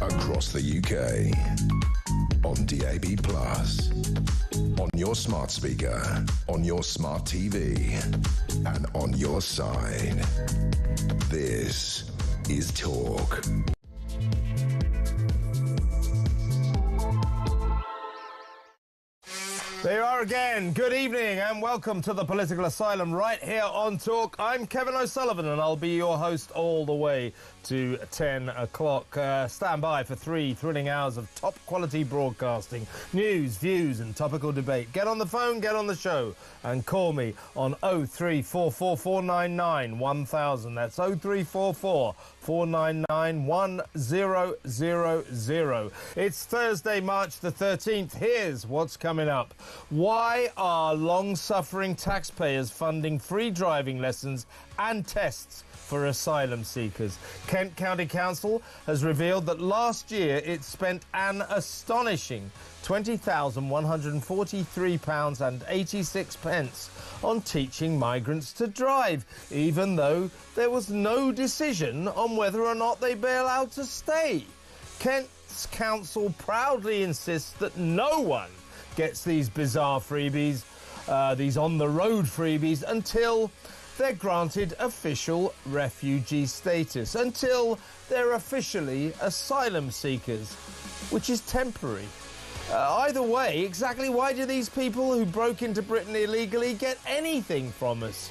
across the UK, on DAB+, on your smart speaker, on your smart TV, and on your side. This is Talk. There you are again. Good evening and welcome to the Political Asylum right here on Talk. I'm Kevin O'Sullivan and I'll be your host all the way to 10 o'clock. Stand by for 3 thrilling hours of top quality broadcasting, news, views and topical debate. Get on the phone, get on the show and call me on 0344 499 1000. That's 0344 499 1000. It's Thursday, March the 13th. Here's what's coming up. Why are long-suffering taxpayers funding free driving lessons and tests for asylum seekers? Kent County Council has revealed that last year it spent an astonishing £20,143.86 on teaching migrants to drive, even though there was no decision on whether or not they'd be allowed to stay. Kent's council proudly insists that no one gets these bizarre freebies, these on-the-road freebies, until they're granted official refugee status, until they're officially asylum seekers, which is temporary. Either way, exactly why do these people who broke into Britain illegally get anything from us?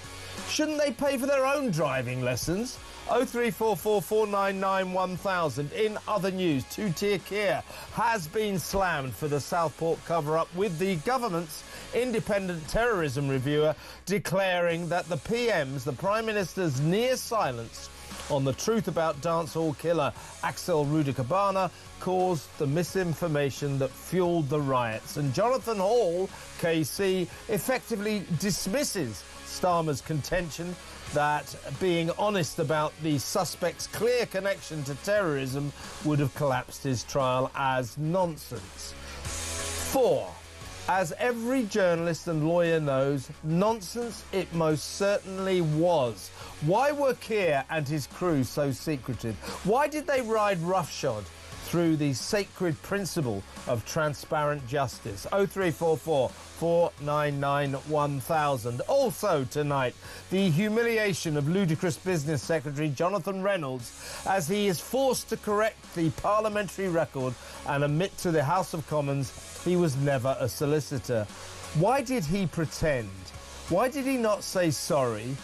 Shouldn't they pay for their own driving lessons? 0344 499 1000. In other news, two-tier Keir has been slammed for the Southport cover-up, with the government's independent terrorism reviewer declaring that the Prime Minister's near silence on the truth about dancehall killer Axel Rudikabana caused the misinformation that fueled the riots. And Jonathan Hall, KC, effectively dismisses Starmer's contention that being honest about the suspect's clear connection to terrorism would have collapsed his trial as nonsense. 4. As every journalist and lawyer knows, nonsense it most certainly was. Why were Keir and his crew so secretive? Why did they ride roughshod through the sacred principle of transparent justice? 0344 499 1000. Also tonight, the humiliation of ludicrous Business Secretary Jonathan Reynolds as he is forced to correct the parliamentary record and admit to the House of Commons he was never a solicitor. Why did he pretend? Why did he not say sorry?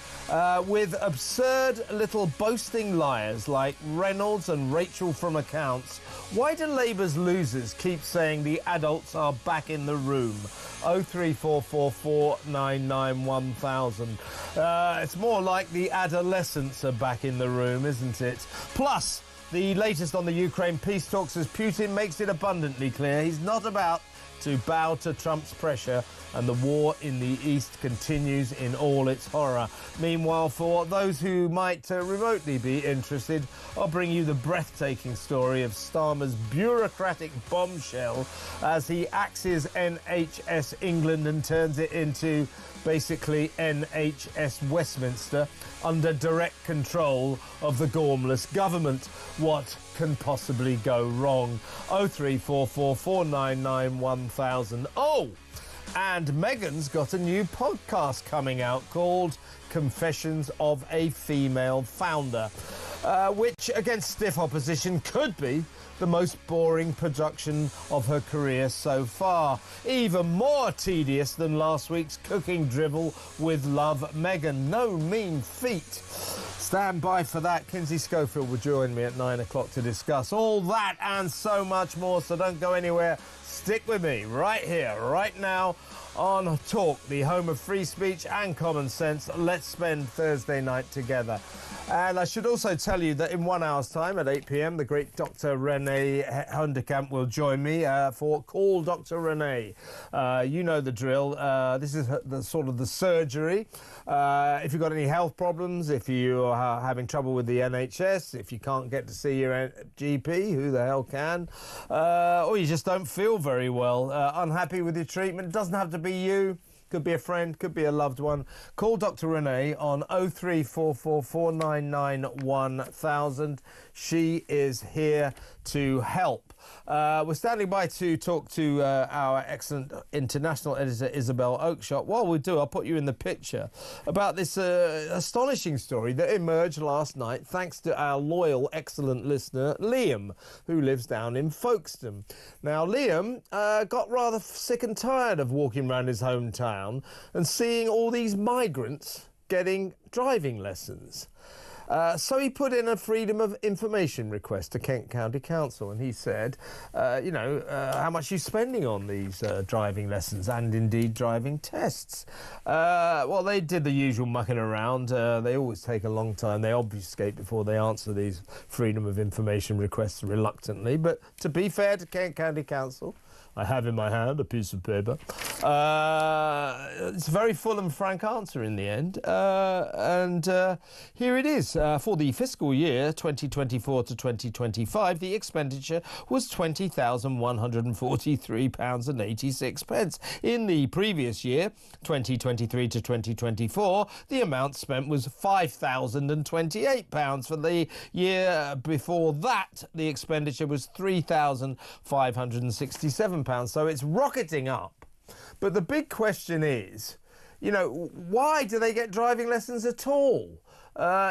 With absurd little boasting liars like Reynolds and Rachel from Accounts, why do Labour's losers keep saying the adults are back in the room? 0344 499 1000. It's more like the adolescents are back in the room, isn't it? Plus, the latest on the Ukraine peace talks as Putin makes it abundantly clear he's not about to bow to Trump's pressure, and the war in the East continues in all its horror. Meanwhile, for those who might remotely be interested, I'll bring you the breathtaking story of Starmer's bureaucratic bombshell as he axes NHS England and turns it into basically NHS Westminster under direct control of the Gormless government. What can possibly go wrong? 0344 499 1000. Oh! And Meghan's got a new podcast coming out called Confessions of a Female Founder, which, against stiff opposition, could be the most boring production of her career so far. Even more tedious than last week's cooking drivel with Love Meghan. No mean feat. Stand by for that. Kinsey Schofield will join me at 9 o'clock to discuss all that and so much more, so don't go anywhere. Stick with me right here, right now on Talk, the home of free speech and common sense. Let's spend Thursday night together. And I should also tell you that in 1 hour's time at 8 p.m, the great Dr. Renee Hundekamp will join me for Call Dr. Renee. You know the drill. This is the sort of the surgery. If you've got any health problems, if you are having trouble with the NHS, if you can't get to see your GP, who the hell can? Or you just don't feel very well, unhappy with your treatment, it doesn't have to be you. Could be a friend, could be a loved one. Call Dr. Renee on 0344 499 1000. She is here to help. We're standing by to talk to our excellent international editor, Isabel Oakeshott. While we do, I'll put you in the picture about this astonishing story that emerged last night thanks to our loyal, excellent listener, Liam, who lives down in Folkestone. Now, Liam got rather sick and tired of walking around his hometown and seeing all these migrants getting driving lessons. So he put in a Freedom of Information request to Kent County Council, and he said, how much are you spending on these driving lessons and indeed driving tests? Well, they did the usual mucking around. They always take a long time. They obfuscate before they answer these Freedom of Information requests reluctantly. But to be fair to Kent County Council, I have in my hand a piece of paper. It's a very full and frank answer in the end. And here it is. For the fiscal year 2024 to 2025, the expenditure was £20,143.86. In the previous year, 2023 to 2024, the amount spent was £5,028. For the year before that, the expenditure was £3,567. So it's rocketing up. But the big question is, why do they get driving lessons at all?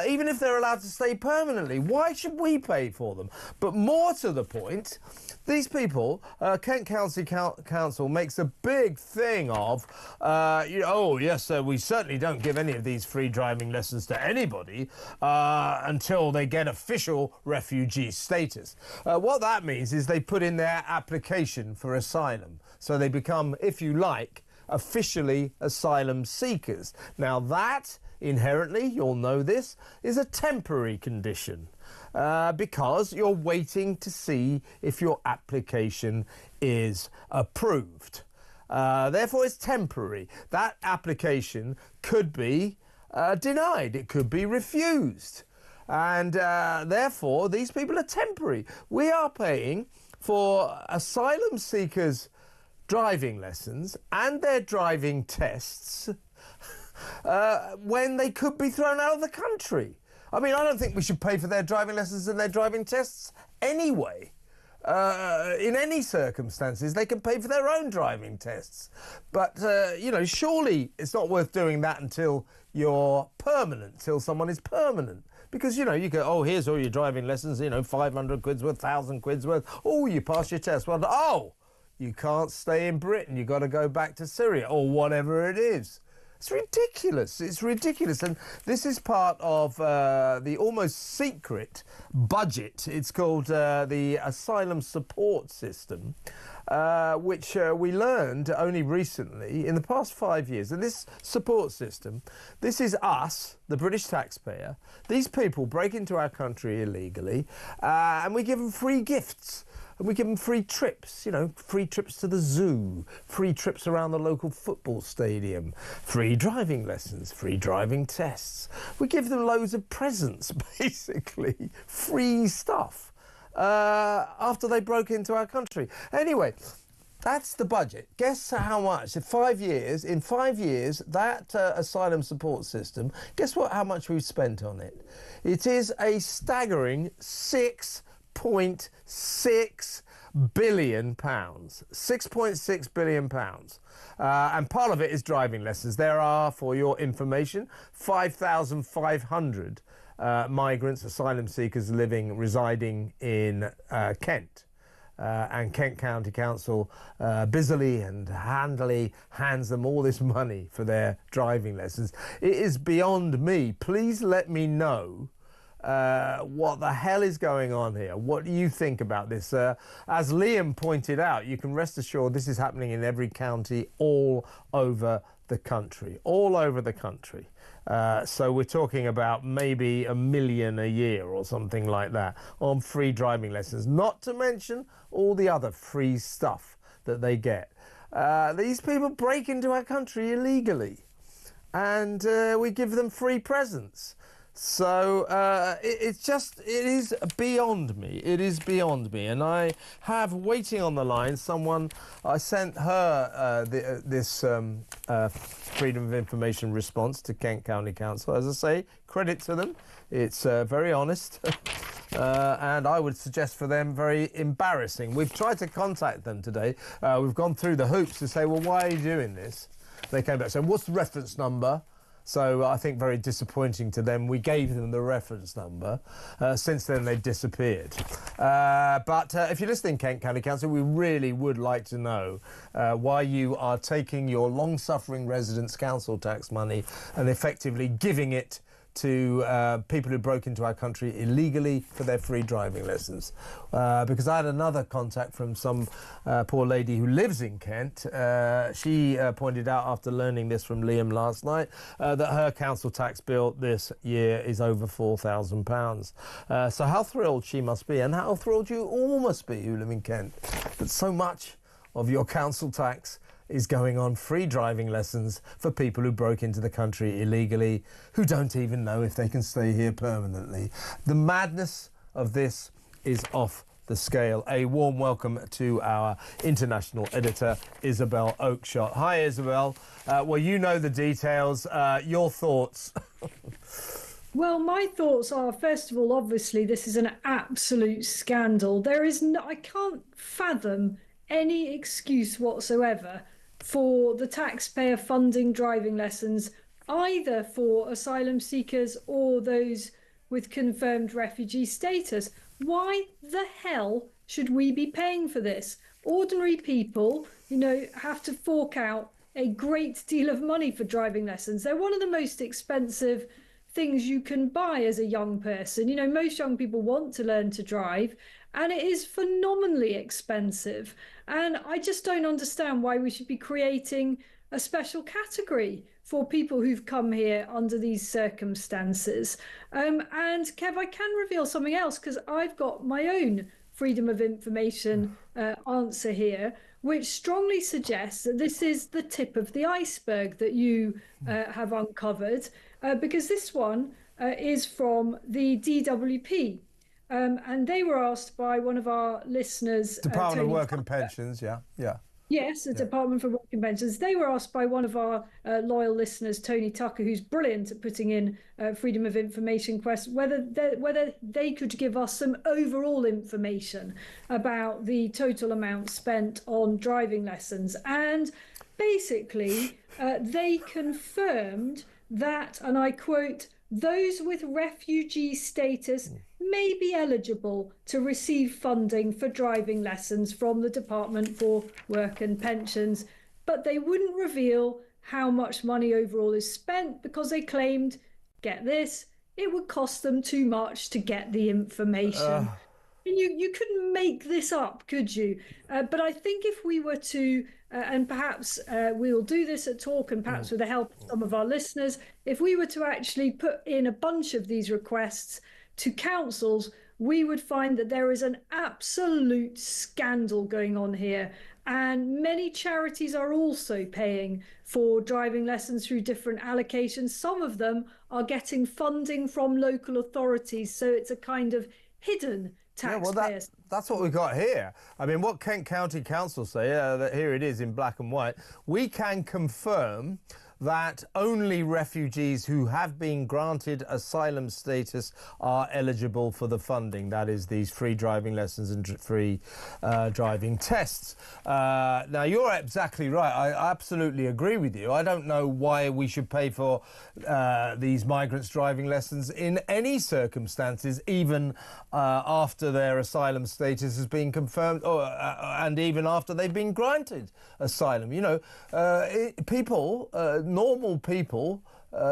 Even if they're allowed to stay permanently, why should we pay for them? But more to the point, these people, Kent County Council makes a big thing of, oh yes, we certainly don't give any of these free driving lessons to anybody until they get official refugee status. What that means is they put in their application for asylum. So they become, if you like, officially asylum seekers. Now that, inherently, you'll know this, is a temporary condition because you're waiting to see if your application is approved. Therefore, it's temporary. That application could be denied. It could be refused. And therefore, these people are temporary. We are paying for asylum seekers' driving lessons and their driving tests when they could be thrown out of the country. I mean, I don't think we should pay for their driving lessons and their driving tests anyway. In any circumstances, they can pay for their own driving tests. But, surely it's not worth doing that until you're permanent, till someone is permanent. Because, you go, oh, here's all your driving lessons, 500 quid's worth, 1,000 quid's worth. Oh, you passed your test. Well, oh, you can't stay in Britain. You've got to go back to Syria or whatever it is. It's ridiculous. It's ridiculous. And this is part of the almost secret budget. It's called the Asylum Support System, which we learned only recently in the past 5 years. And this support system, this is us, the British taxpayer. These people break into our country illegally and we give them free gifts. And we give them free trips, free trips to the zoo, free trips around the local football stadium, free driving lessons, free driving tests. We give them loads of presents, basically, free stuff, after they broke into our country. Anyway, that's the budget. Guess how much? In 5 years, that asylum support system, guess how much we've spent on it? It is a staggering £6.6 billion. £6.6 billion. And part of it is driving lessons. There are, for your information, 5,500 migrants, asylum seekers residing in Kent. And Kent County Council busily and handily hands them all this money for their driving lessons. It is beyond me. Please let me know what the hell is going on here? What do you think about this? As Liam pointed out, you can rest assured this is happening in every county all over the country. All over the country. So we're talking about maybe 1 million a year or something like that on free driving lessons, not to mention all the other free stuff that they get. These people break into our country illegally and we give them free presents. So it is beyond me. It is beyond me. And I have waiting on the line someone, I sent her this Freedom of Information response to Kent County Council. As I say, credit to them. It's very honest. and I would suggest for them very embarrassing. We've tried to contact them today. We've gone through the hoops to say, well, why are you doing this? They came back saying, what's the reference number? So I think very disappointing to them. We gave them the reference number. Since then, they've disappeared. But if you're listening, Kent County Council, we really would like to know why you are taking your long-suffering residents' council tax money and effectively giving it to people who broke into our country illegally for their free driving lessons. Because I had another contact from some poor lady who lives in Kent. She pointed out after learning this from Liam last night that her council tax bill this year is over £4,000. So how thrilled she must be, and how thrilled you all must be who live in Kent, that so much of your council tax is going on free driving lessons for people who broke into the country illegally, who don't even know if they can stay here permanently. The madness of this is off the scale. A warm welcome to our international editor, Isabel Oakeshott. Hi, Isabel. Well, you know the details. Your thoughts? Well, my thoughts are, first of all, obviously, this is an absolute scandal. I can't fathom any excuse whatsoever for the taxpayer funding driving lessons, either for asylum seekers or those with confirmed refugee status. Why the hell should we be paying for this? Ordinary people, have to fork out a great deal of money for driving lessons. They're one of the most expensive things you can buy as a young person. Most young people want to learn to drive, and it is phenomenally expensive. And I just don't understand why we should be creating a special category for people who've come here under these circumstances. And Kev, I can reveal something else, because I've got my own freedom of information answer here, which strongly suggests that this is the tip of the iceberg that you have uncovered, because this one is from the DWP. And they were asked by one of our listeners, Department of Tony Work Tucker. and Pensions, yeah. Yes, the Department for Work and Pensions. They were asked by one of our loyal listeners, Tony Tucker, who's brilliant at putting in freedom of information requests, whether they could give us some overall information about the total amount spent on driving lessons. And basically, they confirmed that, and I quote, "Those with refugee status may be eligible to receive funding for driving lessons from the Department for Work and Pensions," but they wouldn't reveal how much money overall is spent because they claimed, get this, it would cost them too much to get the information. You couldn't make this up, could you? But I think if we were to, and perhaps we'll do this at Talk, and perhaps with the help of some of our listeners, if we were to actually put in a bunch of these requests to councils, we would find that there is an absolute scandal going on here. And many charities are also paying for driving lessons through different allocations. Some of them are getting funding from local authorities. So it's a kind of hidden taxpayers. Yeah, well, that's what we've got here. I mean, what Kent County Council say, that here it is in black and white, we can confirm that only refugees who have been granted asylum status are eligible for the funding. That is, these free driving lessons and free driving tests. Now, you're exactly right. I absolutely agree with you. I don't know why we should pay for these migrants' driving lessons in any circumstances, even after their asylum status has been confirmed, and even after they've been granted asylum. Normal people,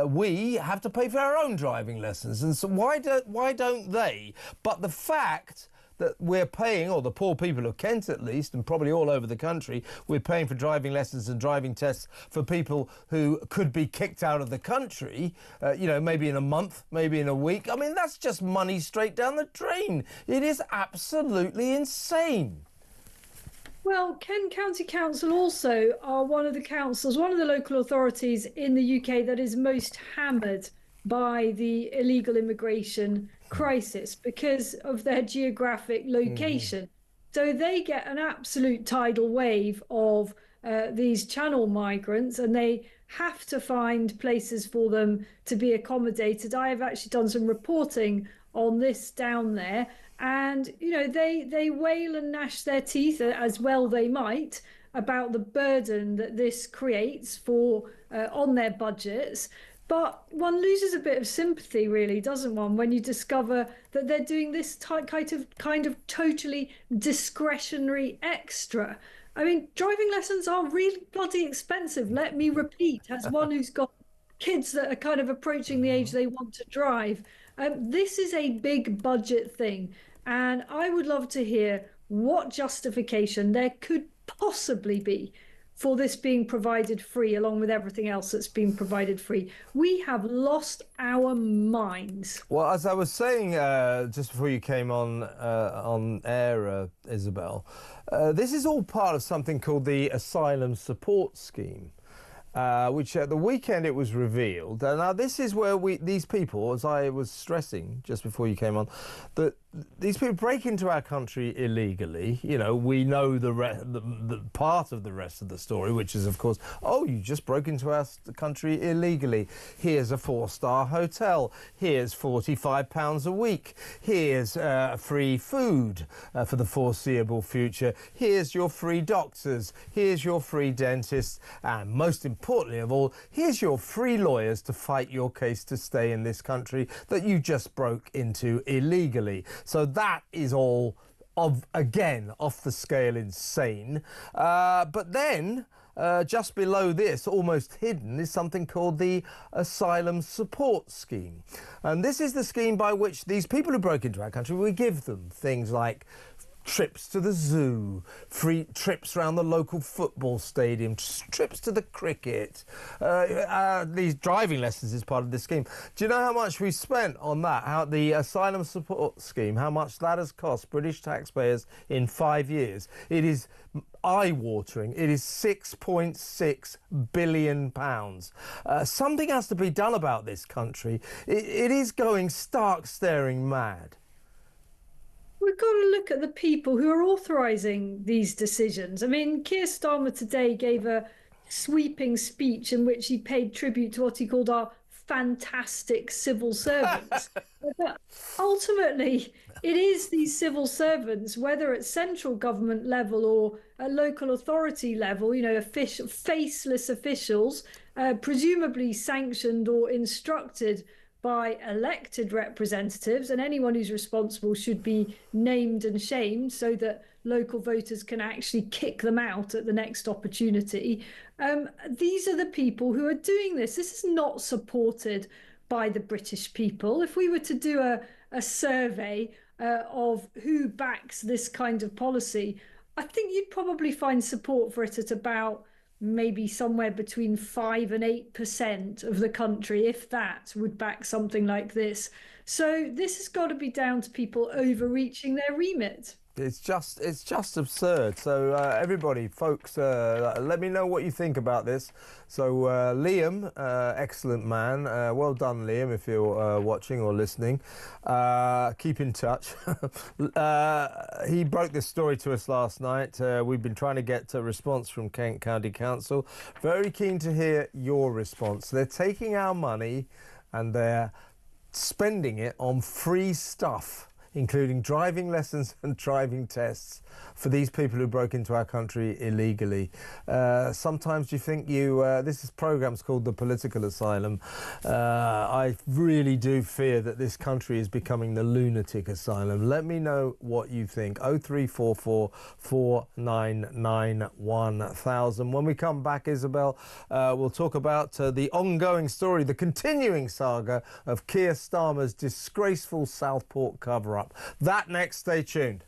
we have to pay for our own driving lessons, and so why don't they? But the fact that we're paying, or the poor people of Kent at least, and probably all over the country, we're paying for driving lessons and driving tests for people who could be kicked out of the country, maybe in a month, maybe in a week. I mean, that's just money straight down the drain. It is absolutely insane. Well, Kent County Council also are one of the local authorities in the UK that is most hammered by the illegal immigration crisis because of their geographic location. So they get an absolute tidal wave of these channel migrants, and they have to find places for them to be accommodated. I have actually done some reporting on this down there. And, you know, they wail and gnash their teeth, as well they might, about the burden that this creates for on their budgets. But one loses a bit of sympathy, really, doesn't one, when you discover that they're doing this kind of totally discretionary extra. I mean, driving lessons are really bloody expensive. Let me repeat, as one who's got kids that are kind of approaching the age they want to drive. This is a big budget thing. And I would love to hear what justification there could possibly be for this being provided free, along with everything else that's been provided free. We have lost our minds. Well, as I was saying just before you came on air, Isabel, this is all part of something called the Asylum Support Scheme, which at the weekend it was revealed. And now this is where these people, as I was stressing just before you came on, that these people break into our country illegally. You know, we know the part of the rest of the story, which is, of course, oh, you just broke into our country illegally. Here's a 4-star hotel. Here's £45 a week. Here's free food for the foreseeable future. Here's your free doctors. Here's your free dentists. And most importantly of all, here's your free lawyers to fight your case to stay in this country that you just broke into illegally. So that is all, again, off the scale insane. But then, just below this, almost hidden, is something called the Asylum Support Scheme. And this is the scheme by which these people who broke into our country, we give them things like trips to the zoo, free trips around the local football stadium, trips to the cricket. These driving lessons is part of this scheme. Do you know how much we spent on that? How the Asylum Support Scheme, how much that has cost British taxpayers in 5 years? It is eye-watering. It is £6.6 billion. Something has to be done about this country. It is going stark staring mad. We've got to look at the people who are authorising these decisions. I mean, Keir Starmer today gave a sweeping speech in which he paid tribute to what he called our fantastic civil servants. But ultimately, it is these civil servants, whether at central government level or at local authority level, you know, faceless officials, presumably sanctioned or instructed by elected representatives, and anyone who's responsible should be named and shamed so that local voters can actually kick them out at the next opportunity. These are the people who are doing this. This is not supported by the British people. If we were to do a survey of who backs this kind of policy, I think you'd probably find support for it at about maybe somewhere between 5 and 8% of the country, if that, would back something like this. So this has got to be down to people overreaching their remit. It's just absurd. So everybody, folks, let me know what you think about this. So Liam, excellent man. Well done, Liam, if you're watching or listening. Keep in touch. He broke this story to us last night. We've been trying to get a response from Kent County Council. Very keen to hear your response. They're taking our money and they're spending it on free stuff, including driving lessons and driving tests for these people who broke into our country illegally. Sometimes you think this program's called The Political Asylum. I really do fear that this country is becoming the lunatic asylum. Let me know what you think. 0344 499 1000. When we come back, Isabel, we'll talk about the ongoing story, the continuing saga of Keir Starmer's disgraceful Southport cover-up. That next, stay tuned.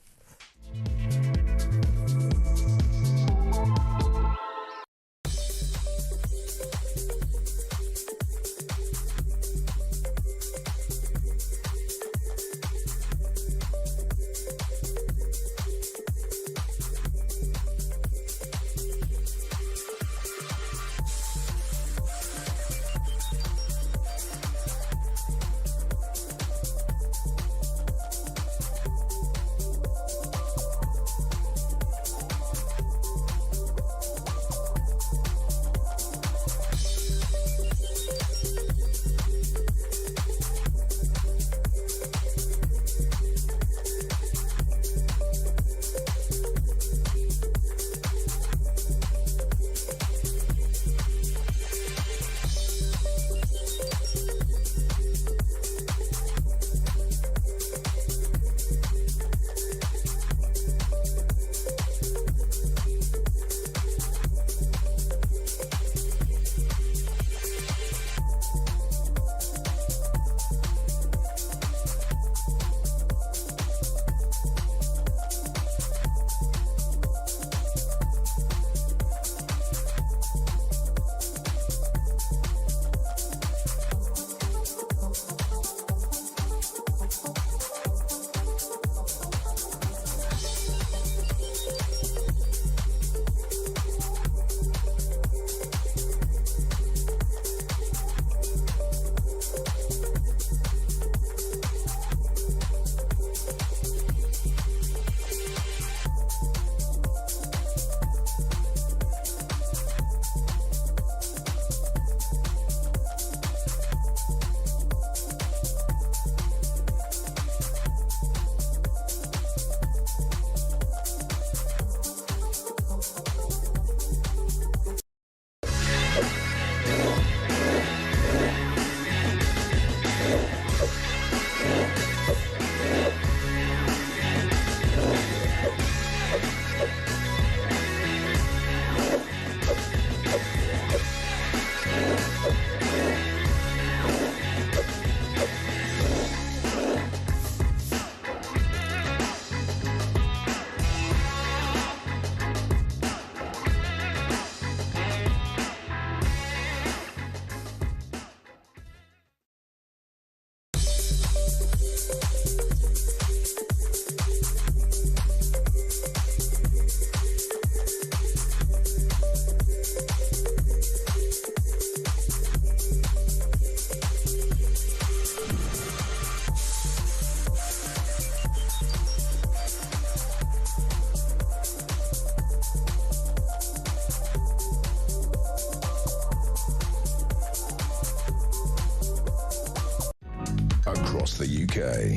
Across the UK,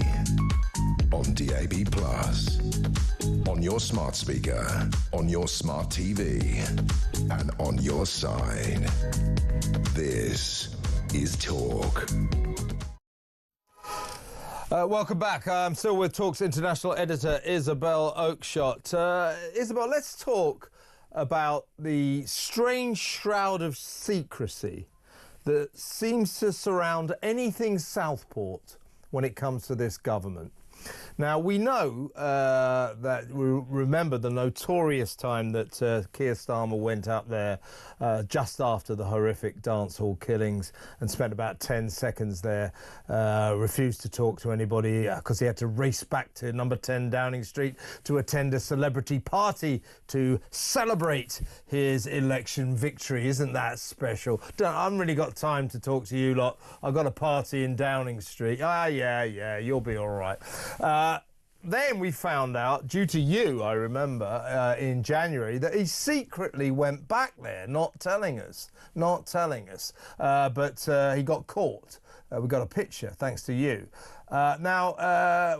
on DAB+, on your smart speaker, on your smart TV, and on your side. This is Talk. Welcome back. I'm still with Talk's international editor, Isabel Oakeshott. Isabel, let's talk about the strange shroud of secrecy that seems to surround anything Southport when it comes to this government. Now, we know that we remember the notorious time that Keir Starmer went up there just after the horrific dance hall killings and spent about 10 seconds there, refused to talk to anybody because he had to race back to number 10 Downing Street to attend a celebrity party to celebrate his election victory. Isn't that special? I haven't really got time to talk to you lot. I've got a party in Downing Street. Yeah, you'll be all right. Then we found out, due to you, I remember, in January, that he secretly went back there, not telling us. But he got caught. We got a picture, thanks to you. Now,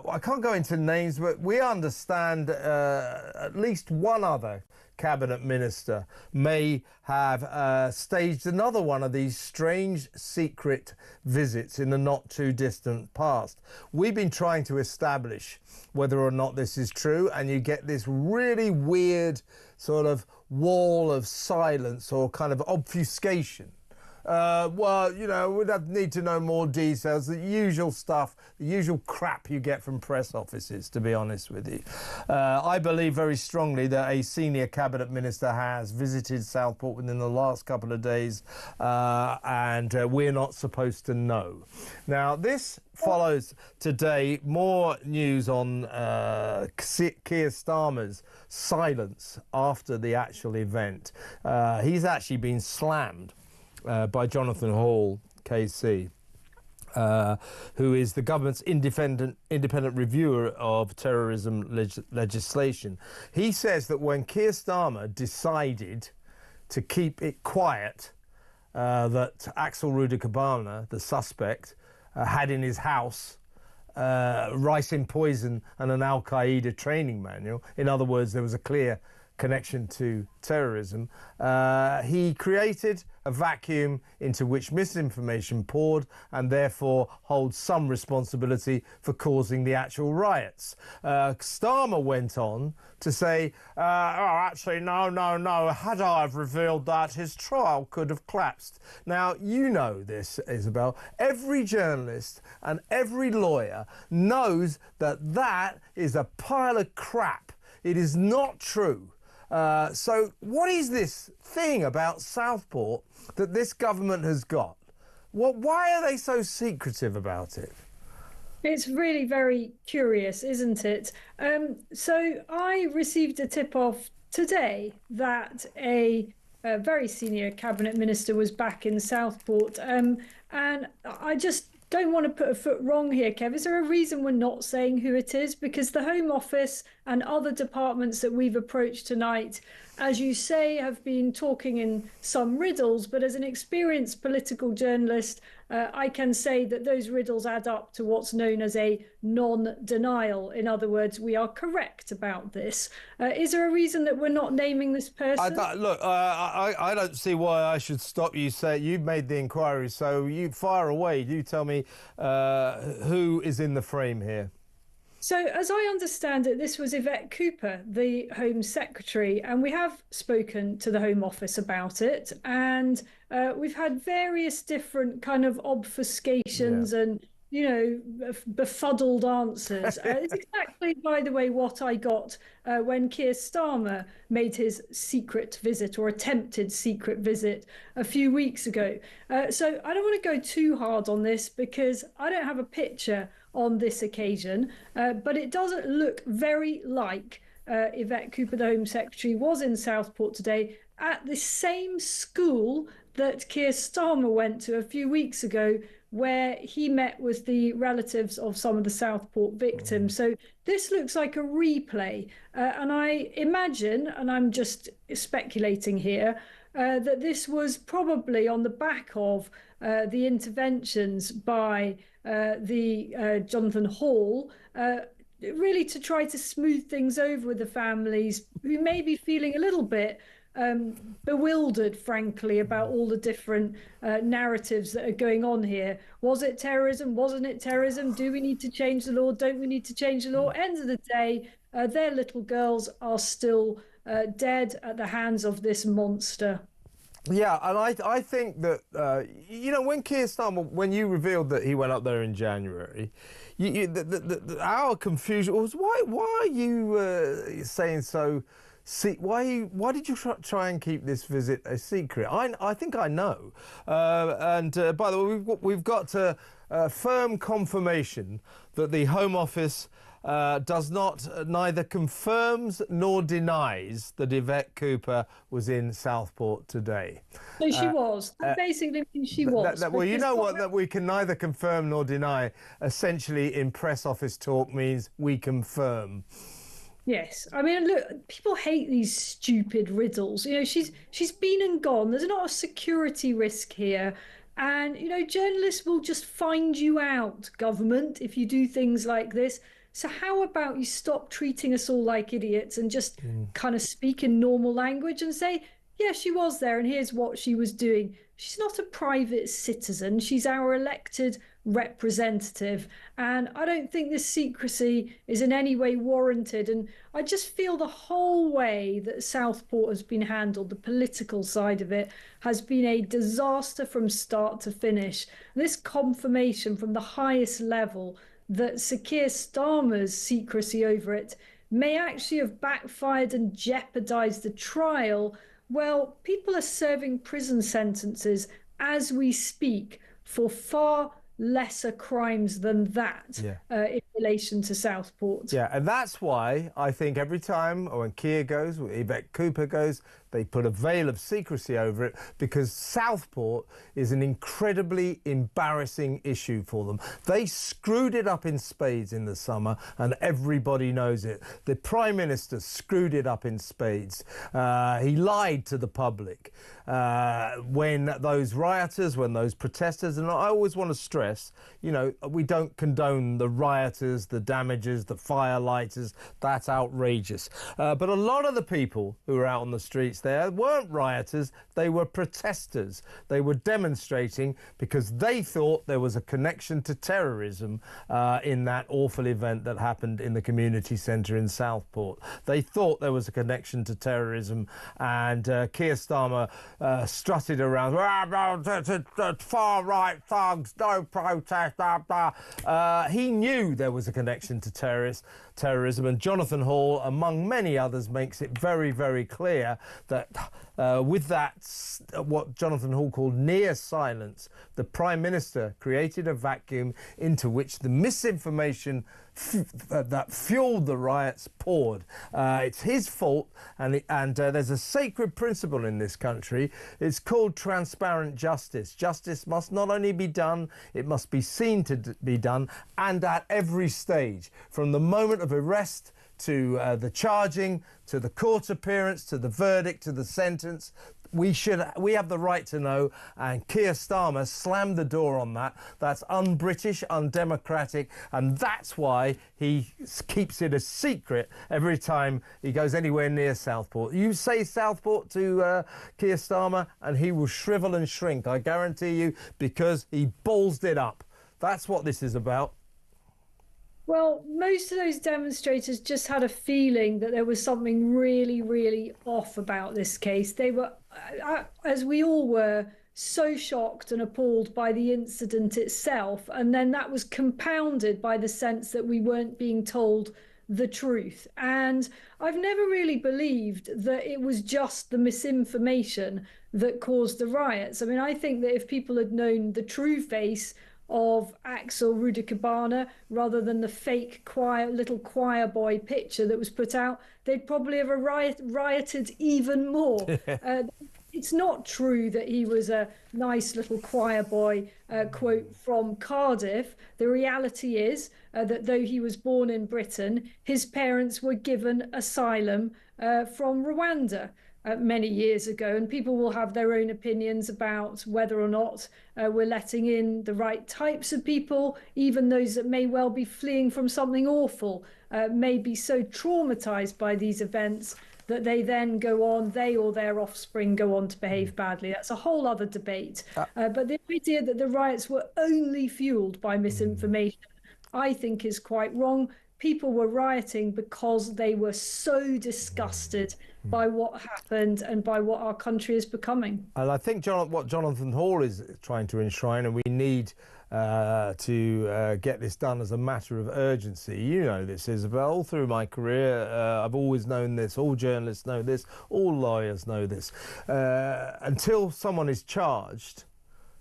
I can't go into names, but we understand at least one other cabinet minister may have staged another one of these strange secret visits in the not too distant past. We've been trying to establish whether or not this is true, and you get this really weird sort of wall of silence or kind of obfuscation. Well, you know, we'd need to know more details, the usual stuff, the usual crap you get from press offices, to be honest with you. I believe very strongly that a senior cabinet minister has visited Southport within the last couple of days, and we're not supposed to know. Now, this follows today more news on Keir Starmer's silence after the actual event. He's actually been slammed by Jonathan Hall, KC, who is the government's independent reviewer of terrorism legislation. He says that when Keir Starmer decided to keep it quiet, that Axel Rudikabana, the suspect, had in his house ricin poison and an Al-Qaeda training manual. In other words, there was a clear connection to terrorism. He created a vacuum into which misinformation poured and therefore holds some responsibility for causing the actual riots. Starmer went on to say, actually, no, had I have revealed that, his trial could have collapsed. Now, you know this, Isabel. Every journalist and every lawyer knows that that is a pile of crap. It is not true. So what is this thing about Southport that this government has got? Why are they so secretive about it? It's really very curious, isn't it? So I received a tip-off today that a very senior cabinet minister was back in Southport, and I just don't want to put a foot wrong here, Kev. Is there a reason we're not saying who it is? Because the Home Office and other departments that we've approached tonight, as you say, have been talking in some riddles, but as an experienced political journalist, I can say that those riddles add up to what's known as a non-denial. In other words, we are correct about this. Is there a reason that we're not naming this person? I don't see why I should stop you. Say you've made the inquiry, so you fire away. You tell me who is in the frame here. So, as I understand it, this was Yvette Cooper, the Home Secretary, and we have spoken to the Home Office about it, and we've had various different kind of obfuscations and, you know, befuddled answers. It's exactly, by the way, what I got when Keir Starmer made his secret visit or attempted secret visit a few weeks ago. So I don't want to go too hard on this because I don't have a picture on this occasion, but it doesn't look very like Yvette Cooper, the Home Secretary, was in Southport today at the same school that Keir Starmer went to a few weeks ago, where he met with the relatives of some of the Southport victims. So this looks like a replay. And I imagine, and I'm just speculating here, that this was probably on the back of the interventions by the Jonathan Hall, really to try to smooth things over with the families who may be feeling a little bit bewildered, frankly, about all the different narratives that are going on here. Was it terrorism? Wasn't it terrorism? Do we need to change the law? Don't we need to change the law? End of the day, their little girls are still dead at the hands of this monster. Yeah, and I think that, you know, when Keir Starmer, when you revealed that he went up there in January, our confusion was, why are you saying so? Why did you try and keep this visit a secret? I think I know. And by the way, we've got firm confirmation that the Home Office neither confirms nor denies that Yvette Cooper was in Southport today. So she was. That basically means she was. Well, you know what? That we can neither confirm nor deny, essentially in press office talk, means we confirm. Yes, I mean, look, people hate these stupid riddles. You know, she's been and gone. There's not a security risk here. And, you know, journalists will just find you out, government, if you do things like this. So how about you stop treating us all like idiots and just kind of speak in normal language and say, yeah, she was there and here's what she was doing. She's not a private citizen. She's our elected representative. And I don't think this secrecy is in any way warranted. And I just feel the whole way that Southport has been handled, the political side of it, has been a disaster from start to finish. This confirmation from the highest level that Sir Keir Starmer's secrecy over it may actually have backfired and jeopardised the trial. Well, people are serving prison sentences as we speak for far lesser crimes than that in relation to Southport. Yeah, and that's why I think every time when Keir goes, or Yvette Cooper goes, they put a veil of secrecy over it, because Southport is an incredibly embarrassing issue for them. They screwed it up in spades in the summer, and everybody knows it. The Prime Minister screwed it up in spades. He lied to the public when those rioters, when those protesters, and I always want to stress, you know, we don't condone the rioters, the damages, the firelighters. That's outrageous. But a lot of the people who were out on the streets there weren't rioters, they were protesters. They were demonstrating because they thought there was a connection to terrorism in that awful event that happened in the community centre in Southport. They thought there was a connection to terrorism, and Keir Starmer strutted around, far right thugs, no protest, blah, blah. He knew there was a connection to terrorism, and Jonathan Hall, among many others, makes it very, very clear that with that, what Jonathan Hall called near silence, the Prime Minister created a vacuum into which the misinformation that fueled the riots poured. It's his fault, and there's a sacred principle in this country. It's called transparent justice. Justice must not only be done, it must be seen to be done, and at every stage, from the moment of arrest to the charging, to the court appearance, to the verdict, to the sentence. We have the right to know, and Keir Starmer slammed the door on that. That's un-British, undemocratic, and that's why he keeps it a secret every time he goes anywhere near Southport. You say Southport to Keir Starmer and he will shrivel and shrink, I guarantee you, because he ballsed it up. That's what this is about. Well, most of those demonstrators just had a feeling that there was something really, really off about this case. They were, as we all were, so shocked and appalled by the incident itself. And then that was compounded by the sense that we weren't being told the truth. And I've never really believed that it was just the misinformation that caused the riots. I mean, I think that if people had known the true face of Axel Rudikabana rather than the fake little choir boy picture that was put out, they'd probably have rioted even more. It's not true that he was a nice little choir boy, quote, from Cardiff. The reality is that though he was born in Britain, his parents were given asylum from Rwanda many years ago, and people will have their own opinions about whether or not we're letting in the right types of people, even those that may well be fleeing from something awful, may be so traumatized by these events that they then they or their offspring go on to behave badly. That's a whole other debate. But the idea that the riots were only fueled by misinformation, I think, is quite wrong. People were rioting because they were so disgusted by what happened and by what our country is becoming. And I think what Jonathan Hall is trying to enshrine, and we need to get this done as a matter of urgency. You know this, Isabel. All through my career, I've always known this. All journalists know this. All lawyers know this. Until someone is charged,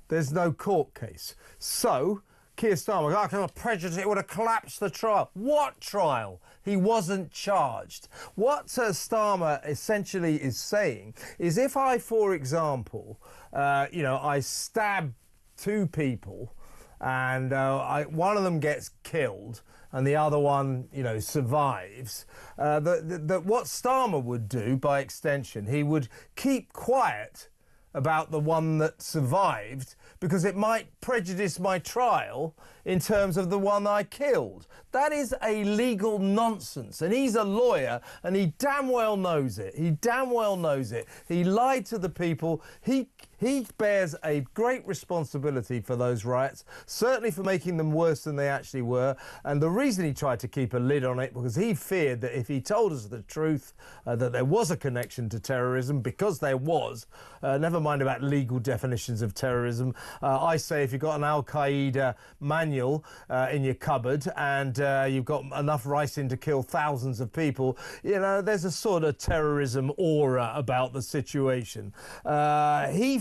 there's no court case. So Keir Starmer, it would have collapsed the trial. What trial? He wasn't charged. What Starmer essentially is saying is, if I, for example, I stab two people and one of them gets killed and the other one, survives, that what Starmer would do, by extension, he would keep quiet about the one that survived because it might prejudice my trial in terms of the one I killed. That is a legal nonsense, and he's a lawyer and he damn well knows it. He damn well knows it. He lied to the people. He bears a great responsibility for those riots, certainly for making them worse than they actually were. And the reason he tried to keep a lid on it, because he feared that if he told us the truth, that there was a connection to terrorism, because there was, never mind about legal definitions of terrorism. I say if you've got an Al-Qaeda manual in your cupboard and you've got enough rice in to kill thousands of people, there's a sort of terrorism aura about the situation.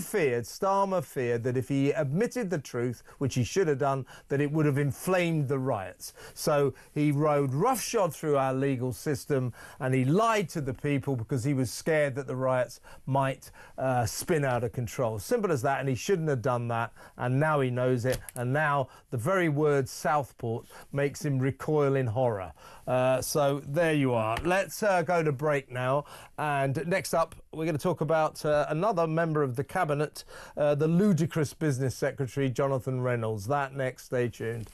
Starmer feared that if he admitted the truth, which he should have done, that it would have inflamed the riots. So he rode roughshod through our legal system and he lied to the people because he was scared that the riots might spin out of control. Simple as that, and he shouldn't have done that, and now he knows it, and now the very word Southport makes him recoil in horror. So there you are. Let's go to break now, and next up we're going to talk about another member of the cabinet, the ludicrous business secretary Jonathan Reynolds. That next. Stay tuned.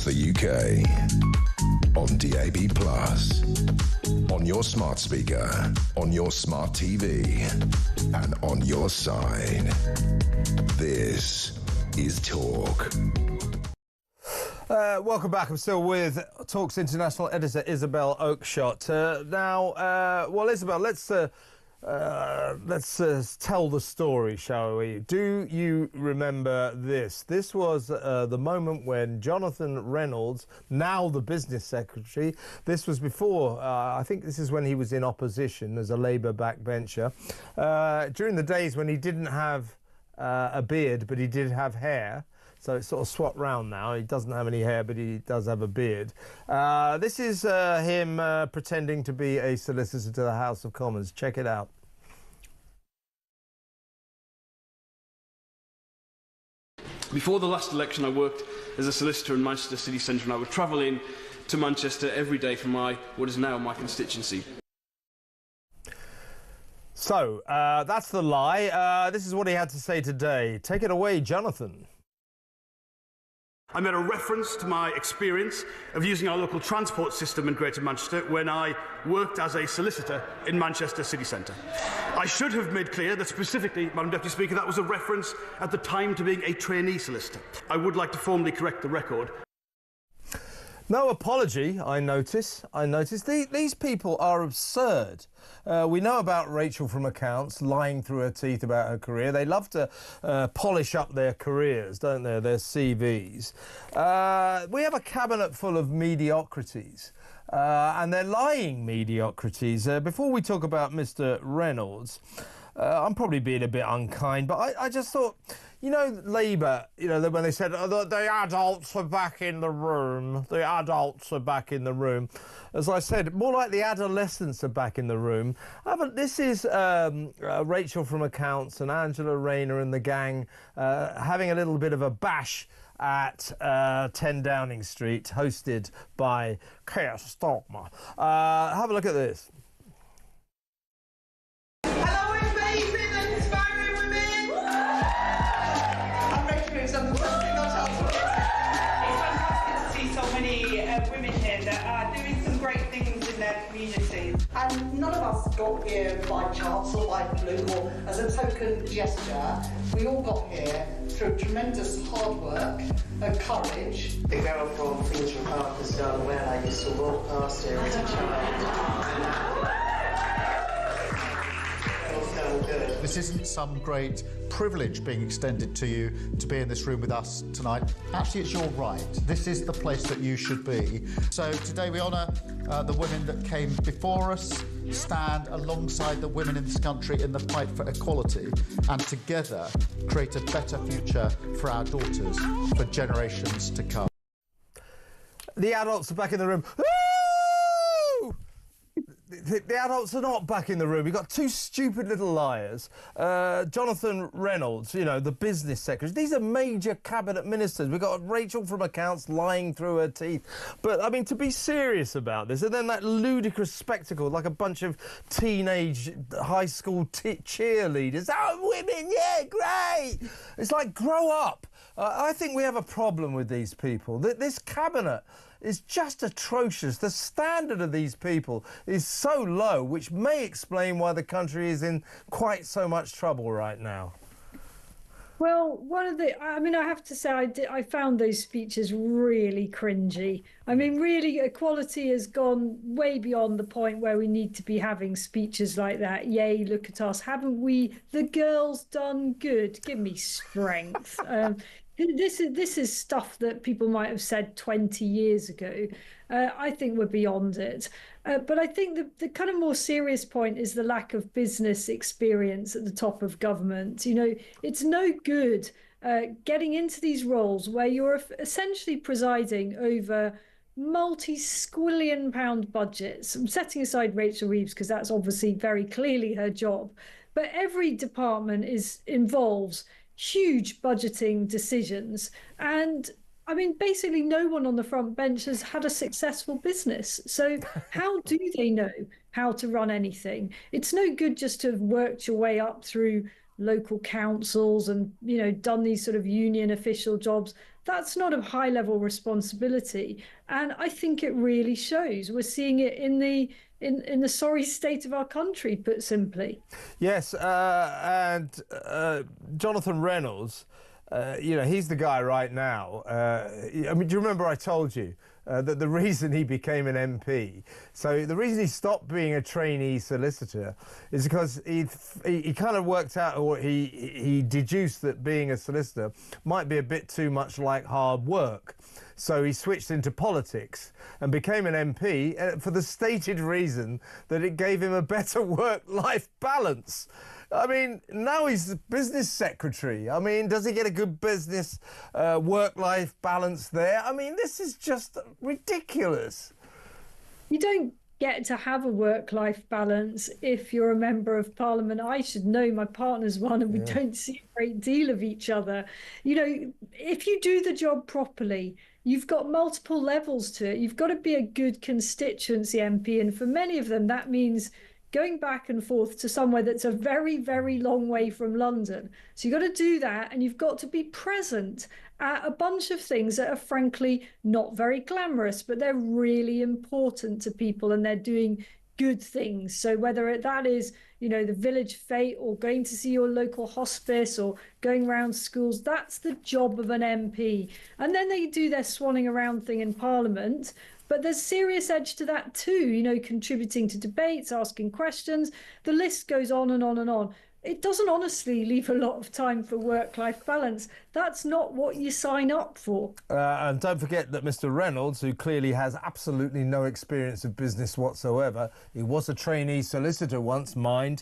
across the UK. On DAB+, on your smart speaker, on your smart TV, and on your side. This is Talk. Welcome back. I'm still with Talk's international editor, Isabel Oakeshott. Well, Isabel, let's tell the story, shall we? Do you remember this? This was the moment when Jonathan Reynolds, now the business secretary, this was before, I think this is when he was in opposition as a Labour backbencher, during the days when he didn't have a beard, but he did have hair. So it's sort of swapped round now. He doesn't have any hair, but he does have a beard. This is him pretending to be a solicitor to the House of Commons. Check it out. Before the last election, I worked as a solicitor in Manchester city centre, and I would travel in to Manchester every day from what is now my constituency. So, that's the lie. This is what he had to say today. Take it away, Jonathan. I made a reference to my experience of using our local transport system in Greater Manchester when I worked as a solicitor in Manchester city centre. I should have made clear that specifically, Madam Deputy Speaker, that was a reference at the time to being a trainee solicitor. I would like to formally correct the record. No apology, I notice. These people are absurd. We know about Rachel from Accounts lying through her teeth about her career. They love to polish up their careers, don't they, their CVs. We have a cabinet full of mediocrities, and they're lying mediocrities. Before we talk about Mr. Reynolds, I'm probably being a bit unkind, but I just thought, you know, Labour, you know, when they said, the adults are back in the room, the adults are back in the room. As I said, more like the adolescents are back in the room. This is Rachel from Accounts and Angela Rayner and the gang having a little bit of a bash at 10 Downing Street, hosted by Keir Starmer. Have a look at this. Women here that are doing some great things in their communities. And none of us got here by chance or by fluke or as a token gesture. We all got here through tremendous hard work and courage. The girl from Finchley Park has done well. I used to walk past her as a child. Good. This isn't some great privilege being extended to you to be in this room with us tonight. Actually, it's your right. This is the place that you should be. So today we honour the women that came before us, stand alongside the women in this country in the fight for equality, and together create a better future for our daughters for generations to come. The adults are back in the room. The adults are not back in the room. We've got two stupid little liars. Jonathan Reynolds, you know, the business secretary. These are major cabinet ministers. We've got Rachel from Accounts lying through her teeth. But, I mean, to be serious about this, and then that ludicrous spectacle, like a bunch of teenage high school cheerleaders. Oh, women, yeah, great! It's like, grow up. I think we have a problem with these people. This cabinet is just atrocious. The standard of these people is so low, which may explain why the country is in quite so much trouble right now. Well, I have to say, I found those speeches really cringy. I mean, really, equality has gone way beyond the point where we need to be having speeches like that. Yay, look at us. Haven't we, the girls, done good? Give me strength. This is stuff that people might have said 20 years ago. I think we're beyond it. But I think the kind of more serious point is the lack of business experience at the top of government. You know, it's no good getting into these roles where you're essentially presiding over multi-squillion pound budgets. I'm setting aside Rachel Reeves because that's obviously very clearly her job. But every department involves huge budgeting decisions. And I mean, basically no one on the front bench has had a successful business. So how do they know how to run anything? It's no good just to have worked your way up through local councils and, you know, done these sort of union official jobs. That's not a high level responsibility. And I think it really shows. We're seeing it in the sorry state of our country, put simply. Yes, and Jonathan Reynolds, you know, he's the guy right now. I mean, do you remember I told you that the reason he became an MP, so the reason he stopped being a trainee solicitor is because he kind of worked out, or he deduced that being a solicitor might be a bit too much like hard work. So he switched into politics and became an MP for the stated reason that it gave him a better work-life balance. I mean, now he's the business secretary. I mean, does he get a good business work-life balance there? I mean, this is just ridiculous. You don't get to have a work-life balance if you're a member of parliament. I should know, my partner's one, and we don't see a great deal of each other. You know, if you do the job properly, you've got multiple levels to it. You've got to be a good constituency MP, and for many of them, that means going back and forth to somewhere that's a very, very long way from London. So you've got to do that, and you've got to be present at a bunch of things that are frankly not very glamorous, but they're really important to people, and they're doing good things. So whether that is, you know, the village fete, or going to see your local hospice, or going around schools, that's the job of an MP. And then they do their swanning around thing in Parliament. But there's serious edge to that too, you know, contributing to debates, asking questions. The list goes on and on and on. It doesn't honestly leave a lot of time for work-life balance. That's not what you sign up for. And don't forget that Mr. Reynolds, who clearly has absolutely no experience of business whatsoever, he was a trainee solicitor once, mind.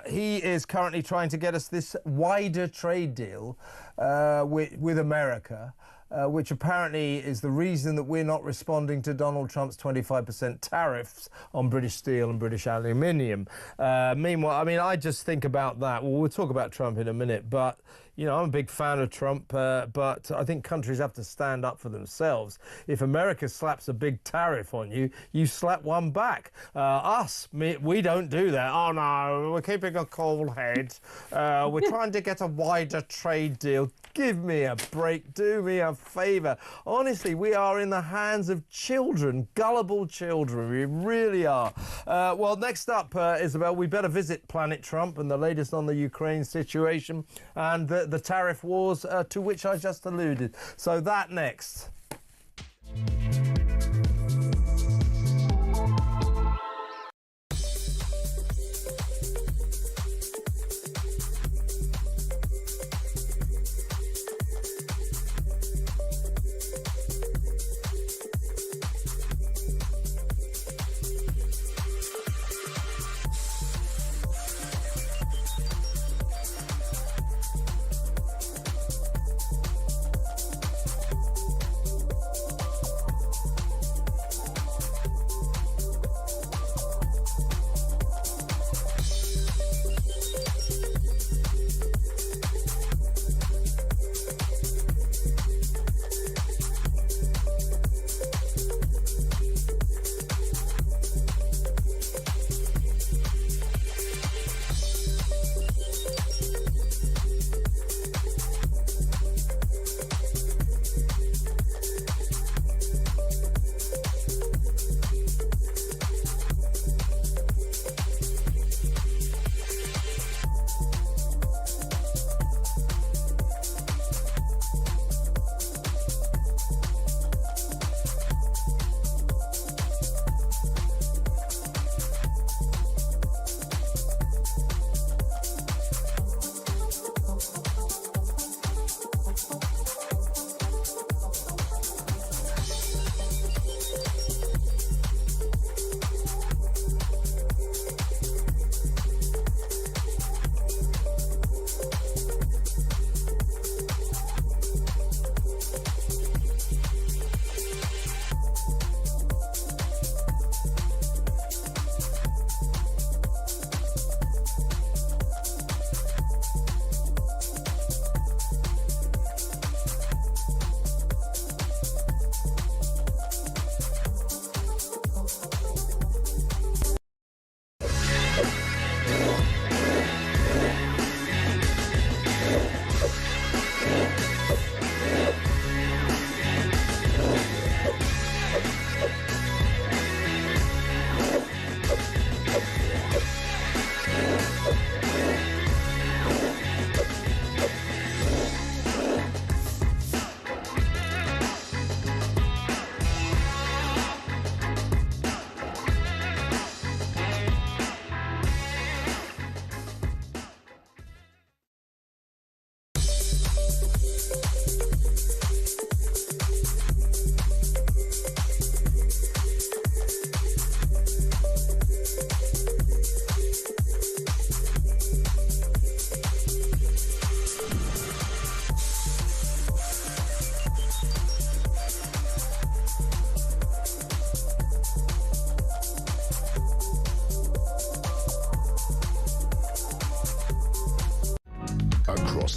He is currently trying to get us this wider trade deal with America. Which apparently is the reason that we're not responding to Donald Trump's 25% tariffs on British steel and British aluminium. Meanwhile, I mean, I just think about that. Well, we'll talk about Trump in a minute, but, you know, I'm a big fan of Trump, but I think countries have to stand up for themselves. If America slaps a big tariff on you, you slap one back. We don't do that. Oh, no, we're keeping a cool head. We're trying to get a wider trade deal. Give me a break. Do me a favour. Honestly, we are in the hands of children, gullible children. We really are. Well, next up, Isabel, we better visit Planet Trump and the latest on the Ukraine situation and the tariff wars to which I just alluded. So that next.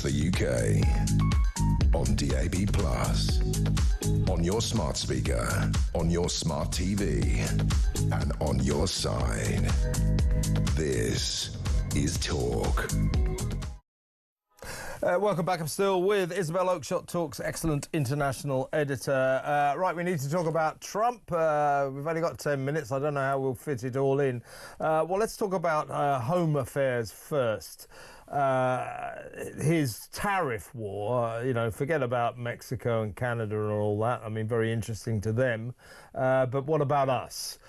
the UK. On DAB+, on your smart speaker, on your smart TV, and on your side. This is Talk. Welcome back. I'm still with Isabel Oakeshott, Talk's excellent international editor. Right, we need to talk about Trump. We've only got 10 minutes. I don't know how we'll fit it all in. Well, let's talk about home affairs first. His tariff war, forget about Mexico and Canada and all that. I mean, very interesting to them. But what about us?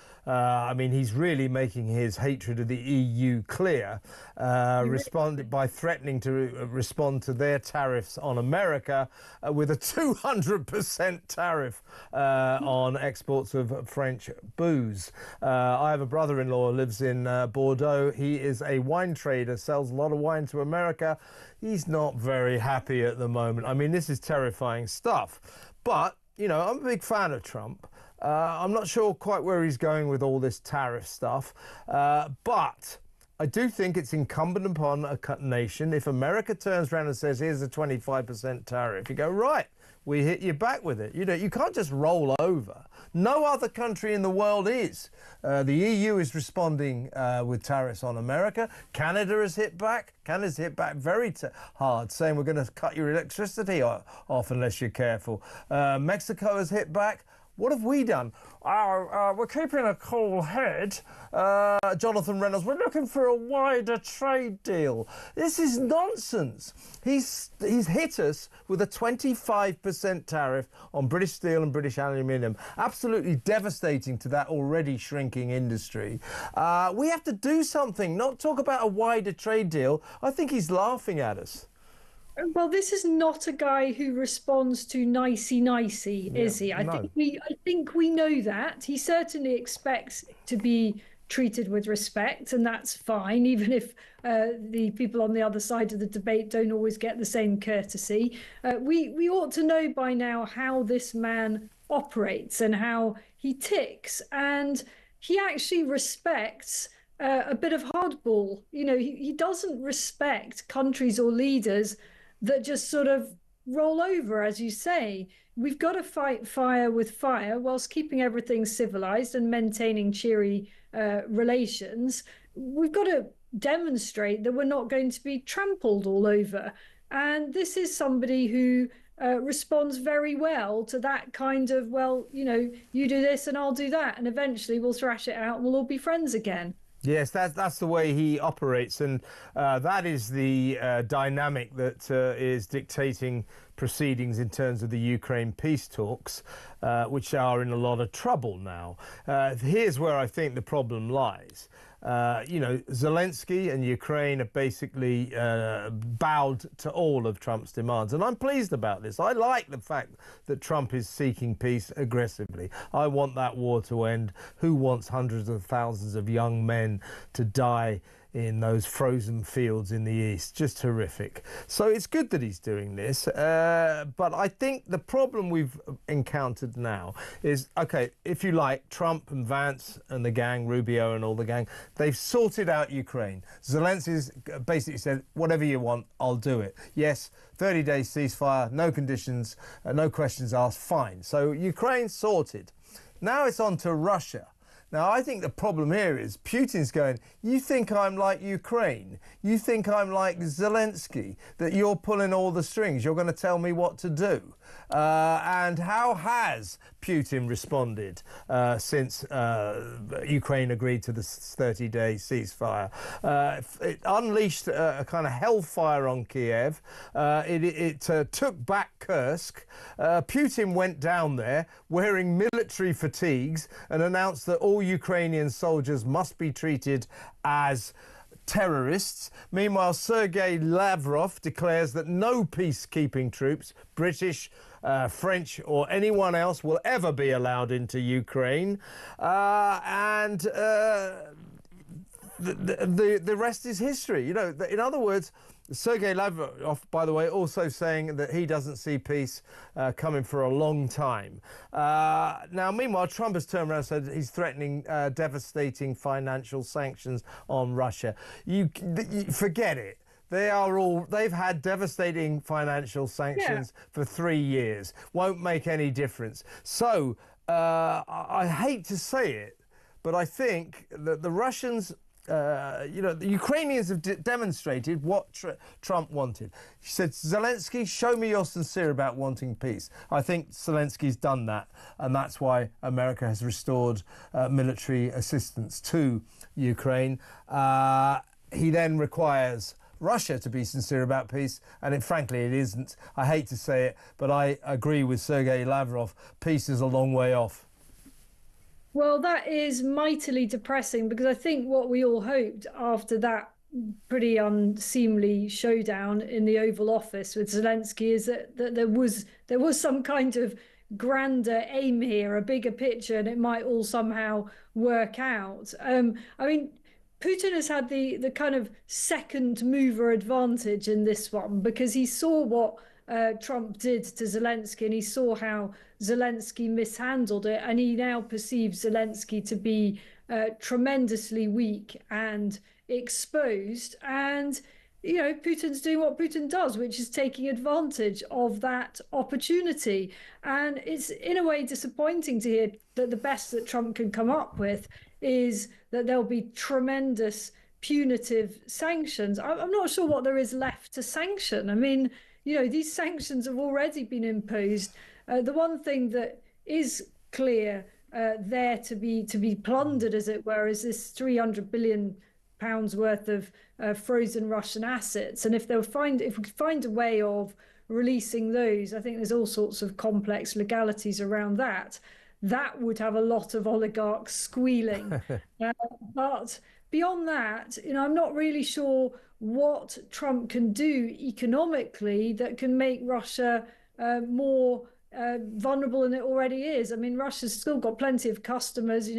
He's really making his hatred of the EU clear, responded by threatening to respond to their tariffs on America with a 200% tariff on exports of French booze. I have a brother-in-law who lives in Bordeaux. He is a wine trader, sells a lot of wine to America. He's not very happy at the moment. I mean, this is terrifying stuff. But, I'm a big fan of Trump. I'm not sure quite where he's going with all this tariff stuff, but I do think it's incumbent upon a nation, if America turns around and says, here's a 25% tariff, you go, right, we hit you back with it. You can't just roll over. No other country in the world is. The EU is responding with tariffs on America. Canada has hit back. Canada's hit back very hard, saying we're going to cut your electricity off unless you're careful. Mexico has hit back. What have we done? We're keeping a cool head. Jonathan Reynolds, we're looking for a wider trade deal. This is nonsense. He's hit us with a 25% tariff on British steel and British aluminium. Absolutely devastating to that already shrinking industry. We have to do something, not talk about a wider trade deal. I think he's laughing at us. Well, this is not a guy who responds to nicey, is he? I think we know that. He certainly expects to be treated with respect, and that's fine, even if the people on the other side of the debate don't always get the same courtesy. We ought to know by now how this man operates and how he ticks, and he actually respects a bit of hardball. He doesn't respect countries or leaders that just sort of roll over, as you say. We've got to fight fire with fire whilst keeping everything civilized and maintaining cheery relations. We've got to demonstrate that we're not going to be trampled all over. And this is somebody who responds very well to that kind of, you do this and I'll do that, and eventually we'll thrash it out and we'll all be friends again. Yes, that's the way he operates, and that is the dynamic that is dictating proceedings in terms of the Ukraine peace talks, which are in a lot of trouble now. Here's where I think the problem lies. Zelensky and Ukraine have basically bowed to all of Trump's demands. And I'm pleased about this. I like the fact that Trump is seeking peace aggressively. I want that war to end. Who wants hundreds of thousands of young men to die in those frozen fields in the east? Just horrific. So it's good that he's doing this, but I think the problem we've encountered now is, okay, if you like, Trump and Vance and the gang, Rubio and all the gang, they've sorted out Ukraine. Zelensky's basically said, whatever you want, I'll do it. Yes, 30-day ceasefire, no conditions, no questions asked, fine. So Ukraine's sorted. Now it's on to Russia. Now, I think the problem here is Putin's going, you think I'm like Ukraine? You think I'm like Zelensky, that you're pulling all the strings? You're going to tell me what to do? And how has Putin responded since Ukraine agreed to the 30-day ceasefire? It unleashed a kind of hellfire on Kiev. It took back Kursk. Putin went down there wearing military fatigues and announced that all Ukrainian soldiers must be treated as terrorists. Meanwhile, Sergei Lavrov declares that no peacekeeping troops, British, French or anyone else, will ever be allowed into Ukraine. The rest is history. In other words, Sergei Lavrov, by the way, also saying that he doesn't see peace coming for a long time. Now, meanwhile, Trump has turned around and said he's threatening devastating financial sanctions on Russia. You forget it. they've had devastating financial sanctions for 3 years. Won't make any difference. So I hate to say it, but I think that the Russians, the Ukrainians have demonstrated what Trump wanted. He said, Zelensky, show me you're sincere about wanting peace. I think Zelensky's done that, and that's why America has restored military assistance to Ukraine. He then requires Russia to be sincere about peace, and frankly it isn't. I hate to say it, but I agree with Sergei Lavrov. Peace is a long way off. Well, that is mightily depressing, because I think what we all hoped after that pretty unseemly showdown in the Oval Office with Zelensky is that there was some kind of grander aim here, a bigger picture, and it might all somehow work out. I mean, Putin has had the kind of second mover advantage in this one, because he saw what Trump did to Zelensky, and he saw how Zelensky mishandled it, and he now perceives Zelensky to be tremendously weak and exposed. And Putin's doing what Putin does, which is taking advantage of that opportunity. And it's in a way disappointing to hear that the best that Trump can come up with is that there'll be tremendous punitive sanctions. I'm not sure what there is left to sanction. I mean, these sanctions have already been imposed. The one thing that is clear there to be plundered, as it were, is this £300 billion worth of frozen Russian assets. And if we could find a way of releasing those, I think there's all sorts of complex legalities around that. That would have a lot of oligarchs squealing. But beyond that, I'm not really sure what Trump can do economically that can make Russia more vulnerable than it already is. I mean, Russia's still got plenty of customers.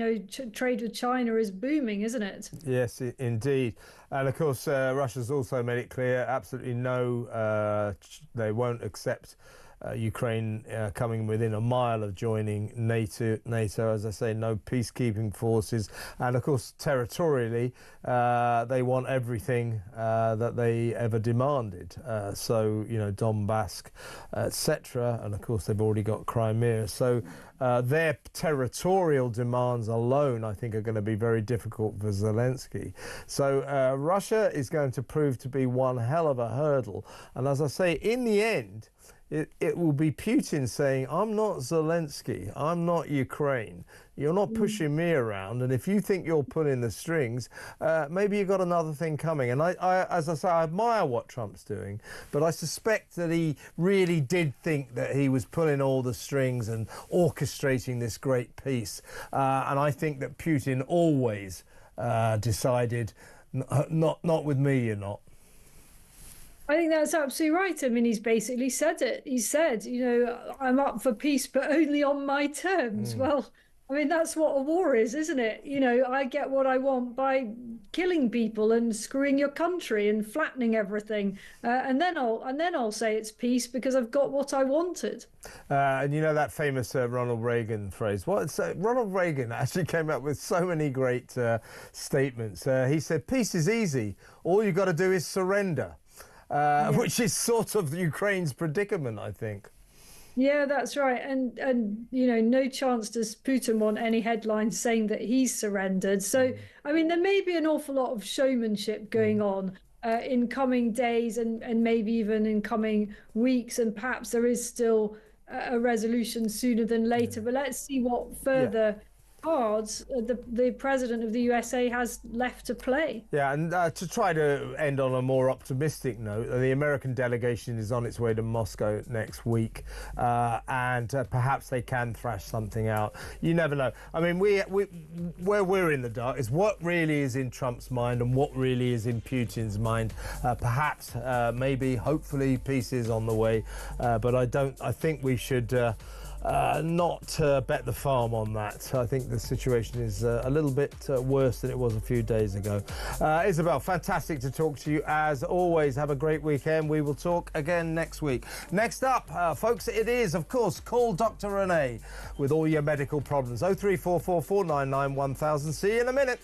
Trade with China is booming, isn't it? Yes, indeed. And of course, Russia's also made it clear absolutely no, they won't accept Ukraine coming within a mile of joining NATO. As I say, no peacekeeping forces, and of course territorially they want everything that they ever demanded. So Donbass, etc., and of course they've already got Crimea. So their territorial demands alone, I think, are going to be very difficult for Zelensky. So Russia is going to prove to be one hell of a hurdle. And as I say, in the end, it will be Putin saying, I'm not Zelensky, I'm not Ukraine, you're not pushing me around, and if you think you're pulling the strings, maybe you've got another thing coming. And as I say, I admire what Trump's doing, but I suspect that he really did think that he was pulling all the strings and orchestrating this great peace. And I think that Putin always decided, not with me, you're not. I think that's absolutely right. I mean, he's basically said it. He said, I'm up for peace, but only on my terms. Well, I mean, that's what a war is, isn't it? I get what I want by killing people and screwing your country and flattening everything, and then I'll say it's peace because I've got what I wanted. And that famous Ronald Reagan phrase. Ronald Reagan actually came up with so many great statements. He said, "Peace is easy. All you got to do is surrender." Which is sort of Ukraine's predicament, I think. Yeah, that's right. And no chance does Putin want any headlines saying that he's surrendered. So, I mean, there may be an awful lot of showmanship going on in coming days and maybe even in coming weeks. And perhaps there is still a resolution sooner than later. But let's see what further cards the president of the USA has left to play. Yeah, and to try to end on a more optimistic note, the American delegation is on its way to Moscow next week, and perhaps they can thrash something out. You never know. I mean, where we're in the dark is what really is in Trump's mind and what really is in Putin's mind. Perhaps, maybe, hopefully, peace is on the way, but I think we should not bet the farm on that. I think the situation is a little bit worse than it was a few days ago. Isabel, fantastic to talk to you as always. Have a great weekend. We will talk again next week. Next up, folks, it is, of course, call Dr. Renee with all your medical problems. 03444 499 1000. See you in a minute.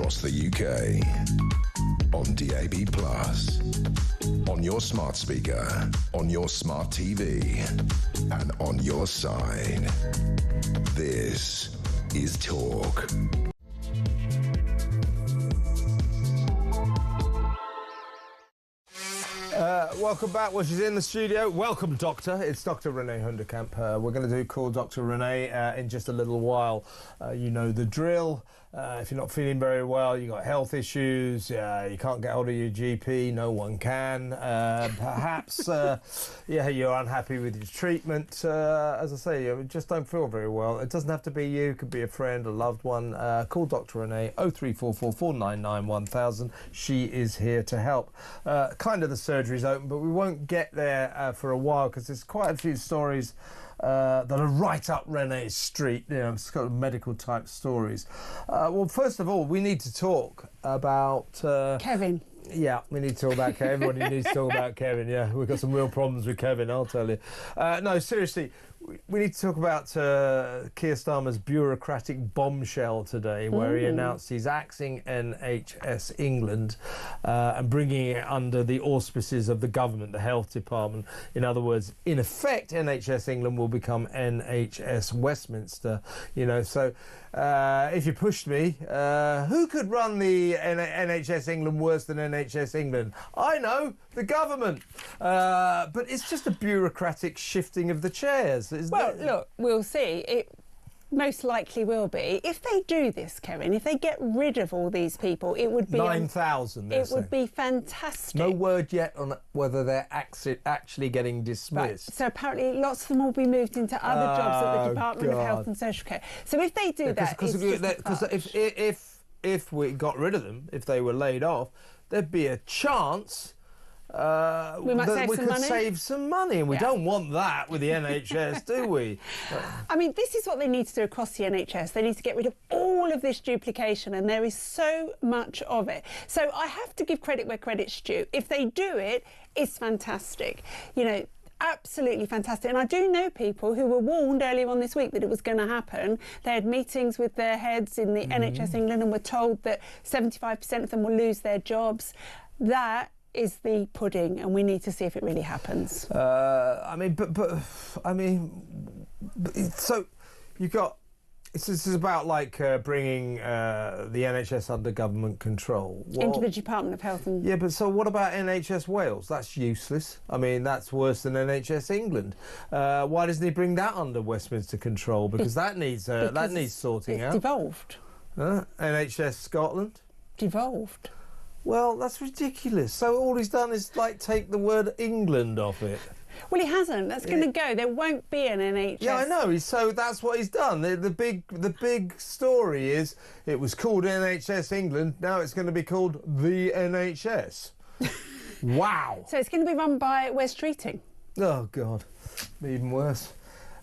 across the UK. On DAB+, on your smart speaker, on your smart TV, and on your side. This is Talk. Welcome back. Well, she's in the studio. Welcome, Doctor. It's Dr. Renee Hunderkamp. We're going to do Call Dr. Renee in just a little while. You know the drill. If you're not feeling very well, you've got health issues, you can't get hold of your GP, no one can. Perhaps, you're unhappy with your treatment. As I say, you just don't feel very well. It doesn't have to be you. It could be a friend, a loved one. Call Dr. Renee, 0344 499 1000. She is here to help. Kind of the surgery's open, but we won't get there for a while because there's quite a few stories that are right up Renee's street, it's got medical type stories. Well, first of all, we need to talk about Kevin. Yeah, we need to talk about Kevin. Everybody needs to talk about Kevin. Yeah, we've got some real problems with Kevin, I'll tell you. No, seriously, we need to talk about Keir Starmer's bureaucratic bombshell today, where he announced he's axing NHS England and bringing it under the auspices of the government, the health department. In other words, in effect, NHS England will become NHS Westminster. So if you pushed me, who could run the NHS England worse than NHS England? I know, the government. But it's just a bureaucratic shifting of the chairs. Look, we'll see. It most likely will be. If they do this, Kevin, if they get rid of all these people, it would be 9,000. It would be fantastic. No word yet on whether they're actually getting dismissed. Right. So apparently lots of them will be moved into other jobs at the Department of Health and Social Care. So if they do that, because if we got rid of them, if they were laid off, there'd be a chance we could save some money, and we don't want that with the NHS, do we? I mean, this is what they need to do across the NHS. They need to get rid of all of this duplication, and there is so much of it. So I have to give credit where credit's due. If they do it, it's fantastic. Absolutely fantastic. And I do know people who were warned earlier on this week that it was going to happen. They had meetings with their heads in the NHS England and were told that 75% of them will lose their jobs. That is the pudding, and we need to see if it really happens. So you've got. This is about bringing the NHS under government control. Into the Department of Health and... Yeah, but so what about NHS Wales? That's useless. I mean, that's worse than NHS England. Why doesn't he bring that under Westminster control? Because that needs sorting out. It's devolved. NHS Scotland? Devolved. Well, that's ridiculous. So all he's done is take the word England off it. Well, he hasn't. That's going to go. There won't be an NHS. Yeah, I know. So that's what he's done. The big story is it was called NHS England. Now it's going to be called the NHS. Wow. So it's going to be run by Wes Streeting. Oh God, even worse.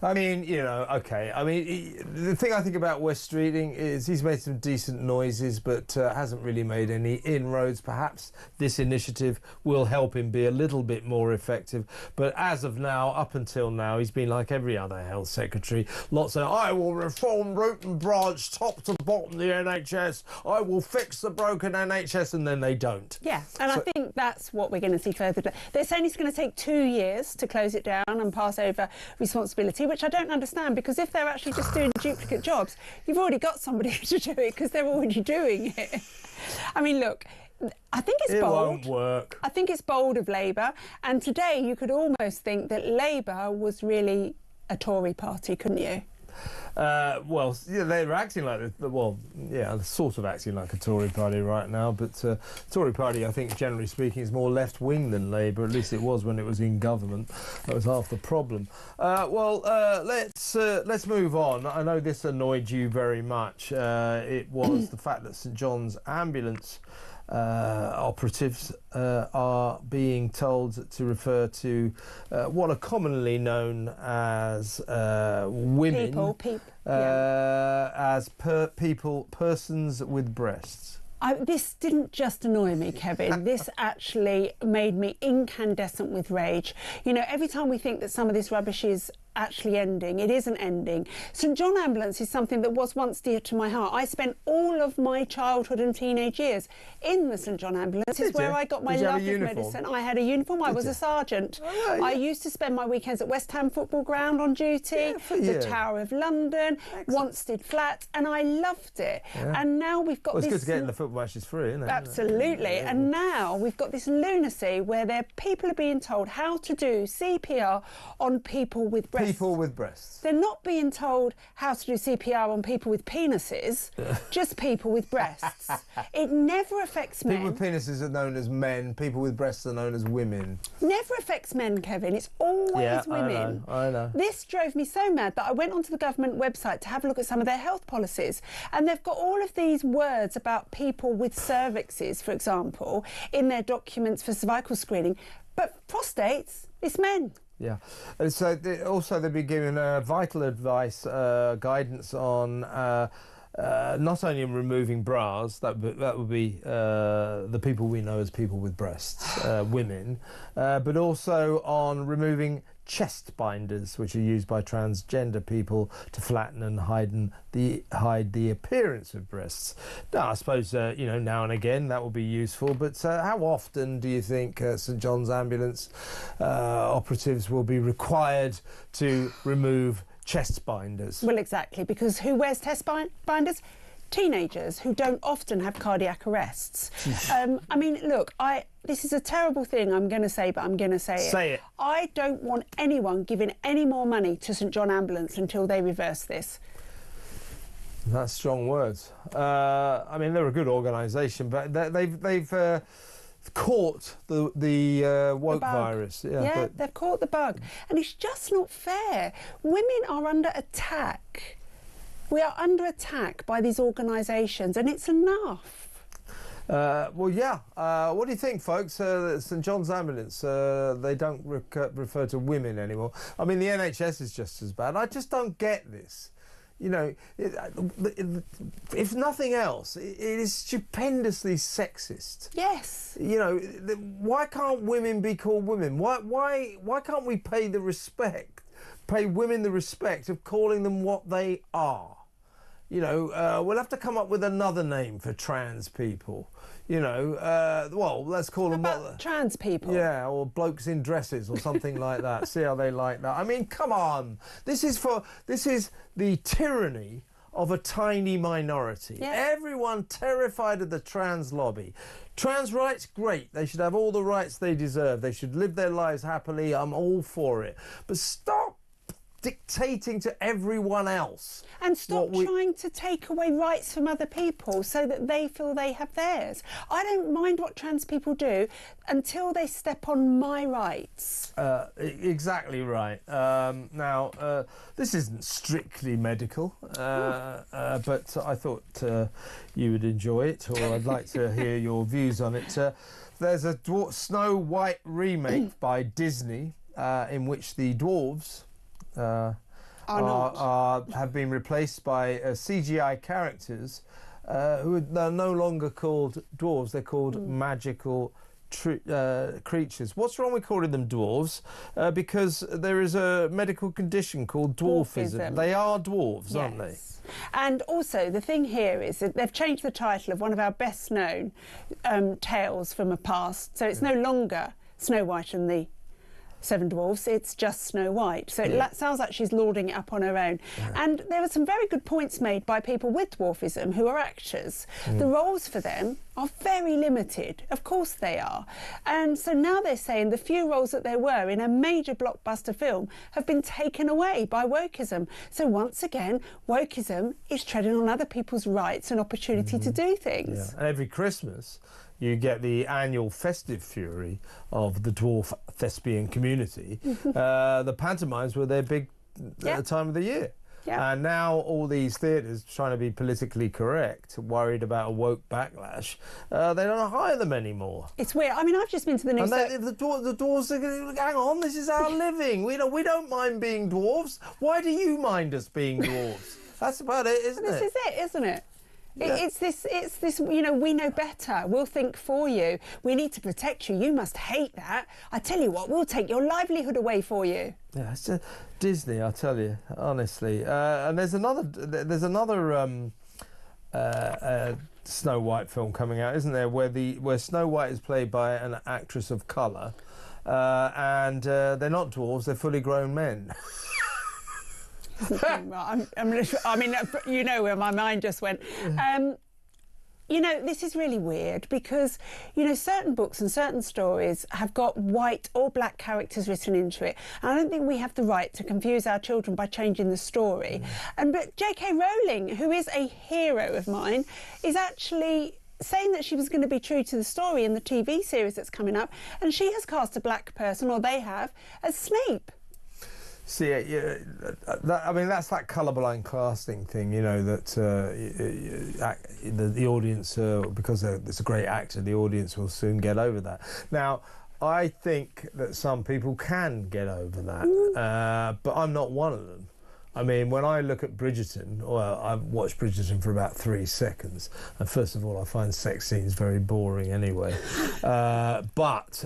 I mean, okay. I mean, the thing I think about Wes Streeting is he's made some decent noises, but hasn't really made any inroads. Perhaps this initiative will help him be a little bit more effective. But as of now, up until now, he's been like every other health secretary. Lots of, I will reform root and branch, top to bottom, the NHS. I will fix the broken NHS, and then they don't. Yeah, and I think that's what we're going to see further. They're saying it's going to take 2 years to close it down and pass over responsibility, which I don't understand, because if they're actually just doing duplicate jobs, you've already got somebody to do it because they're already doing it. I mean, look, I think it's bold. It won't work. I think it's bold of Labour, and today you could almost think that Labour was really a Tory party, couldn't you? Well, yeah, they're acting like they're sort of acting like a Tory party right now, but Tory party, I think, generally speaking, is more left-wing than Labour. At least it was when it was in government. That was half the problem. Let's move on. I know this annoyed you very much. It was the fact that St John's ambulance operatives are being told to refer to what are commonly known as women, persons with breasts. This didn't just annoy me, Kevin. This actually made me incandescent with rage. Every time we think that some of this rubbish is actually ending. It isn't ending. St John Ambulance is something that was once dear to my heart. I spent all of my childhood and teenage years in the St John Ambulance. It's where I got my love of medicine. I had a uniform. I was a sergeant. Oh, yeah. I used to spend my weekends at West Ham Football Ground on duty, the Tower of London, Wanstead Flats, and I loved it. Yeah. And now we've got it's this... good to get in the football matches free, isn't it? Absolutely. Yeah. And now we've got this lunacy where people are being told how to do CPR on people with breasts. People with breasts. They're not being told how to do CPR on people with penises, just people with breasts. It never affects men. People with penises are known as men, people with breasts are known as women. Never affects men, Kevin. It's always women. I know. This drove me so mad that I went onto the government website to have a look at some of their health policies, and they've got all of these words about people with cervixes, for example, in their documents for cervical screening, but prostates, it's men. Yeah, and so they've been giving vital advice, guidance on not only in removing bras, that would be the people we know as people with breasts, women, but also on removing chest binders, which are used by transgender people to flatten and hide the appearance of breasts. Now, I suppose now and again that will be useful, but how often do you think St John's Ambulance operatives will be required to remove chest binders? Well, exactly, because who wears chest binders? Teenagers who don't often have cardiac arrests. I mean, look, this is a terrible thing I'm going to say, but I'm going to say it. Say it. I don't want anyone giving any more money to St John Ambulance until they reverse this. That's strong words. I mean, they're a good organisation, but they've caught the woke virus. Yeah, they've caught the bug. And it's just not fair. Women are under attack. We are under attack by these organisations, and it's enough. Well, yeah. What do you think, folks? St John's Ambulance, they don't refer to women anymore. I mean, the NHS is just as bad. I just don't get this. You know, if nothing else, it is stupendously sexist. Yes. You know, why can't women be called women? Why can't we pay women the respect of calling them what they are? You know, we'll have to come up with another name for trans people. You know, well, let's call them trans people. Yeah, or blokes in dresses or something like that. See how they like that. I mean, come on. This is the tyranny of a tiny minority. Yeah. Everyone terrified of the trans lobby. Trans rights, great. They should have all the rights they deserve. They should live their lives happily. I'm all for it. But stop dictating to everyone else. And stop trying to take away rights from other people so that they feel they have theirs. I don't mind what trans people do until they step on my rights. Exactly right. Now, this isn't strictly medical, but I thought you would enjoy it, or I'd like to hear your views on it. There's a Snow White remake by Disney in which the dwarves have been replaced by CGI characters who are no longer called dwarves. They're called magical creatures. What's wrong with calling them dwarves? Because there is a medical condition called dwarfism. They are dwarves, aren't they? And also the thing here is that they've changed the title of one of our best known tales from the past, so it's no longer Snow White and the Seven Dwarfs, it's just Snow White. So it sounds like she's lording it up on her own. Yeah. And there were some very good points made by people with dwarfism who are actors. The roles for them are very limited. Of course they are. And so now they're saying the few roles that there were in a major blockbuster film have been taken away by wokeism. So once again, wokeism is treading on other people's rights and opportunity to do things. Yeah. And every Christmas, you get the annual festive fury of the dwarf thespian community. The pantomimes were their big time of the year. Yeah. And now all these theatres trying to be politically correct, worried about a woke backlash, they don't hire them anymore. It's weird. I mean, I've just been to the news. And the dwarves are going, hang on, this is our living. We don't mind being dwarves. Why do you mind us being dwarves? That's about it, isn't it? This is it, isn't it? It's this, you know, we know better. We'll think for you. We need to protect you. You must hate that. I tell you what, we'll take your livelihood away for you. Yeah, it's just Disney, I tell you, honestly. And there's another Snow White film coming out, isn't there, where Snow White is played by an actress of colour, and they're not dwarves, they're fully grown men. I mean, you know where my mind just went. You know, this is really weird because, you know, certain books and certain stories have got white or black characters written into it. And I don't think we have the right to confuse our children by changing the story. But J.K. Rowling, who is a hero of mine, is actually saying that she was going to be true to the story in the TV series that's coming up. And she has cast a black person, or they have, as Snape. See, I mean, that's that colourblind casting thing, you know, that the audience, because it's a great actor, the audience will soon get over that. Now, I think that some people can get over that, but I'm not one of them. I mean, when I look at Bridgerton, well, I've watched Bridgerton for about 3 seconds, and first of all, I find sex scenes very boring anyway. But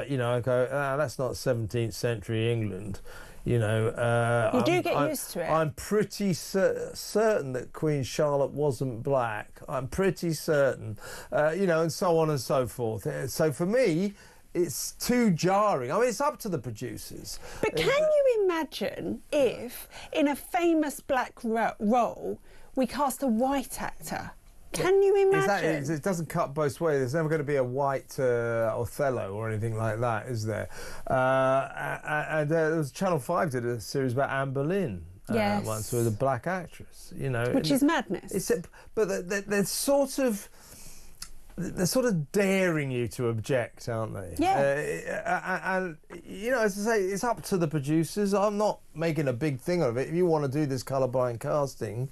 you know, I go, that's not 17th century England. You know, you do get used to it. I'm pretty certain that Queen Charlotte wasn't black. I'm pretty certain, you know, and so on and so forth. So for me, it's too jarring. I mean, it's up to the producers. But can you imagine if, in a famous black role, we cast a white actor? Can you imagine? It doesn't cut both ways. There's never going to be a white Othello or anything like that, is there? And there was Channel 5 did a series about Anne Boleyn once with a black actress. You know, which is madness. But they're sort of daring you to object, aren't they? Yeah. And you know, as I say, it's up to the producers. I'm not making a big thing of it. If you want to do this colourblind casting,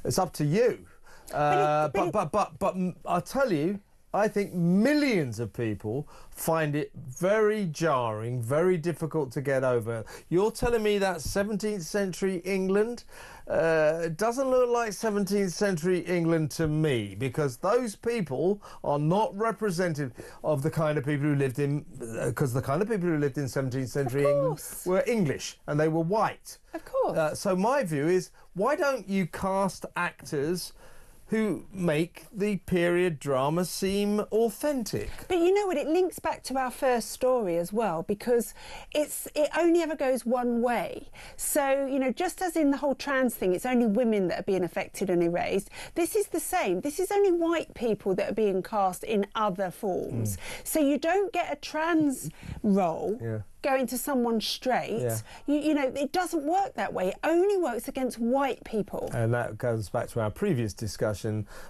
it's up to you. But I'll tell you, I think millions of people find it very jarring, very difficult to get over. You're telling me that 17th century England doesn't look like 17th century England to me, because those people are not representative of the kind of people who lived in, because the kind of people who lived in 17th century England were English and they were white. Of course. So my view is, why don't you cast actors who make the period drama seem authentic? But you know what, it links back to our first story as well, because it only ever goes one way. So, you know, just as in the whole trans thing, it's only women that are being affected and erased, this is the same. This is only white people that are being cast in other forms. So you don't get a trans role going to someone straight. You know, it doesn't work that way. It only works against white people. And that goes back to our previous discussion.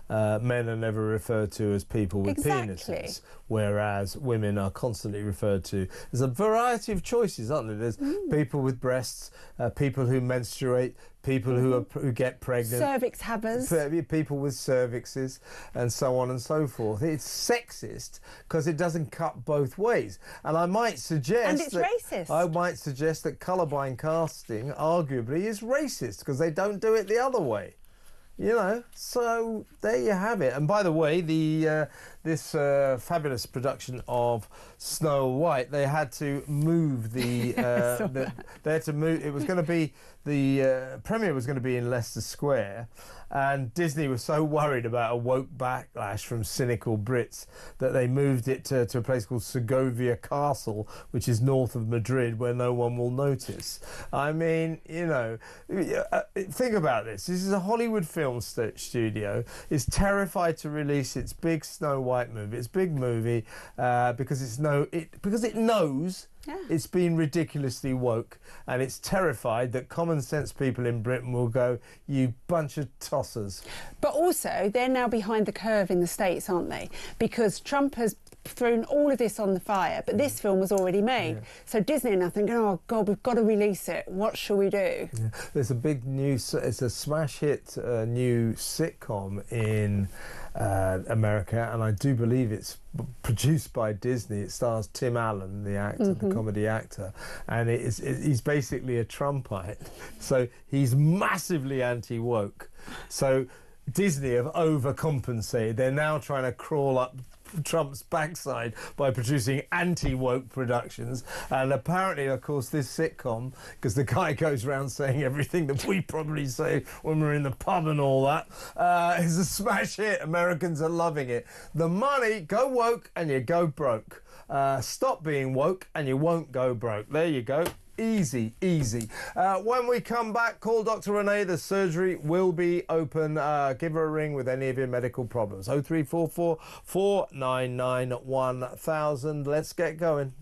Men are never referred to as people with penises, whereas women are constantly referred to. There's a variety of choices, aren't there? There's people with breasts, people who menstruate, people who get pregnant, cervix havers, people with cervixes, and so on and so forth. It's sexist because it doesn't cut both ways. And I might suggest, and it's racist. I might suggest that colourblind casting arguably is racist because they don't do it the other way. You know, so there you have it. And by the way, this fabulous production of Snow White, they had to move the. They had to move. It was going to be the premiere was going to be in Leicester Square, and Disney was so worried about a woke backlash from cynical Brits that they moved it to a place called Segovia Castle, which is north of Madrid, where no one will notice. I mean, you know, think about this. This is a Hollywood film studio. Is terrified to release its big Snow White movie, its big movie, because it knows it's been ridiculously woke, and it's terrified that common sense people in Britain will go, "You bunch of tossers." But also, they're now behind the curve in the States, aren't they? Because Trump has thrown all of this on the fire, but this film was already made. So Disney are now thinking, oh God, we've got to release it. What shall we do? There's a big new, it's a smash hit new sitcom in America, and I do believe it's produced by Disney. It stars Tim Allen, the actor, the comedy actor, and he's basically a Trumpite. So he's massively anti-woke. So Disney have overcompensated. They're now trying to crawl up Trump's backside by producing anti-woke productions, and apparently, of course, this sitcom, because the guy goes around saying everything that we probably say when we're in the pub and all that, is a smash hit. Americans are loving it. The money, go woke and you go broke. Stop being woke and you won't go broke. There you go. Easy, easy. When we come back, call Dr. Renee. The surgery will be open. Give her a ring with any of your medical problems. 0344 499 1000. Let's get going.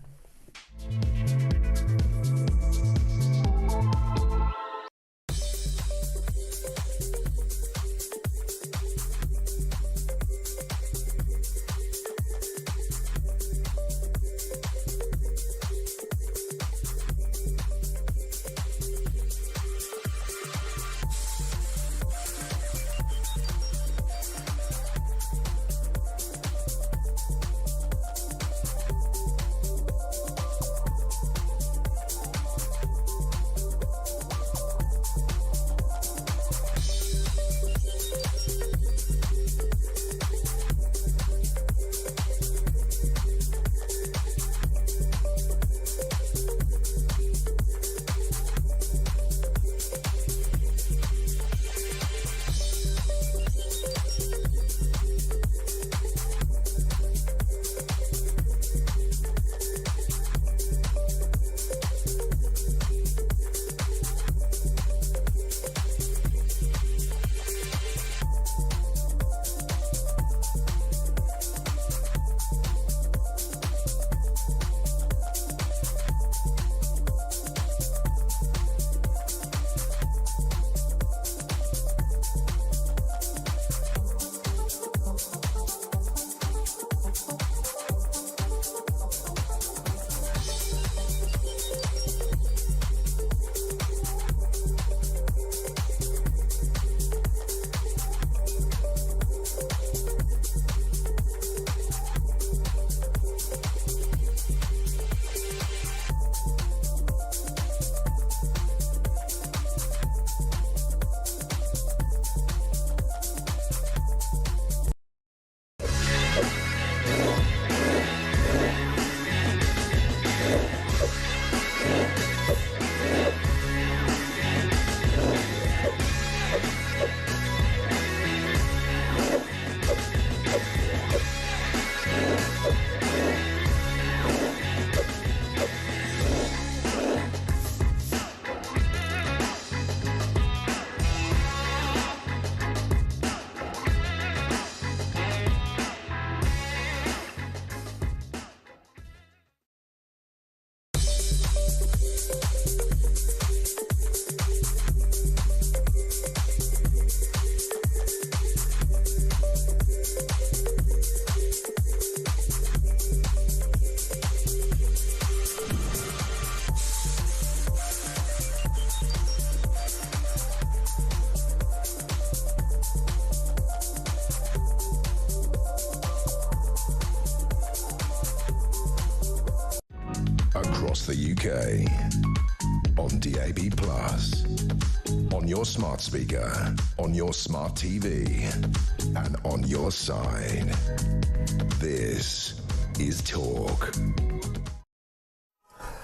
Across the UK, on DAB+, on your smart speaker, on your smart TV, and on your side. This is Talk.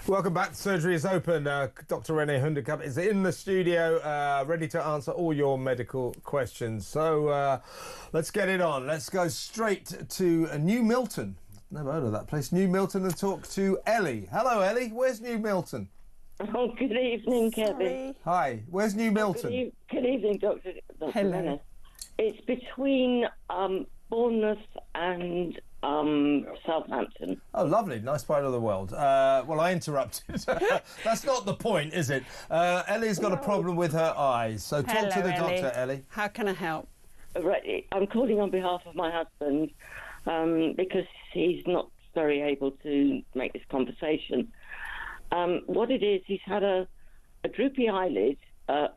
Welcome back. Surgery is open. Dr. Renee Hundekamp is in the studio, ready to answer all your medical questions. So let's get it on. Let's go straight to New Milton. Never heard of that place. New Milton, and talk to Ellie. Hello, Ellie. Where's New Milton? Oh, good evening, Kevin. Hi. Where's New Milton? Good evening, Dr. Hello. Renee. It's between Bournemouth and Southampton. Oh, lovely. Nice part of the world. Well, I interrupted. That's not the point, is it? Ellie's got a problem with her eyes. So talk to the doctor, Ellie. How can I help? Right, I'm calling on behalf of my husband because he's not very able to make this conversation. What it is, he's had a droopy eyelid, a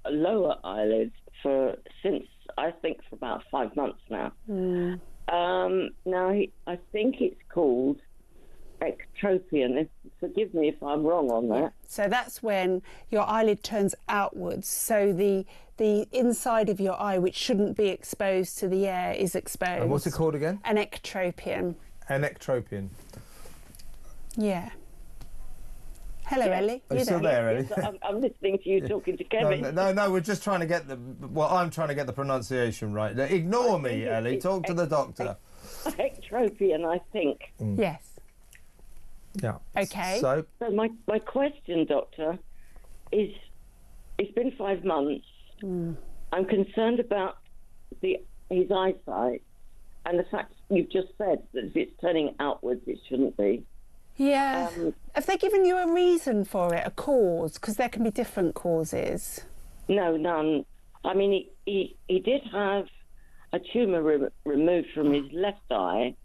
lower eyelid, since I think for about 5 months now. Now, I think it's called ectropion. Forgive me if I'm wrong on that. So that's when your eyelid turns outwards. So the the inside of your eye, which shouldn't be exposed to the air, is exposed. And what's it called again? An ectropion. An ectropion. Yeah. Hello, Ellie. Are you still there, Ellie? Yes, I'm listening to you talking to Kevin. No, we're just trying to get I'm trying to get the pronunciation right. Ignore me, Ellie. Talk to the doctor. Ectropion, I think. Yes. Yeah. Okay. So my question, Doctor, is it's been 5 months. I'm concerned about his eyesight and the fact you've just said that if it's turning outwards, it shouldn't be. Yeah. Have they given you a reason for it, a cause? Because there can be different causes. No, none. I mean, he did have a tumour removed from his left eye.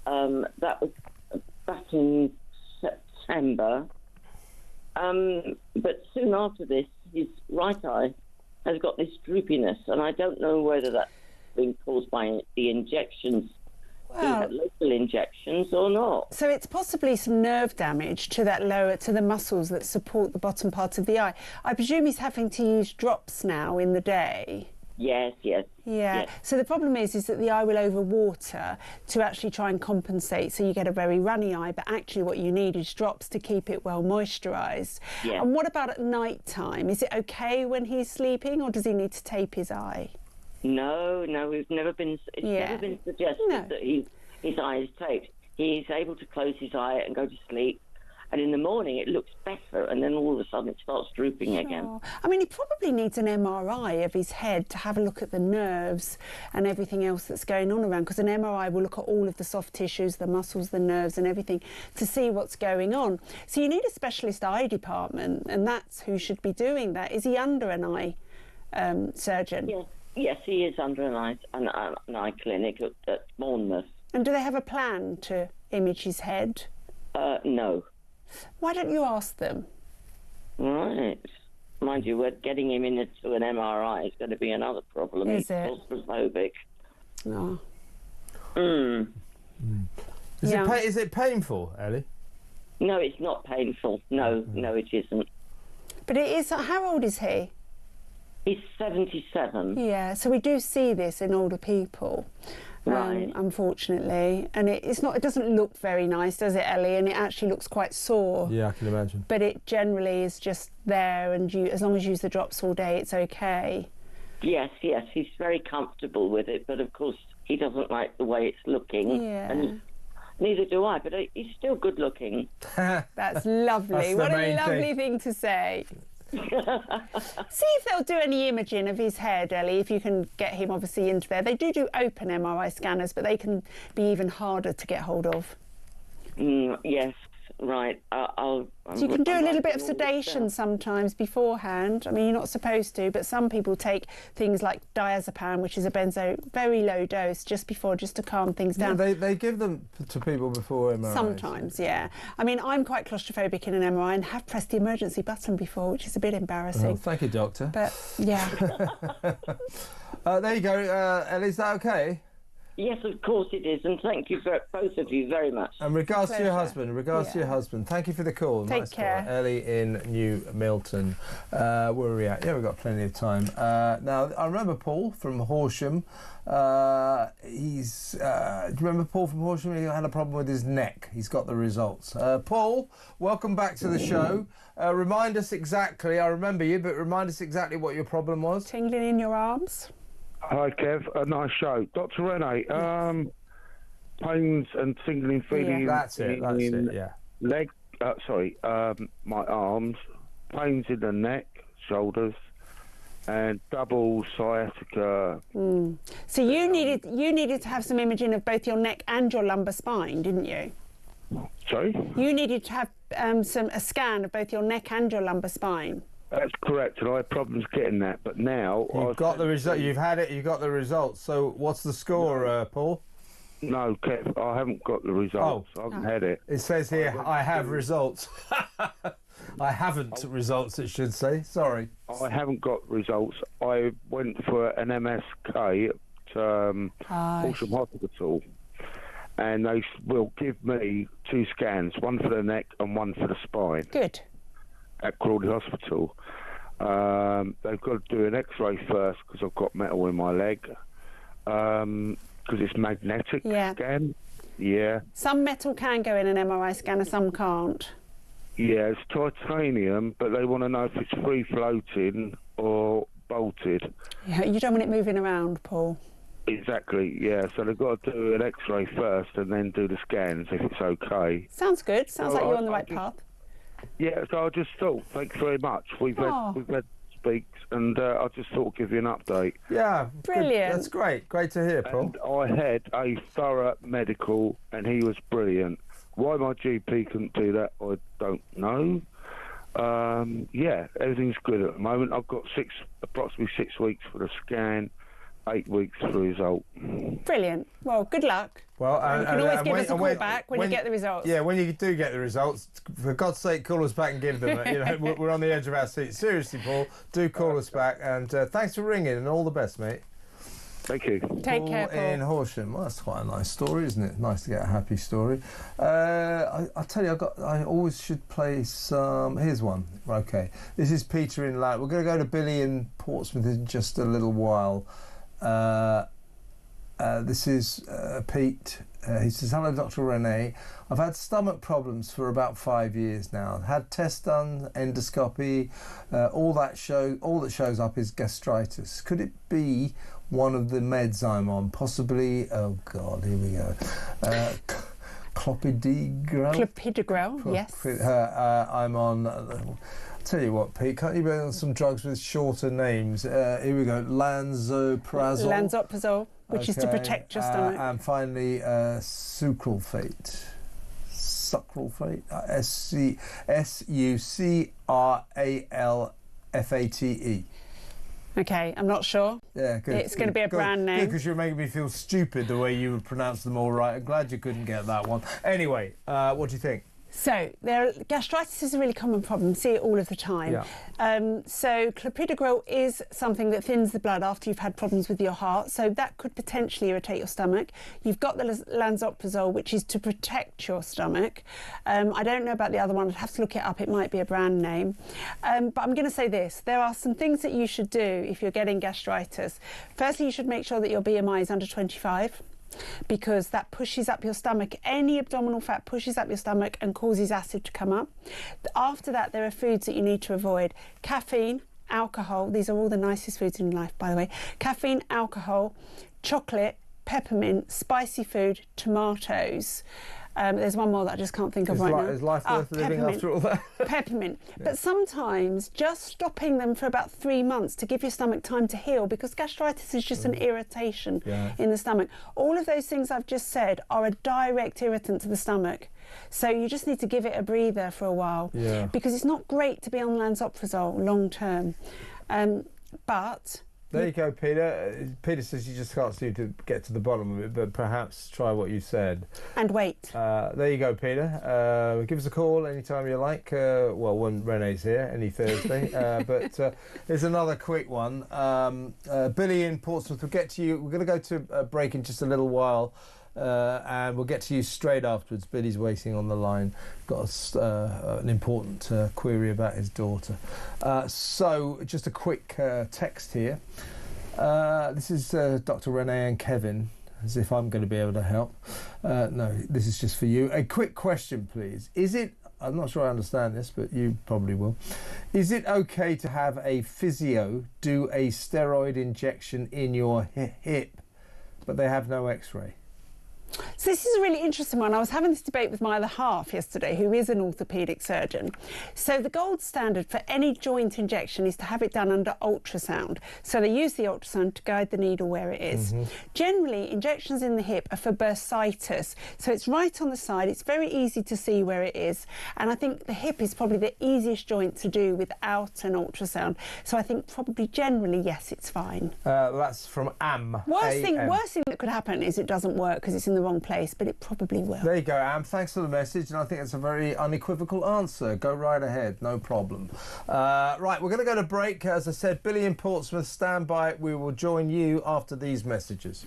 That was back in September. But soon after this, his right eye has got this droopiness, and I don't know whether that's been caused by the injections. Well, local injections or not. So it's possibly some nerve damage to the muscles that support the bottom part of the eye. I presume he's having to use drops now in the day. Yes. Yeah. Yes. So the problem is that the eye will overwater to actually try and compensate, so you get a very runny eye. But actually, what you need is drops to keep it well moisturised. Yeah. And what about at night time? Is it okay when he's sleeping, or does he need to tape his eye? No, it's never been suggested that his eye is taped. He's able to close his eye and go to sleep, and in the morning it looks better, and then all of a sudden it starts drooping again. I mean, he probably needs an MRI of his head to have a look at the nerves and everything else that's going on around, because an MRI will look at all of the soft tissues, the muscles, the nerves and everything to see what's going on. So you need a specialist eye department, and that's who should be doing that. Is he under an eye surgeon? Yes, he is under an eye clinic at Bournemouth. And do they have a plan to image his head? No. Why don't you ask them? Right. Mind you, we're getting him into an MRI is going to be another problem. Is it? He's claustrophobic. Oh. Is it painful, Ellie? No, it's not painful. No, it isn't. But it is. How old is he? He's 77. Yeah, so we do see this in older people, unfortunately, and it doesn't look very nice, does it, Ellie? And it actually looks quite sore. Yeah, I can imagine. But it generally is just there, and as long as you use the drops all day, it's okay. Yes, he's very comfortable with it, but of course he doesn't like the way it's looking. Yeah. And neither do I, but he's still good looking. That's lovely. What a lovely thing to say. See if they'll do any imaging of his head, Ellie, if you can get him obviously into there. They do open MRI scanners, but they can be even harder to get hold of. Yes, right. So you can do a little bit of sedation sometimes beforehand. I mean, you're not supposed to, but some people take things like diazepam, which is a very low dose, just to calm things down. Yeah, they give them to people before MRIs. Sometimes, yeah. I mean, I'm quite claustrophobic in an MRI and have pressed the emergency button before, which is a bit embarrassing. Oh, thank you, doctor. But, yeah. There you go. Ellie, is that okay? Yes, of course it is, and thank you both of you very much. And regards to your husband, to your husband, thank you for the call. Take nice care. Call. Ellie in New Milton. Where are we at? Yeah, we've got plenty of time. Now, I remember Paul from Horsham. Do you remember Paul from Horsham? He had a problem with his neck. He's got the results. Paul, welcome back to the show. Remind us exactly, I remember you, but remind us exactly what your problem was. Tingling in your arms? Hi, Kev. A nice show. Dr. Renee, pains and tingling feeling That's it, yeah. My arms, pains in the neck, shoulders, and double sciatica. So you needed to have some imaging of both your neck and your lumbar spine, didn't you? Sorry? You needed to have a scan of both your neck and your lumbar spine. That's correct, and I had problems getting that, but now you've got the result. You've had it. You've got the results. So what's the score, Paul? No, Kev, I haven't got the results. I haven't had it. It says here, I have results. I haven't results, it should say. Sorry. I haven't got results. I went for an MSK at Horsham Hospital, and they will give me 2 scans, one for the neck and one for the spine. Good. At Crawley Hospital. They've got to do an X-ray first because I've got metal in my leg. Because it's magnetic scan. Yeah. Some metal can go in an MRI scanner, some can't. Yeah, it's titanium, but they want to know if it's free floating or bolted. Yeah, you don't want it moving around, Paul. Exactly, yeah. So they've got to do an X-ray first and then do the scans if it's okay. Sounds good. Sounds like you're on the right path. Yeah, so I just thought, thanks very much. We've had speaks, and I just thought I'd give you an update. Yeah, brilliant. Good. That's great. Great to hear, Paul. And I had a thorough medical, and he was brilliant. Why my GP couldn't do that, I don't know. Yeah, everything's good at the moment. I've got approximately 6 weeks for the scan, 8 weeks for the result. Brilliant. Well, good luck. Well, you can always give us a call back when you get the results. Yeah, when you do get the results, for God's sake, call us back and give them. You know, we're on the edge of our seats. Seriously, Paul, do call us back, and thanks for ringing, and all the best, mate. Thank you. Take care, Paul. In Horsham. Well, that's quite a nice story, isn't it? Nice to get a happy story. I tell you, I always should play some. Here's one. Okay, this is Peter in Loud. We're going to go to Billy in Portsmouth in just a little while. This is Pete. He says, "Hello, Dr. Renee. I've had stomach problems for about 5 years now. Had tests done, endoscopy. All that shows up is gastritis. Could it be one of the meds I'm on? Possibly. Oh God, here we go. Clopidogrel. Clopidogrel, yes. I'm on." Tell you what, Pete, can't you be on some drugs with shorter names? Here we go. Lansoprazole, which is to protect your stomach. And finally, sucralfate. Sucralfate. Sucralfate. Okay, I'm not sure. Yeah, good. It's going to be a brand name. Because you're making me feel stupid the way you would pronounce them all right. I'm glad you couldn't get that one. Anyway, what do you think? So, gastritis is a really common problem. See it all of the time. Yeah. So, clopidogrel is something that thins the blood after you've had problems with your heart. So that could potentially irritate your stomach. You've got the lansoprazole, which is to protect your stomach. I don't know about the other one. I'd have to look it up. It might be a brand name. But I'm going to say this. There are some things that you should do if you're getting gastritis. Firstly, you should make sure that your BMI is under 25. Because that pushes up your stomach. Any abdominal fat pushes up your stomach and causes acid to come up. After that, there are foods that you need to avoid. Caffeine, alcohol, these are all the nicest foods in life, by the way. Caffeine, alcohol, chocolate, peppermint, spicy food, tomatoes. There's one more that I just can't think of right now. Is life worth living after all that? Peppermint. Yeah. But sometimes just stopping them for about 3 months to give your stomach time to heal, because gastritis is just an irritation in the stomach. All of those things I've just said are a direct irritant to the stomach. So you just need to give it a breather for a while. Yeah. Because it's not great to be on lansoprazole long term. But... There you go, Peter. Peter says you just can't seem to get to the bottom of it, but perhaps try what you said. And wait. There you go, Peter. Give us a call anytime you like. Well, when Renee's here, any Thursday. But here's another quick one. Billy in Portsmouth, we'll get to you. We're going to go to a break in just a little while. And we'll get to you straight afterwards. Billy's waiting on the line. Got an important query about his daughter. So just a quick text here. This is Dr. Renee and Kevin, as if I'm going to be able to help. No, this is just for you. A quick question, please. Is it, I'm not sure I understand this, but you probably will. Is it okay to have a physio do a steroid injection in your hip, but they have no x-ray? So this is a really interesting one. I was having this debate with my other half yesterday, who is an orthopaedic surgeon. So the gold standard for any joint injection is to have it done under ultrasound. So they use the ultrasound to guide the needle where it is. Generally, injections in the hip are for bursitis. So it's right on the side. It's very easy to see where it is. And I think the hip is probably the easiest joint to do without an ultrasound. So I think probably generally, yes, it's fine. That's from Am. Worst thing that could happen is it doesn't work because it's in the wrong place, but it probably will. There you go, Am. Thanks for the message, and I think it's a very unequivocal answer. Go right ahead, no problem. Right, we're going to go to break. As I said, Billy in Portsmouth, stand by. We will join you after these messages.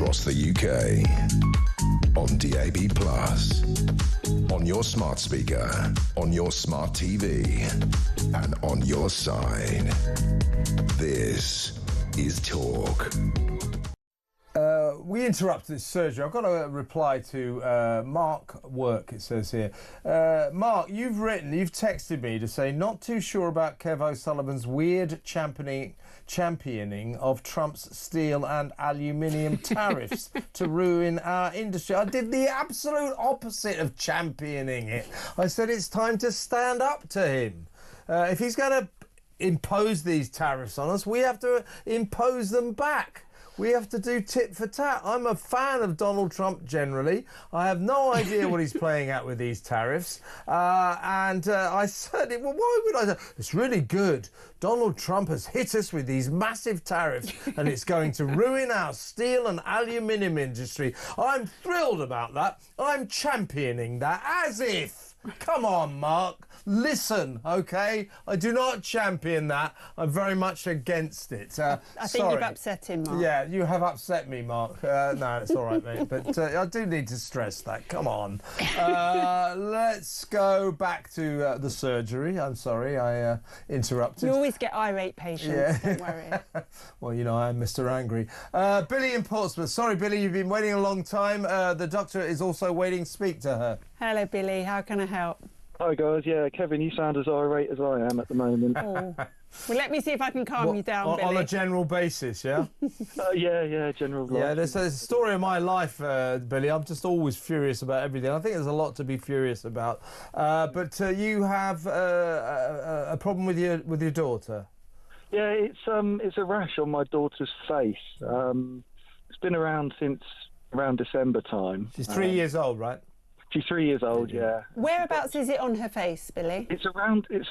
across the UK. On DAB+, on your smart speaker, on your smart TV, and on your side. This is Talk. We interrupted this surgery. I've got a reply to Mark Work, it says here. Mark, you've texted me to say not too sure about Kev O'Sullivan's weird championing of Trump's steel and aluminium tariffs to ruin our industry. I did the absolute opposite of championing it. I said it's time to stand up to him. If he's going to impose these tariffs on us, we have to impose them back. We have to do tit for tat. I'm a fan of Donald Trump generally. I have no idea what he's playing at with these tariffs. I said, well, why would I? It's really good. Donald Trump has hit us with these massive tariffs and it's going to ruin our steel and aluminium industry. I'm thrilled about that. I'm championing that as if. Come on, Mark. Listen, OK? I do not champion that. I'm very much against it. I think you've upset him, Mark. Yeah, you have upset me, Mark. No, it's all right, mate. But I do need to stress that. Come on. Let's go back to the surgery. I'm sorry, I interrupted. You always get irate patients, don't worry. Well, you know, I'm Mr. Angry. Billy in Portsmouth. Sorry, Billy, you've been waiting a long time. The doctor is also waiting to speak to her. Hello, Billy. How can I help? Hi guys, yeah, Kevin, you sound as irate as I am at the moment. Oh. Well, let me see if I can calm you down, Billy. On a general basis, yeah? Yeah, general. Yeah, there's a story of my life, Billy. I'm just always furious about everything. I think there's a lot to be furious about. But you have a problem with your daughter. Yeah, it's a rash on my daughter's face. It's been around since around December time. She's 3 years old, right? She's 3 years old, yeah. Whereabouts is it on her face, Billy? It's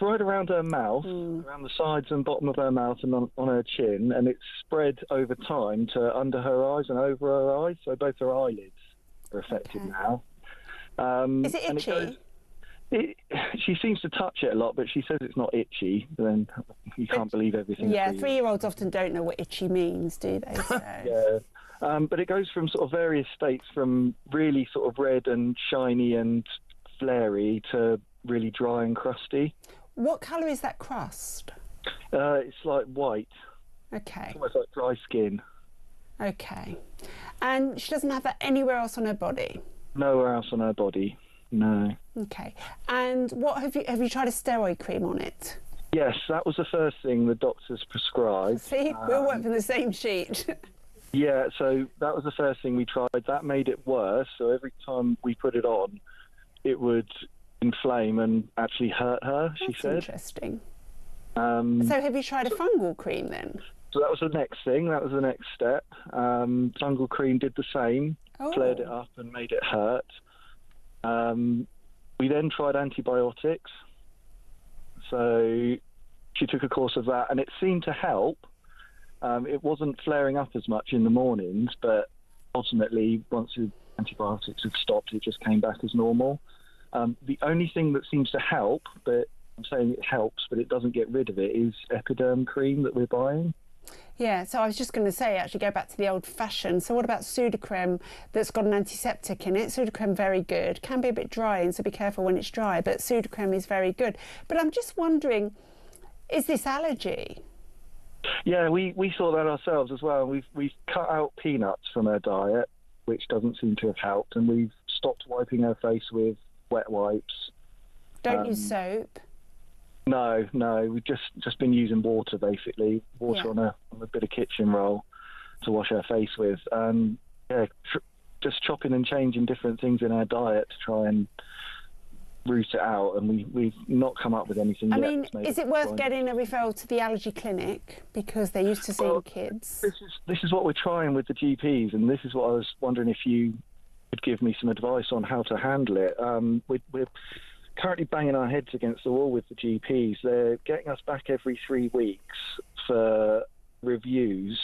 right around her mouth, around the sides and bottom of her mouth and on her chin, and it's spread over time to under her eyes and over her eyes, so both her eyelids are affected now. Is it itchy? She seems to touch it a lot, but she says it's not itchy. Then you can't believe everything. Yeah, 3-year-olds often don't know what itchy means, do they? So. Yeah. But it goes from sort of various states, from really sort of red and shiny and flary to really dry and crusty. What colour is that crust? It's like white. Okay. It's almost like dry skin. Okay. And she doesn't have that anywhere else on her body? Nowhere else on her body, no. Okay. And what have you tried a steroid cream on it? Yes, that was the first thing the doctors prescribed. See, we all work from the same sheet. Yeah, so that was the first thing we tried. That made it worse. So every time we put it on, it would inflame and actually hurt her, she said. Interesting. So have you tried a fungal cream then? So that was the next thing. That was the next step. Fungal cream did the same, flared it up and made it hurt. We then tried antibiotics. So she took a course of that and it seemed to help. It wasn't flaring up as much in the mornings, but ultimately, once the antibiotics had stopped, it just came back as normal. The only thing that seems to help, but I'm saying it helps, but it doesn't get rid of it, is Epiderm cream that we're buying. Yeah, so I was just going to say, actually go back to the old-fashioned. So what about Sudocrem that's got an antiseptic in it? Sudocrem, very good. Can be a bit dry, and so be careful when it's dry, but Sudocrem is very good. But I'm just wondering, is this allergy? Yeah, we saw that ourselves as well. We've cut out peanuts from her diet, which doesn't seem to have helped, and we've stopped wiping her face with wet wipes. Don't use soap? No, we've just been using water, basically. Water on a bit of kitchen roll to wash her face with. Just chopping and changing different things in her diet to try and root it out, and we've not come up with anything yet. I mean, is it worth getting a referral to the allergy clinic, because they're used to seeing kids? This is what we're trying with the GPs, and this is what I was wondering if you could give me some advice on how to handle it. We're currently banging our heads against the wall with the GPs. They're getting us back every 3 weeks for reviews,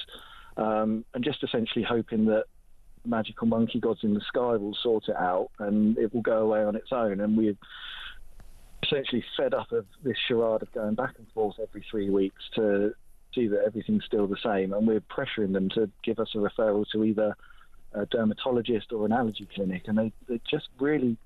and just essentially hoping that magical monkey gods in the sky will sort it out and it will go away on its own. And we're essentially fed up of this charade of going back and forth every 3 weeks to see that everything's still the same, and we're pressuring them to give us a referral to either a dermatologist or an allergy clinic, and they just really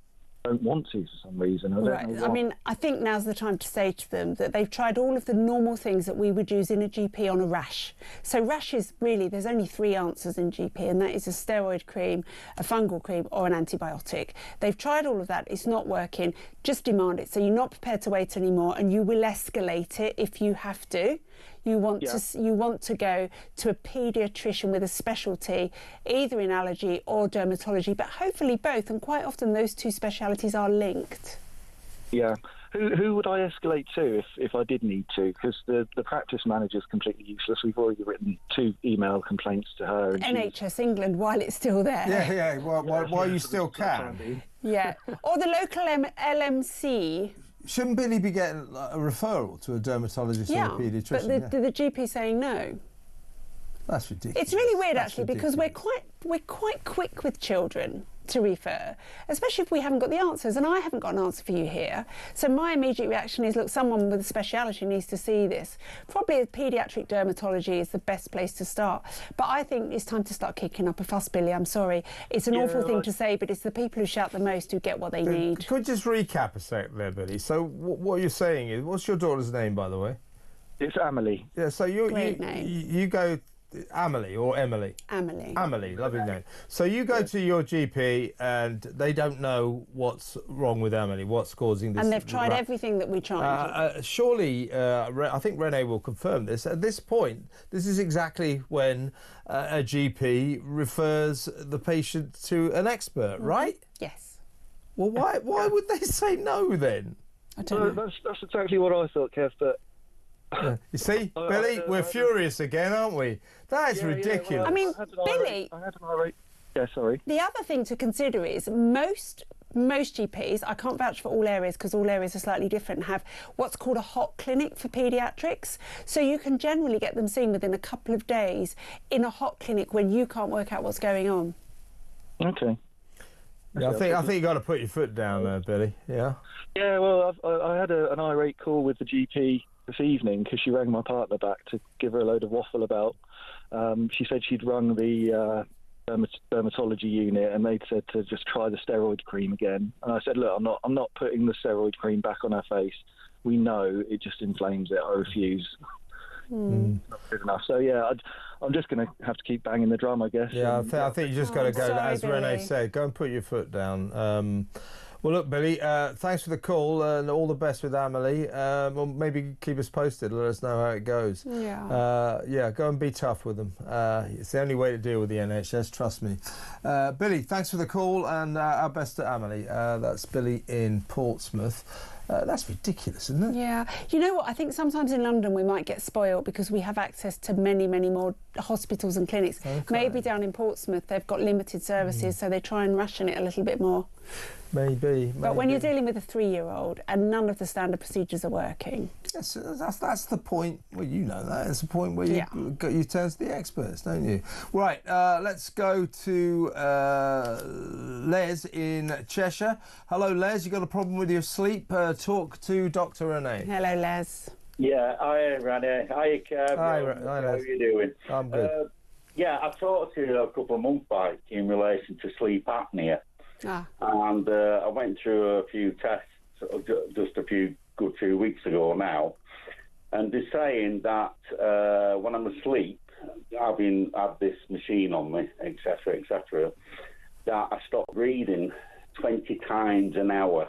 don't want to for some reason. I don't know I why. mean, I think now's the time to say to them that they've tried all of the normal things that we would use in a GP on a rash. So rash is really, there's only 3 answers in GP, and that is a steroid cream, a fungal cream, or an antibiotic. They've tried all of that. It's not working. Just demand it. So you're not prepared to wait anymore, and you will escalate it if you have to. You want to go to a paediatrician with a specialty, either in allergy or dermatology, but hopefully both. And quite often those 2 specialities are linked. Yeah. Who would I escalate to if I did need to? Because the practice manager's completely useless. We've already written 2 email complaints to her. And NHS England, while it's still there. Yeah. While you still can. Yeah. Or the local LMC. Shouldn't Billy be getting a referral to a dermatologist or a paediatrician? But the GP saying no. That's ridiculous. It's really weird, actually, because we're quite quick with children to refer, especially if we haven't got the answers, and I haven't got an answer for you here. So my immediate reaction is, look, someone with a speciality needs to see this. Probably paediatric dermatology is the best place to start. But I think it's time to start kicking up a fuss, Billy. I'm sorry. It's an awful thing to say, but it's the people who shout the most who get what they need. Could you just recap a sec there, Billy? So what you're saying is, what's your daughter's name, by the way? It's Amelie. Yeah, so you go... Amelie or Emily? Amelie, lovely name. So you go to your GP and they don't know what's wrong with Amelie, what's causing this. And they've tried everything that we tried. Surely, I think Renee will confirm this. At this point, this is exactly when a GP refers the patient to an expert, right? Yes. Well, why would they say no then? I don't know. That's exactly what I thought, Kev, but... You see, Billy, we're furious again, aren't we? That is ridiculous. Well, I mean, Billy... I had an irate... Yeah, sorry. The other thing to consider is most GPs, I can't vouch for all areas because all areas are slightly different, have what's called a hot clinic for paediatrics. So you can generally get them seen within a couple of days in a hot clinic when you can't work out what's going on. Okay. Yeah, I think you got to put your foot down there, Billy. Yeah. Yeah, well, I had an irate call with the GP this evening because she rang my partner back to give her a load of waffle about. She said she'd rung the dermatology unit and they'd said to just try the steroid cream again. And I said, look, I'm not putting the steroid cream back on her face. We know it just inflames it. I refuse. Not good enough. So yeah, I'm just going to have to keep banging the drum, I guess. Yeah, I think you just got to go, as Billy. Renee said, go and put your foot down. Well, look, Billy, thanks for the call and all the best with Amelie. Well, maybe keep us posted, let us know how it goes. Yeah. Go and be tough with them. It's the only way to deal with the NHS, trust me. Billy, thanks for the call and our best to Amelie. That's Billy in Portsmouth. That's ridiculous, isn't it? Yeah. You know what? I think sometimes in London we might get spoiled because we have access to many, many more hospitals and clinics. Okay. Maybe down in Portsmouth they've got limited services, so they try and ration it a little bit more. Maybe. But when you're dealing with a 3-year-old and none of the standard procedures are working. Yes, that's the point. Well, you know that. It's the point where you turn to the experts, don't you? Right, let's go to Les in Cheshire. Hello, Les. You got a problem with your sleep? Talk to Dr. Renee. Hello, Les. Yeah, hi, Renee. Hi, Kev. Hi, how are you doing? I'm good. Yeah, I talked to you a couple of months back in relation to sleep apnea. And I went through a few tests just a good few weeks ago now, and they're saying that when I'm asleep, having had this machine on me, etc., that I stop breathing 20 times an hour.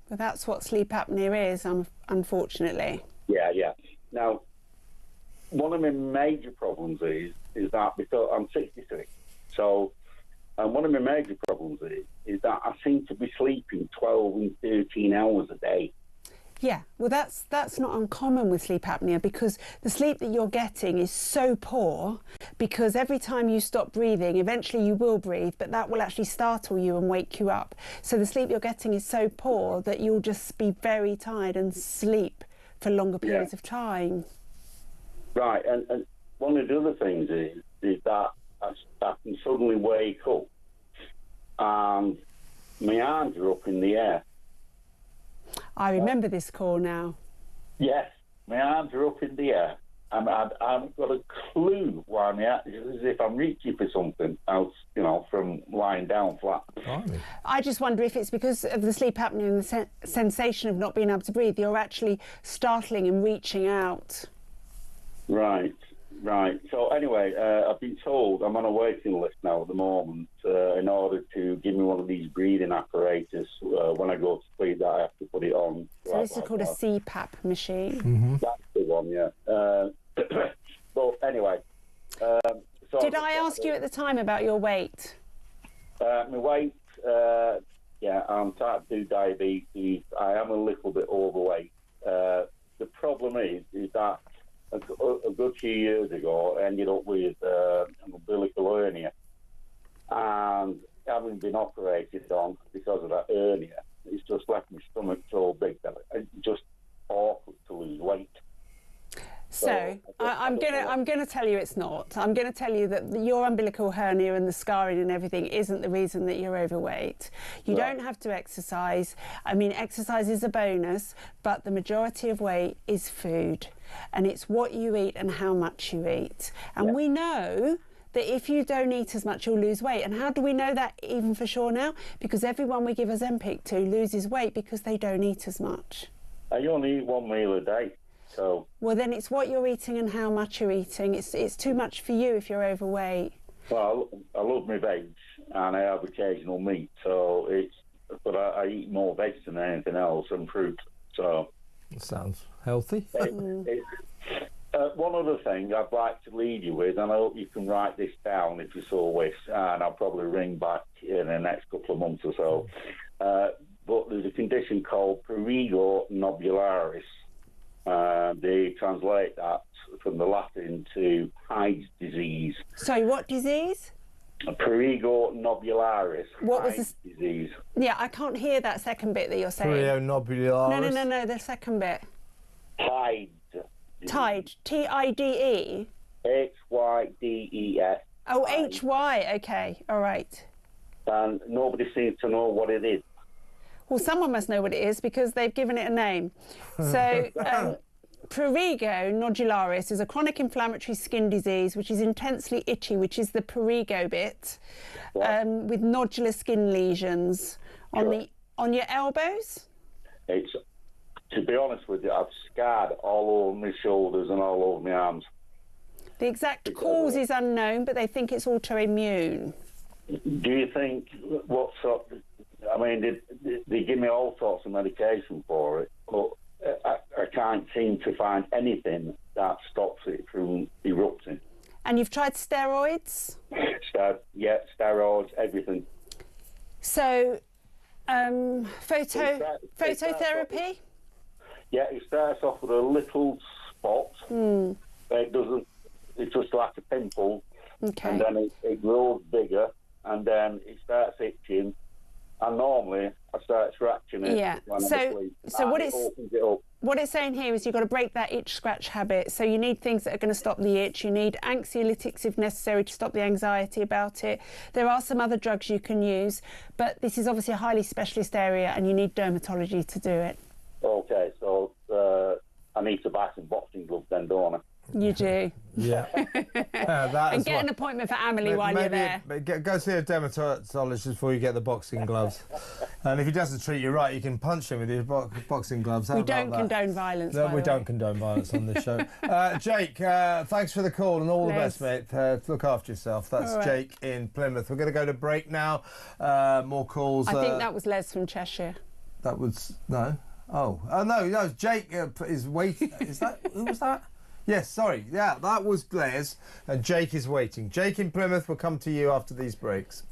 Well, that's what sleep apnea is, unfortunately. Yeah. Now, one of my major problems is that because I'm 66, so... And one of my major problems is that I seem to be sleeping 12 and 13 hours a day. Yeah, well, that's not uncommon with sleep apnea because the sleep that you're getting is so poor because every time you stop breathing, eventually you will breathe, but that will actually startle you and wake you up. So the sleep you're getting is so poor that you'll just be very tired and sleep for longer periods of time. Right, and one of the other things is that I can suddenly wake up and my arms are up in the air. I remember this call now. Yes, my arms are up in the air I haven't got a clue why I'm out. It's as if I'm reaching for something else, from lying down flat. I just wonder if it's because of the sleep apnea and the sensation of not being able to breathe. You're actually startling and reaching out. Right. So anyway, I've been told I'm on a waiting list now at the moment in order to give me one of these breathing apparatus when I go to sleep that I have to put it on. So this is called a CPAP machine. Mm-hmm. That's the one, yeah. But anyway. Did I ask you at the time about your weight? My weight, I'm type 2 diabetes. I am a little bit overweight. The problem is that a good few years ago, I ended up with an umbilical hernia. And having been operated on because of that hernia, it's just left my stomach so big that it's just awkward to lose weight. So I'm gonna tell you it's not. I'm gonna tell you that your umbilical hernia and the scarring and everything isn't the reason that you're overweight. You don't have to exercise. I mean, exercise is a bonus, but the majority of weight is food, and it's what you eat and how much you eat. And we know that if you don't eat as much, you'll lose weight. And how do we know that even for sure now? Because everyone we give Ozempic to loses weight because they don't eat as much. I only eat one meal a day. So. Well, then it's what you're eating and how much you're eating. It's too much for you if you're overweight. Well, I love my veg and I have occasional meat, but I eat more veg than anything else and fruit. So. That sounds healthy. One other thing I'd like to leave you with, and I hope you can write this down if you so wish, and I'll probably ring back in the next couple of months or so. But there's a condition called prurigo nodularis. They translate that from the Latin to Hyde's disease. Sorry, what disease? Prurigo nodularis. What was Hyde's disease? Yeah, I can't hear that second bit that you're saying. Prurigo nodularis. No, the second bit. Hyde. Tide. T-I-D-E? H-Y-D-E-S. Oh, H-Y. Okay, all right. And nobody seems to know what it is. Well, someone must know what it is because they've given it a name. So, prurigo nodularis is a chronic inflammatory skin disease which is intensely itchy, which is the prurigo bit, with nodular skin lesions on your elbows. It's, to be honest with you, I've scarred all over my shoulders and all over my arms. The exact cause is unknown, but they think it's autoimmune. Do you think what sort? I mean, they give me all sorts of medication for it, but I can't seem to find anything that stops it from erupting. And you've tried steroids? Steroids, everything. So, phototherapy? Yeah, it starts off with a little spot. It doesn't. It's just like a pimple. Okay. And then it grows bigger, and then it starts itching. And normally I start scratching it when I'm asleep. So opens it up. What it's saying here is you've got to break that itch scratch habit. So you need things that are going to stop the itch. You need anxiolytics if necessary to stop the anxiety about it. There are some other drugs you can use, but this is obviously a highly specialist area and you need dermatology to do it. Okay, so I need to buy some boxing gloves then, don't I? You do. Yeah. And get an appointment for Amelie while you're there. Go see a dermatologist before you get the boxing gloves. And if he doesn't treat you right, you can punch him with your boxing gloves. We don't condone violence. No, we don't condone violence on this show. Jake, thanks for the call and all the best, mate. Look after yourself. That's Jake in Plymouth. We're going to go to break now. More calls. I think that was Les from Cheshire. That was no. Oh no, Jake is waiting. Is that who was that? Yes, sorry. Yeah, that was Les, and Jake is waiting. Jake in Plymouth will come to you after these breaks.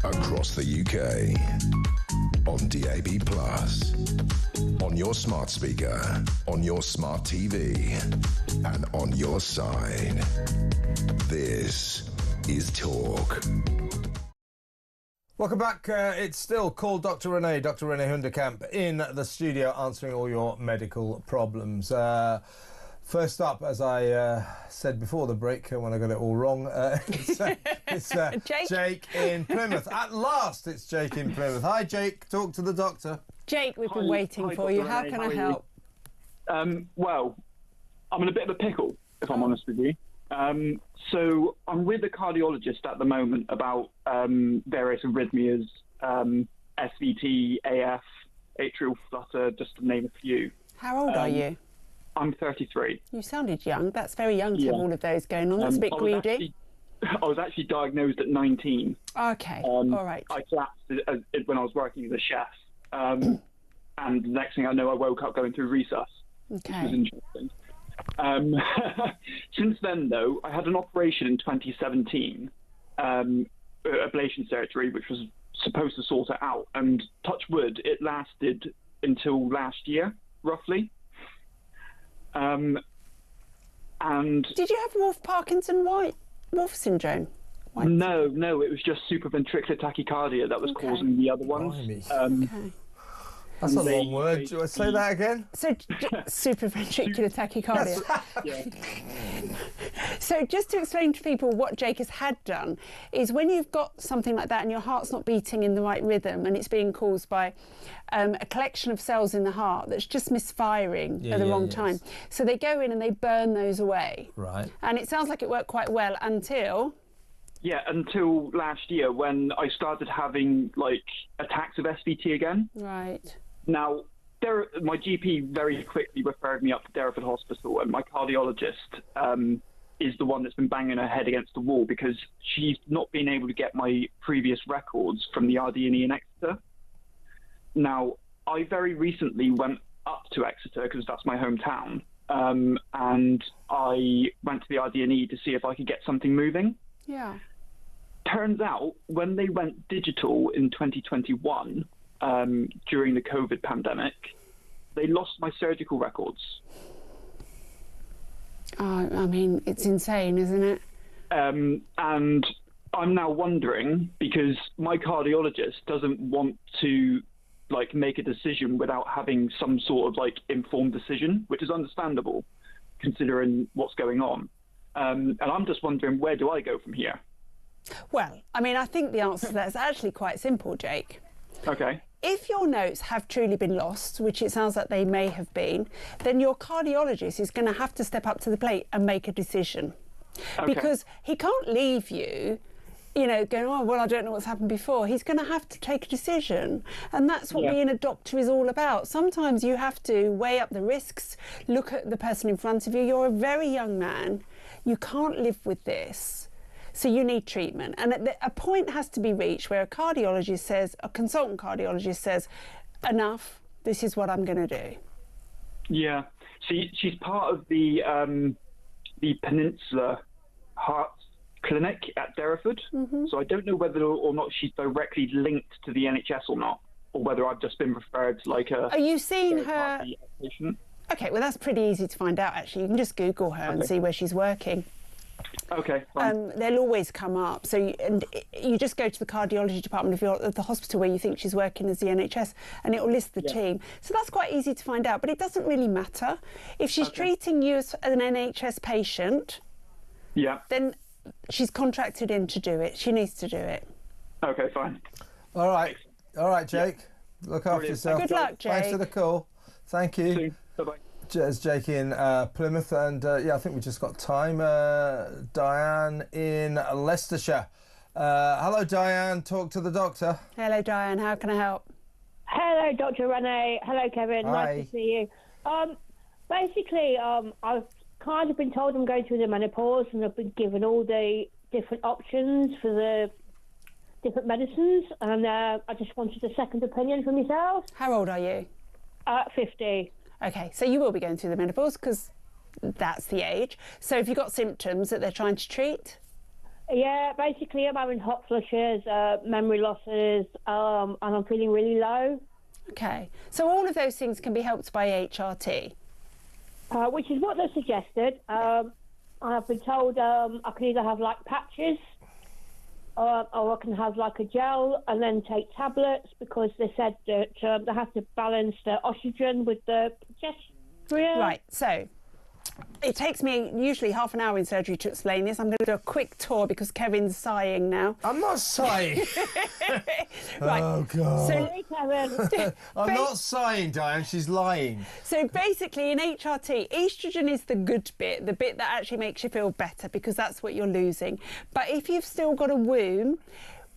Across the UK, on DAB+, on your smart speaker, on your smart TV, and on your side. This is Talk. Welcome back. It's still Call Dr. Renee Hundekamp in the studio answering all your medical problems. First up, as I said before the break, when I got it all wrong, it's Jake in Plymouth. At last, it's Jake in Plymouth. Hi, Jake. Talk to the doctor. Jake, we've been waiting for you. How can I help? Well, I'm in a bit of a pickle, if I'm honest with you. So I'm with a cardiologist at the moment about various arrhythmias, SVT, AF, atrial flutter, just to name a few. How old are you? I'm 33. You sounded young. That's very young to have all of those going on. That's a bit greedy. I was actually diagnosed at 19. Okay, all right. I collapsed when I was working as a chef. And the next thing I know, I woke up going through resus. Okay. Which was interesting. Since then, though, I had an operation in 2017, ablation surgery, which was supposed to sort it out. And touch wood, it lasted until last year, roughly. And did you have Parkinson-White syndrome? No, it was just supraventricular tachycardia that was causing the other ones. Okay. That's a long word. Do I say that again? So, supraventricular tachycardia. So, just to explain to people what Jake has had done, is when you've got something like that and your heart's not beating in the right rhythm and it's being caused by a collection of cells in the heart that's just misfiring at the wrong time. So they go in and they burn those away. Right. And it sounds like it worked quite well until... Yeah, until last year when I started having, attacks of SVT again. Right. Now, my GP very quickly referred me up to Derriford Hospital, and my cardiologist is the one that's been banging her head against the wall because she's not been able to get my previous records from the RD&E in Exeter. Now, I very recently went up to Exeter because that's my hometown, and I went to the RD&E to see if I could get something moving. Yeah. Turns out, when they went digital in 2021, during the COVID pandemic, they lost my surgical records. Oh, I mean, it's insane, isn't it? And I'm now wondering, because my cardiologist doesn't want to make a decision without having some sort of informed decision, which is understandable considering what's going on. And I'm just wondering, where do I go from here? Well, I mean, I think the answer to that is actually quite simple, Jake. Okay. If your notes have truly been lost, which it sounds like they may have been, then your cardiologist is going to have to step up to the plate and make a decision. Okay. Because he can't leave you, going, oh, well, I don't know what's happened before. He's going to have to take a decision. And that's what being a doctor is all about. Sometimes you have to weigh up the risks, look at the person in front of you. You're a very young man. You can't live with this. So you need treatment. And a point has to be reached where a cardiologist says, a consultant cardiologist says, enough, this is what I'm going to do. Yeah. She's part of the Peninsula Heart Clinic at Derriford. Mm-hmm. So I don't know whether or not she's directly linked to the NHS or not, or whether I've just been referred to a... Are you seeing her? Patient. Okay, well, that's pretty easy to find out, actually. You can just Google her and see where she's working. Okay, fine. They'll always come up. So you just go to the cardiology department if you're at the hospital where you think she's working as the NHS, and it will list the team. So that's quite easy to find out, but it doesn't really matter. If she's treating you as an NHS patient, then she's contracted in to do it. She needs to do it. Okay, fine. All right, Jake. Look after yourself. Good luck, Jake. Thanks for the call. Thank you. See you. Bye-bye. Cheers, Jake in Plymouth, and I think we just got time. Diane in Leicestershire. Hello, Diane. Talk to the doctor. Hello, Diane. How can I help? Hello, Dr. Renee. Hello, Kevin. Hi. Nice to see you. Basically, I've kind of been told I'm going through the menopause, and I've been given all the different options for the different medicines, and I just wanted a second opinion from yourself. How old are you? 50. Okay, so you will be going through the menopause because that's the age. So have you got symptoms that they're trying to treat? Yeah, basically I'm having hot flushes, memory losses, and I'm feeling really low. Okay, so all of those things can be helped by HRT. Which is what they suggested. I've been told I can either have like patches or I can have like a gel and then take tablets, because they said that they have to balance the oxygen with the progesterone. Right, so it takes me usually half an hour in surgery to explain this. I'm going to do a quick tour because Kevin's sighing now. I'm not sighing. Right. Oh, God. Sorry, Kevin. I'm not sighing, Diane. She's lying. So basically in HRT, oestrogen is the good bit, the bit that actually makes you feel better, because that's what you're losing. But if you've still got a womb,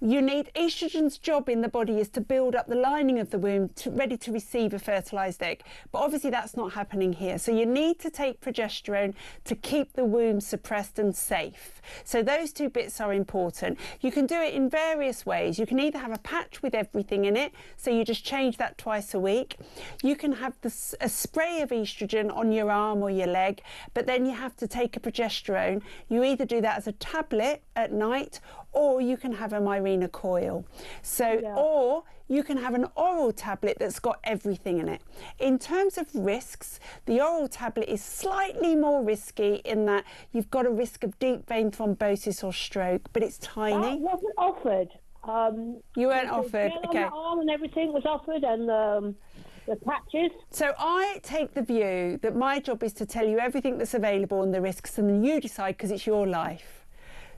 you need estrogen's job in the body is to build up the lining of the womb ready to receive a fertilised egg. But obviously that's not happening here. So you need to take progesterone to keep the womb suppressed and safe. So those two bits are important. You can do it in various ways. You can either have a patch with everything in it, so you just change that twice a week. You can have a spray of estrogen on your arm or your leg, but then you have to take a progesterone. You either do that as a tablet at night, or you can have a Mirena coil. So, or you can have an oral tablet that's got everything in it. In terms of risks, the oral tablet is slightly more risky in that you've got a risk of deep vein thrombosis or stroke, but it's tiny. That wasn't offered. You weren't offered, the okay. on the arm and everything was offered, and the patches. So I take the view that my job is to tell you everything that's available and the risks, and then you decide, because it's your life.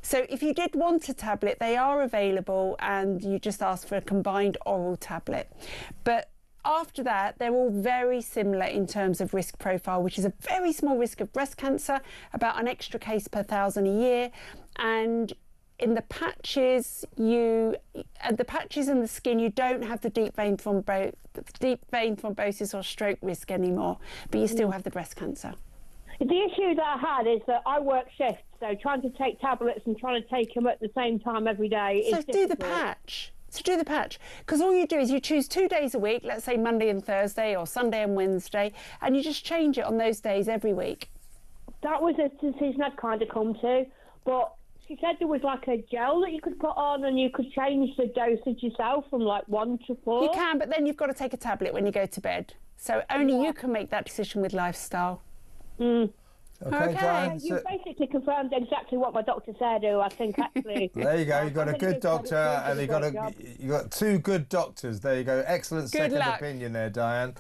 So if you did want a tablet, they are available, and you just ask for a combined oral tablet. But after that, they're all very similar in terms of risk profile, which is a very small risk of breast cancer, about an extra case per 1,000 a year. And in the patches, and the skin, you don't have the deep vein thrombosis or stroke risk anymore, but you still have the breast cancer. The issue that I had is that I work shifts, so trying to take tablets and trying to take them at the same time every day is difficult. So do the patch. Because all you do is you choose 2 days a week, let's say Monday and Thursday or Sunday and Wednesday, and you just change it on those days every week. That was a decision I'd kind of come to, but she said there was like a gel that you could put on and you could change the dosage yourself from like 1 to 4. You can, but then you've got to take a tablet when you go to bed. So only you can make that decision with lifestyle. Okay, Diane. You basically confirmed exactly what my doctor said, who I think actually... There you go. You've got a good doctor, and you got 2 good doctors. There you go. Excellent second opinion there, Diane.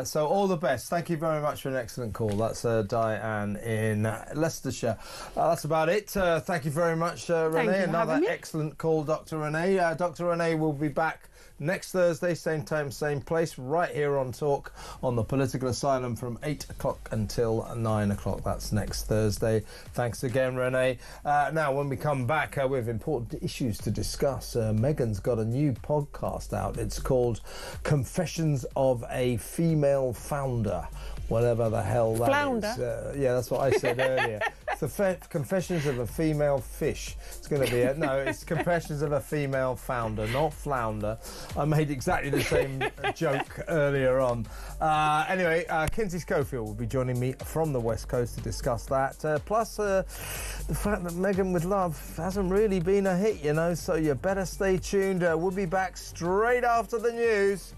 So all the best. Thank you very much for an excellent call. That's Diane in Leicestershire. That's about it. Thank you very much, Renee. Another excellent call, Dr. Renee. Dr. Renee will be back next Thursday, same time, same place, right here on Talk on the Political Asylum from 8 o'clock until 9 o'clock. That's next Thursday. Thanks again, Renee. Now, when we come back, we have important issues to discuss. Meghan's got a new podcast out. It's called Confessions of a Female Founder. Whatever the hell that is. Yeah, that's what I said earlier. It's the Confessions of a Female Fish. It's going to be it's Confessions of a Female Founder, not Flounder. I made exactly the same joke earlier on. Anyway, Kinsey Schofield will be joining me from the West Coast to discuss that. Plus, the fact that Meghan with Love hasn't really been a hit, you know, so you better stay tuned. We'll be back straight after the news.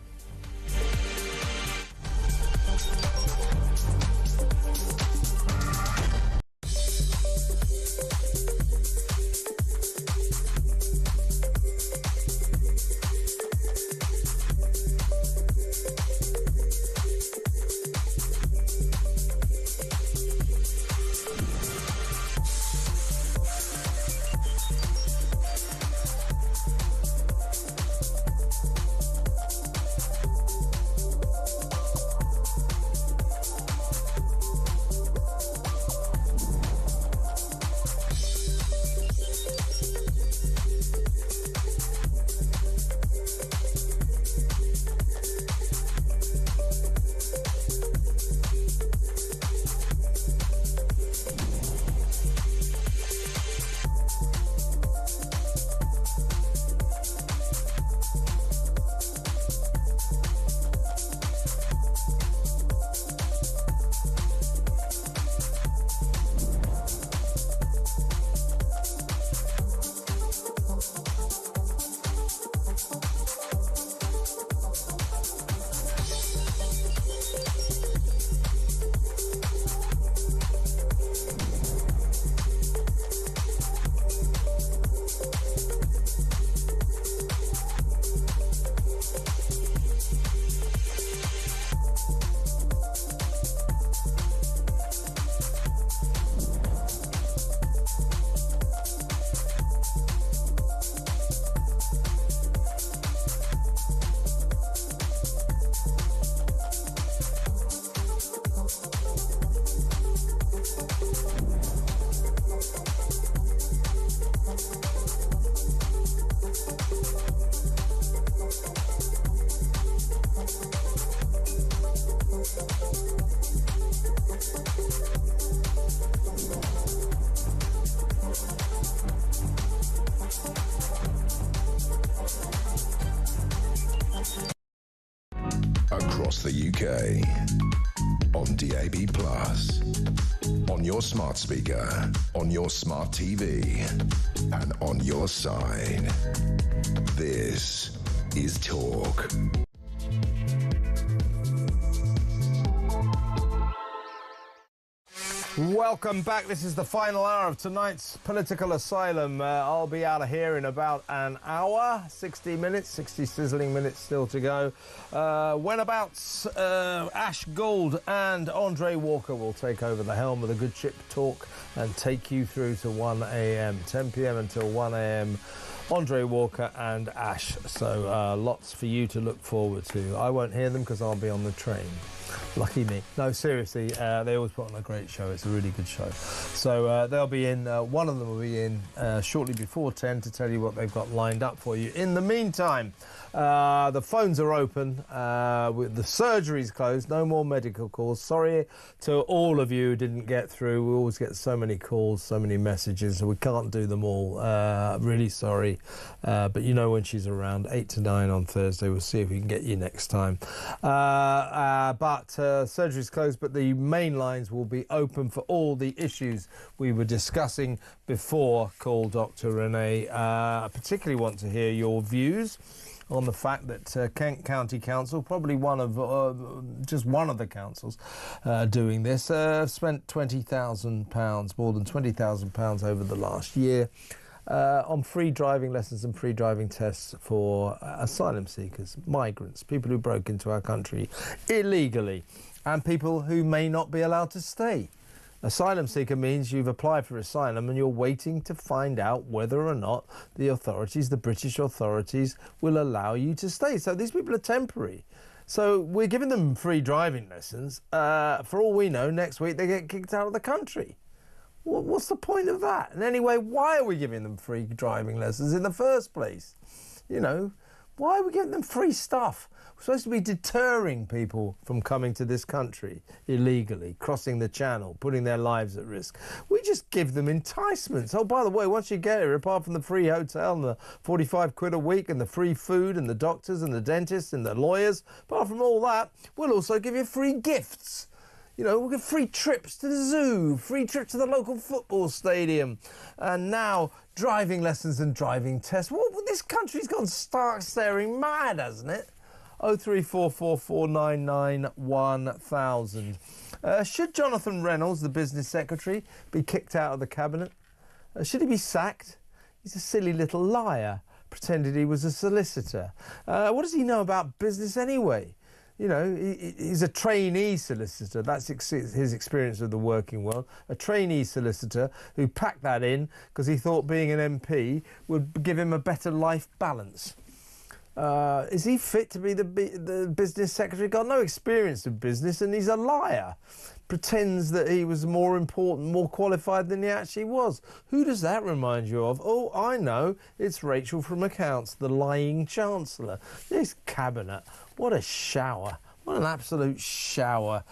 across the UK. On DAB+, on your smart speaker, on your smart TV, and on your side. This is Talk. Welcome back. This is the final hour of tonight's Political Asylum. I'll be out of here in about an hour, 60 minutes, 60 sizzling minutes still to go. Whenabouts, Ash Gould and Andre Walker will take over the helm of the Good Ship Talk and take you through to 1 a.m, 10 p.m. until 1 a.m. Andre Walker and Ash. So lots for you to look forward to. I won't hear them because I'll be on the train. Lucky me. No, seriously, they always put on a great show. It's a really good show. So they'll be in, one of them will be in shortly before 10 to tell you what they've got lined up for you. In the meantime, the phones are open. The surgery's closed. No more medical calls. Sorry to all of you who didn't get through. We always get so many calls, so many messages, so we can't do them all. Really sorry. But you know when she's around, 8 to 9 on Thursday. We'll see if we can get you next time. But surgery's closed, but the main lines will be open for all the issues we were discussing before. Call Dr. Renee. I particularly want to hear your views on the fact that Kent County Council, probably one of just one of the councils doing this, spent £20,000, more than £20,000 over the last year on free driving lessons and free driving tests for asylum seekers, migrants, people who broke into our country illegally, and people who may not be allowed to stay. Asylum seeker means you've applied for asylum and you're waiting to find out whether or not the authorities, the British authorities, will allow you to stay. So these people are temporary. So we're giving them free driving lessons. For all we know, next week they get kicked out of the country. What's the point of that? And anyway, why are we giving them free driving lessons in the first place? You know, why are we giving them free stuff? We're supposed to be deterring people from coming to this country illegally, crossing the channel, putting their lives at risk. We just give them enticements. Oh, by the way, once you get here, apart from the free hotel and the 45 quid a week and the free food and the doctors and the dentists and the lawyers, apart from all that, we'll also give you free gifts. You know, we'll get free trips to the zoo, free trips to the local football stadium, and now driving lessons and driving tests. Well, this country's gone stark staring mad, hasn't it? 03444991000. Should Jonathan Reynolds, the business secretary, be kicked out of the cabinet? Should he be sacked? He's a silly little liar. Pretended he was a solicitor. What does he know about business anyway? You know, he's a trainee solicitor. That's his experience of the working world. A trainee solicitor who packed that in because he thought being an MP would give him a better life balance. Is he fit to be the business secretary? Got no experience of business and he's a liar. Pretends that he was more important, more qualified than he actually was. Who does that remind you of? Oh, I know. It's Rachel from Accounts, the lying chancellor. This cabinet, what a shower. What an absolute shower.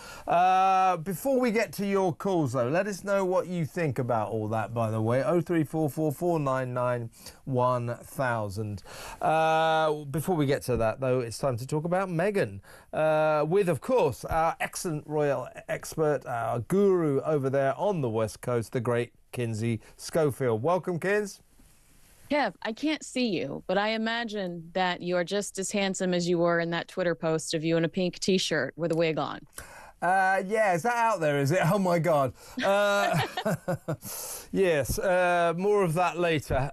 Before we get to your calls, though, let us know what you think about all that, by the way. 03444991000. Before we get to that, though, it's time to talk about Meghan. With, of course, our excellent royal expert, our guru over there on the West Coast, the great Kinsey Schofield. Welcome, Kins. Kev, I can't see you, but I imagine that you're just as handsome as you were in that Twitter post of you in a pink T-shirt with a wig on. Yeah, is that out there, is it? Oh, my God. Yes, more of that later.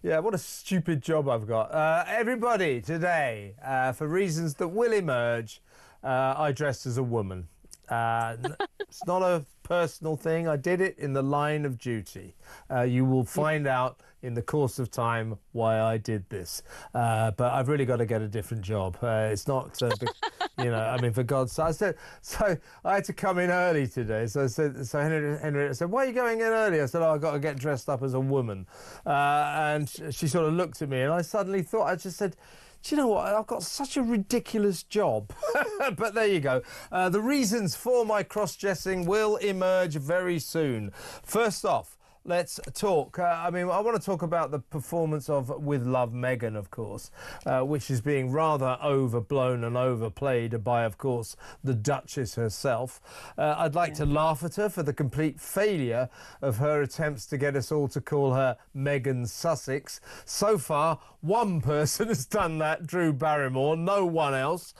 Yeah, what a stupid job I've got. Everybody, today, for reasons that will emerge, I dressed as a woman. It's not a personal thing. I did it in the line of duty. You will find out in the course of time why I did this. But I've really got to get a different job. It's not, you know, I mean, for God's sake. So I had to come in early today. So Henrietta said, why are you going in early? I said, oh, I've got to get dressed up as a woman. And she sort of looked at me and I suddenly thought, I just said, do you know what? I've got such a ridiculous job. But there you go. The reasons for my cross-dressing will emerge very soon. First off, let's talk. I want to talk about the performance of With Love Meghan, of course, which is being rather overblown and overplayed by, of course, the Duchess herself. I'd like to laugh at her for the complete failure of her attempts to get us all to call her Meghan Sussex. So far, one person has done that, Drew Barrymore, no one else.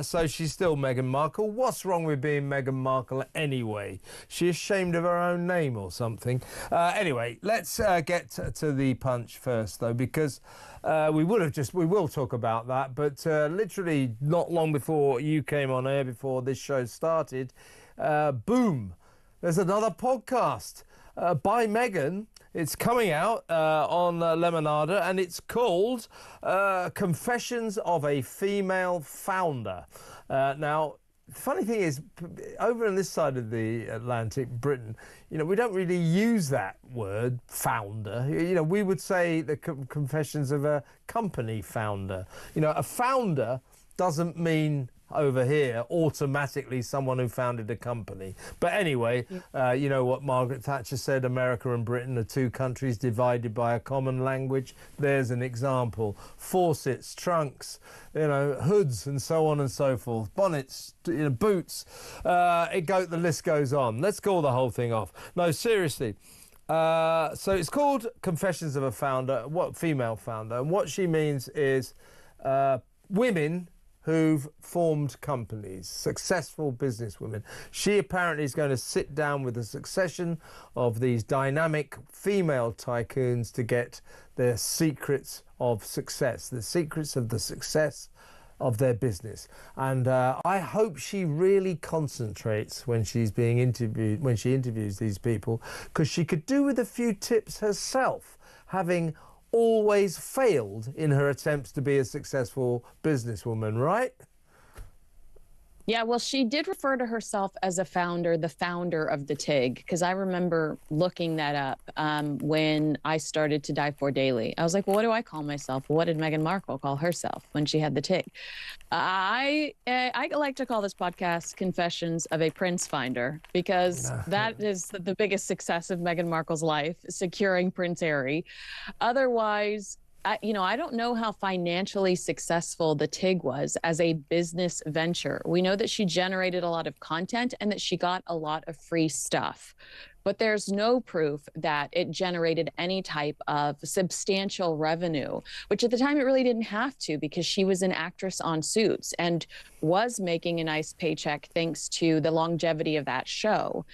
So she's still Meghan Markle. What's wrong with being Meghan Markle anyway? She ashamed of her own name or something? Anyway, let's get to the punch first, though, because we will talk about that, but literally not long before you came on air, before this show started, boom, there's another podcast by Meghan. It's coming out on Lemonada, and it's called Confessions of a Female Founder. Now, the funny thing is, over on this side of the Atlantic, Britain, we don't really use that word, founder. We would say the confessions of a company founder. A founder doesn't mean over here automatically someone who founded a company. But anyway, you know what Margaret Thatcher said, America and Britain are two countries divided by a common language. There's an example. Faucets, trunks, hoods and so on and so forth, bonnets, boots, the list goes on. Let's call the whole thing off. No, seriously. So it's called Confessions of a Female Founder, and what she means is women who've formed companies, successful businesswomen. She apparently is going to sit down with a succession of these dynamic female tycoons to get their secrets of success, the secrets of the success of their business. And I hope she really concentrates when she's being interviewed, when she interviews these people, because she could do with a few tips herself, having always failed in her attempts to be a successful businesswoman, right? Yeah, well, she did refer to herself as the founder of the TIG, because I remember looking that up when I started to Dive For Daily. I was like, well, what do I call myself? What did Meghan Markle call herself when she had the TIG? I like to call this podcast Confessions of a Prince Finder, because that is the biggest success of Meghan Markle's life, securing Prince Harry. Otherwise, I don't know how financially successful the TIG was as a business venture. We know that she generated a lot of content and that she got a lot of free stuff, but there's no proof that it generated any type of substantial revenue, which at the time it really didn't have to, because she was an actress on Suits and was making a nice paycheck thanks to the longevity of that show.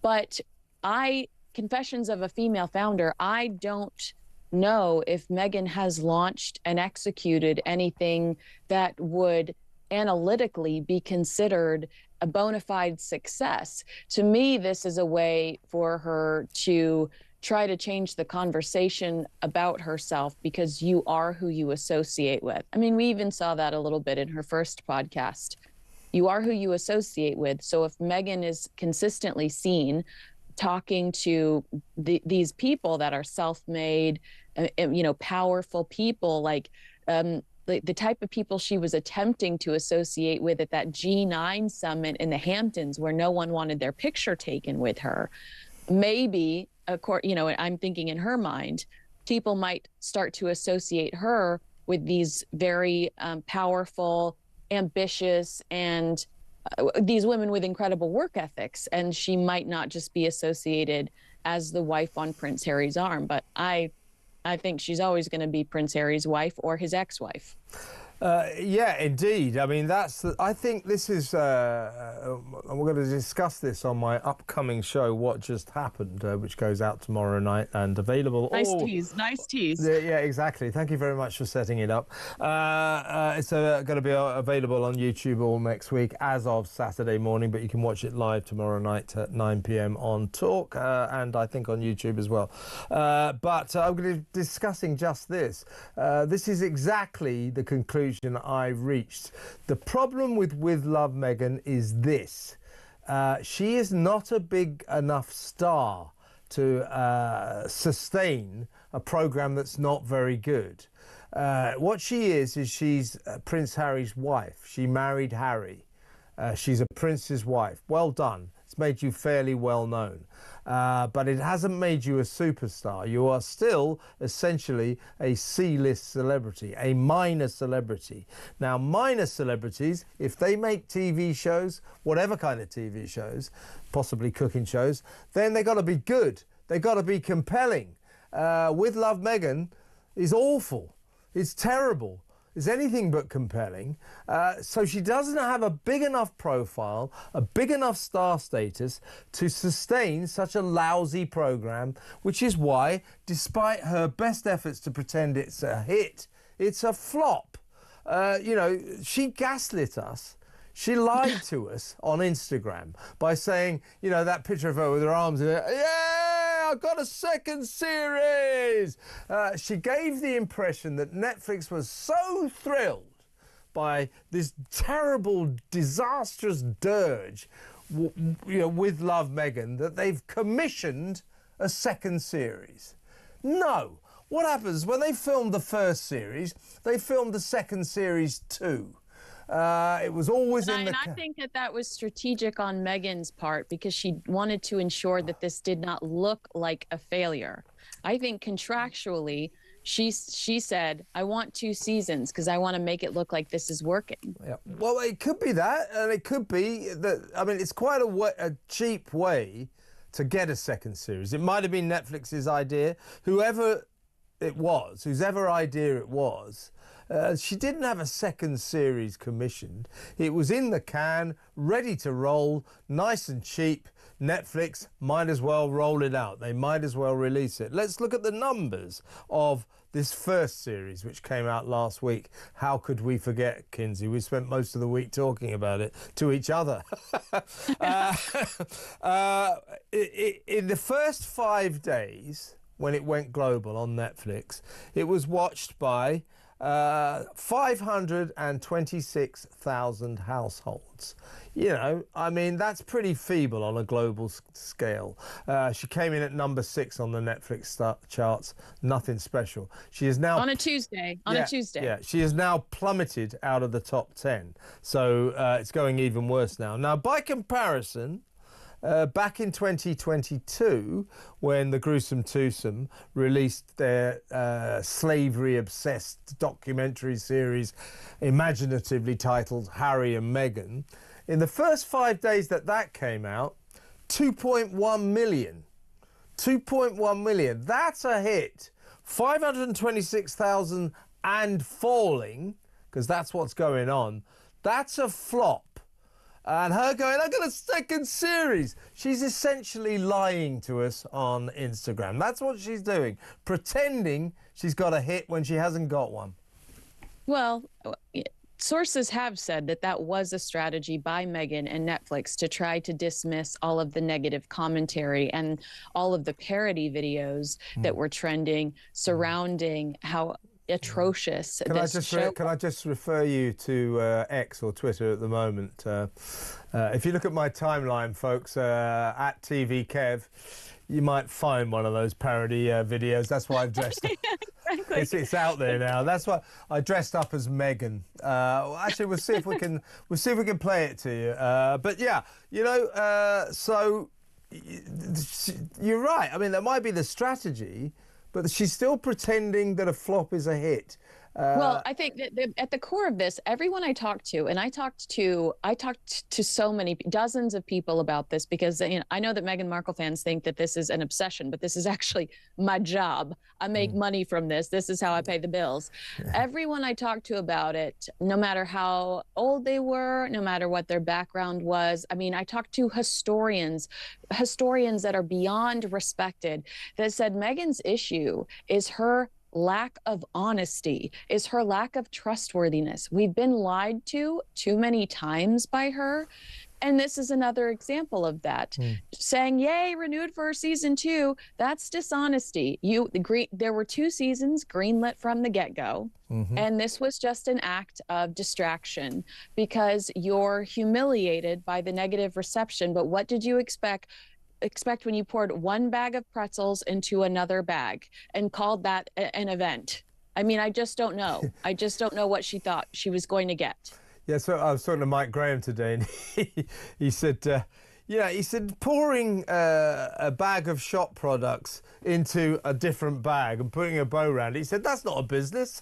But Confessions of a Female Founder, I don't know if Meghan has launched and executed anything that would analytically be considered a bona fide success. To me, this is a way for her to try to change the conversation about herself, because you are who you associate with. I mean, we even saw that a little bit in her first podcast. You are who you associate with. So if Meghan is consistently seen talking to these people that are self-made, powerful people, like the type of people she was attempting to associate with at that G9 summit in the Hamptons, where no one wanted their picture taken with her. Maybe, I'm thinking in her mind, people might start to associate her with these very powerful, ambitious, and these women with incredible work ethics, and she might not just be associated as the wife on Prince Harry's arm. But I think she's always going to be Prince Harry's wife or his ex-wife. Yeah, indeed. I mean, I think this is, we're going to discuss this on my upcoming show, What Just Happened, which goes out tomorrow night and available. Nice tease. Yeah, exactly. Thank you very much for setting it up. It's going to be available on YouTube all next week as of Saturday morning, but you can watch it live tomorrow night at 9 p.m. on Talk, and I think on YouTube as well. But I'm going to be discussing just this. This is exactly the conclusion I've reached. The problem with Love Meghan is this. She is not a big enough star to sustain a program that's not very good. What she is she's Prince Harry's wife. She married Harry. She's a prince's wife. Well done. It's made you fairly well known. But it hasn't made you a superstar. You are still essentially a C-list celebrity, a minor celebrity. Now, minor celebrities, if they make TV shows, whatever kind of TV shows, possibly cooking shows, then they got to be good. They got to be compelling. With Love Meghan is awful. It's terrible. Is anything but compelling. So she doesn't have a big enough profile, a big enough star status to sustain such a lousy programme, which is why, despite her best efforts to pretend it's a hit, it's a flop. You know, she gaslit us. She lied to us on Instagram by saying, you know, that picture of her with her arms in it, yeah, I've got a second series. She gave the impression that Netflix was so thrilled by this terrible, disastrous dirge, you know, with Love Meghan, that they've commissioned a second series. No. What happens when they filmed the first series, they filmed the second series too. It was always in the... And I think that was strategic on Meghan's part because she wanted to ensure that this did not look like a failure. I think contractually, she said, I want 2 seasons because I want to make it look like this is working. Yeah. Well, it could be that, and it could be that... I mean, it's quite a cheap way to get a second series. It might have been Netflix's idea. Whoever it was, whose ever idea it was... she didn't have a second series commissioned. It was in the can, ready to roll, nice and cheap. Netflix might as well roll it out. They might as well release it. Let's look at the numbers of this first series, which came out last week. How could we forget, Kinsey? We spent most of the week talking about it to each other. In the first 5 days, when it went global on Netflix, it was watched by 526,000 households. You know, I mean, that's pretty feeble on a global scale. She came in at number 6 on the Netflix charts. Nothing special. She is now... On a Tuesday. Yeah, she is now plummeted out of the top 10. So it's going even worse now. Now, by comparison... back in 2022, when the Gruesome Twosome released their slavery-obsessed documentary series, imaginatively titled Harry and Meghan, in the first 5 days that came out, 2.1 million. 2.1 million. That's a hit. 526,000 and falling, because that's what's going on. That's a flop. And her going, I got a second series. She's essentially lying to us on Instagram. That's what she's doing, pretending she's got a hit when she hasn't got one. Well, sources have said that was a strategy by Meghan and Netflix to try to dismiss all of the negative commentary and all of the parody videos that were trending surrounding how atrocious Can I just refer you to X or Twitter at the moment? If you look at my timeline, folks, at TV Kev, you might find one of those parody videos. That's why I've dressed up. Exactly. It's out there now. That's why I dressed up as Meghan. Actually, we'll see if we can play it to you. But yeah, you know, so you're right. I mean, that might be the strategy. But she's still pretending that a flop is a hit. Well, I think that at the core of this, everyone I talked to, and I talked to so many, dozens of people about this because, you know, I know that Meghan Markle fans think that this is an obsession, but this is actually my job. I make money from this. This is how I pay the bills. Everyone I talked to about it, no matter how old they were, no matter what their background was. I mean, I talked to historians that are beyond respected that said Meghan's issue is her lack of honesty, is her lack of trustworthiness. We've been lied to too many times by her. And this is another example of that. Saying, yay, renewed for season 2, that's dishonesty. There were 2 seasons greenlit from the get-go. And this was just an act of distraction because you're humiliated by the negative reception. But what did you expect when you poured one bag of pretzels into another bag and called that an event? I mean, I just don't know. I just don't know what she thought she was going to get. Yeah, so I was talking to Mike Graham today, and he said, Yeah, he said pouring a bag of shop products into a different bag and putting a bow around it. He said, that's not a business.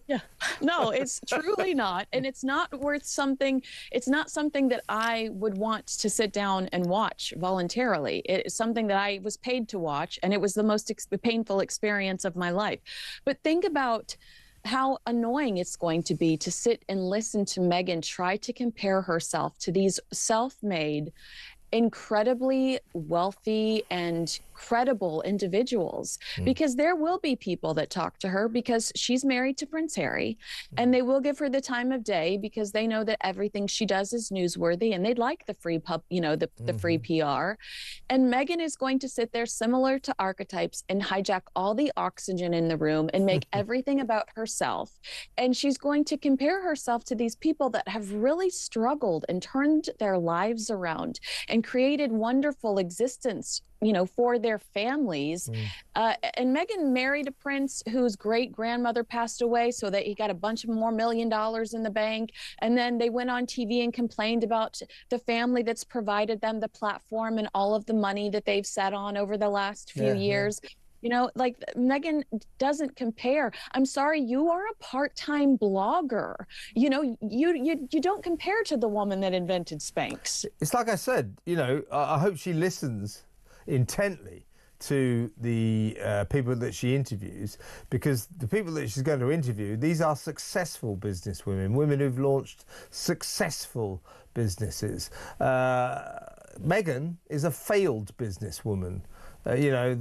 Yeah, no, it's truly not. And it's not worth something. It's not something that I would want to sit down and watch voluntarily. It's something that I was paid to watch, and it was the most painful experience of my life. But think about how annoying it's going to be to sit and listen to Meghan try to compare herself to these self-made, incredibly wealthy and credible individuals, because there will be people that talk to her because she's married to Prince Harry, and they will give her the time of day because they know that everything she does is newsworthy, and they'd like the free the free PR. And Meghan is going to sit there similar to archetypes and hijack all the oxygen in the room and make everything about herself. And she's going to compare herself to these people that have really struggled and turned their lives around and created wonderful existence, you know, for their families. And Meghan married a prince whose great-grandmother passed away so that he got a bunch of more $1 million in the bank. And then they went on TV and complained about the family that's provided them the platform and all of the money that they've sat on over the last few years. You know, like, Meghan doesn't compare. I'm sorry, you are a part-time blogger. You know, you don't compare to the woman that invented Spanx. It's like I said, you know, I hope she listens intently to the people that she interviews, because the people that she's going to interview, these are successful businesswomen, women who've launched successful businesses. Meghan is a failed businesswoman. You know,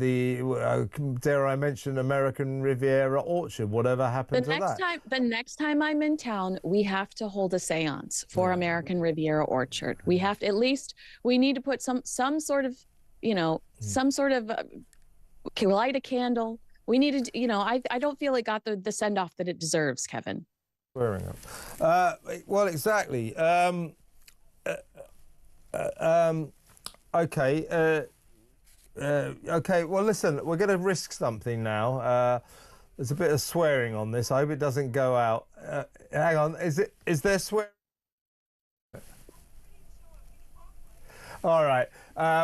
dare I mention American Riviera Orchard, whatever happened to that? The next time I'm in town, we have to hold a seance for American Riviera Orchard. We have to, at least, we need to put some sort of, you know, some sort of, light a candle. We need to, you know, I don't feel it got the send-off that it deserves, Kevin. Swearing up. Well, exactly. Okay. Okay, well, listen, we're going to risk something now. There's a bit of swearing on this. I hope it doesn't go out. Hang on, is there swearing? All right,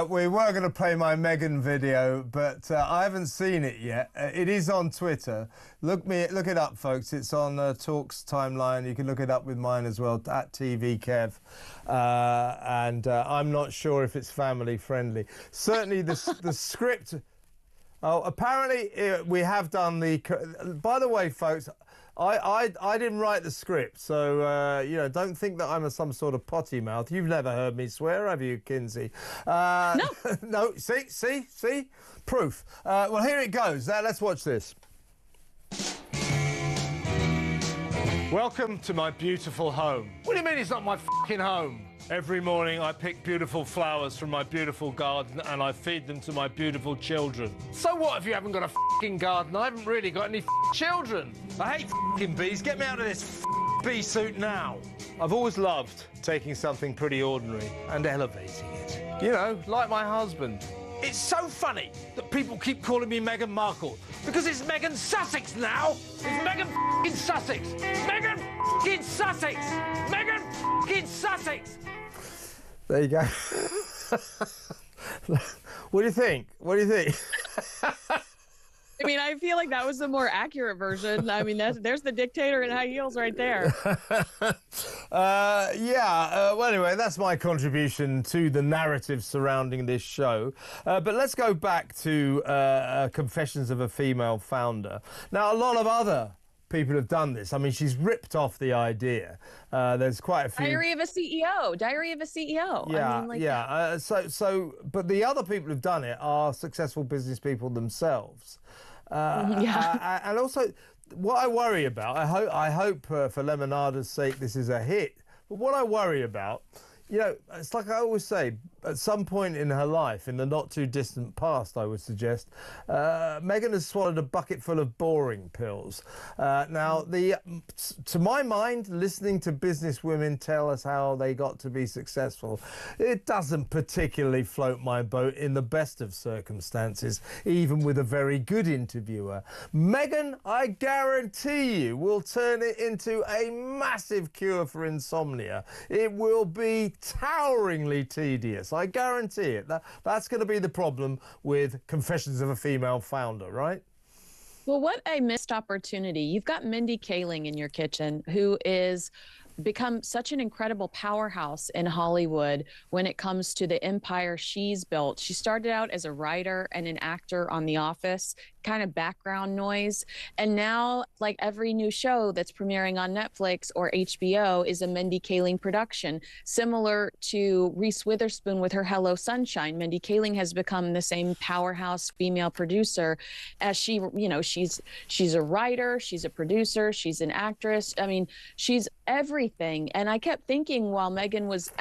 we were going to play my Meghan video, but I haven't seen it yet. It is on Twitter. Look it up, folks. It's on Talk's timeline. You can look it up with mine as well, at TVKev. And I'm not sure if it's family friendly. Certainly the script. Oh, apparently we have done the. By the way, folks, I didn't write the script, so you know, don't think that I'm some sort of potty mouth. You've never heard me swear, have you, Kinsey? No. No. See, proof. Well, here it goes. Now let's watch this. Welcome to my beautiful home. What do you mean it's not my fucking home? Every morning I pick beautiful flowers from my beautiful garden and I feed them to my beautiful children. So what if you haven't got a fucking garden? I haven't really got any children. I hate fucking bees. Get me out of this bee suit now. I've always loved taking something pretty ordinary and elevating it. You know, like my husband. It's so funny that people keep calling me Meghan Markle, because it's Meghan Sussex now. It's Meghan f***ing Sussex. Meghan f***ing Sussex. Meghan f***ing Sussex. There you go. What do you think? What do you think? I mean, I feel like that was the more accurate version. I mean, there's the dictator in high heels right there. Well, anyway, that's my contribution to the narrative surrounding this show. But let's go back to Confessions of a Female Founder. Now, a lot of other people have done this. I mean, she's ripped off the idea. There's quite a few. Diary of a CEO. Yeah, I mean, like, but the other people who've done it are successful business people themselves. And also, what I worry about, I hope for Lemonada's sake this is a hit, but what I worry about, you know, it's like I always say, at some point in her life, in the not too distant past, I would suggest, Meghan has swallowed a bucket full of boring pills. Now, to my mind, listening to business women tell us how they got to be successful, it doesn't particularly float my boat in the best of circumstances, even with a very good interviewer. Meghan, I guarantee you, will turn it into a massive cure for insomnia. It will be toweringly tedious. I guarantee it. That's going to be the problem with Confessions of a Female Founder, right? Well, what a missed opportunity. You've got Mindy Kaling in your kitchen, who is become such an incredible powerhouse in Hollywood when it comes to the empire she's built. She started out as a writer and an actor on The Office, kind of background noise. And now, like every new show that's premiering on Netflix or HBO is a Mindy Kaling production. Similar to Reese Witherspoon with her Hello Sunshine, Mindy Kaling has become the same powerhouse female producer as she, you know, she's a writer, she's a producer, she's an actress. I mean, she's everything. And I kept thinking while Megan was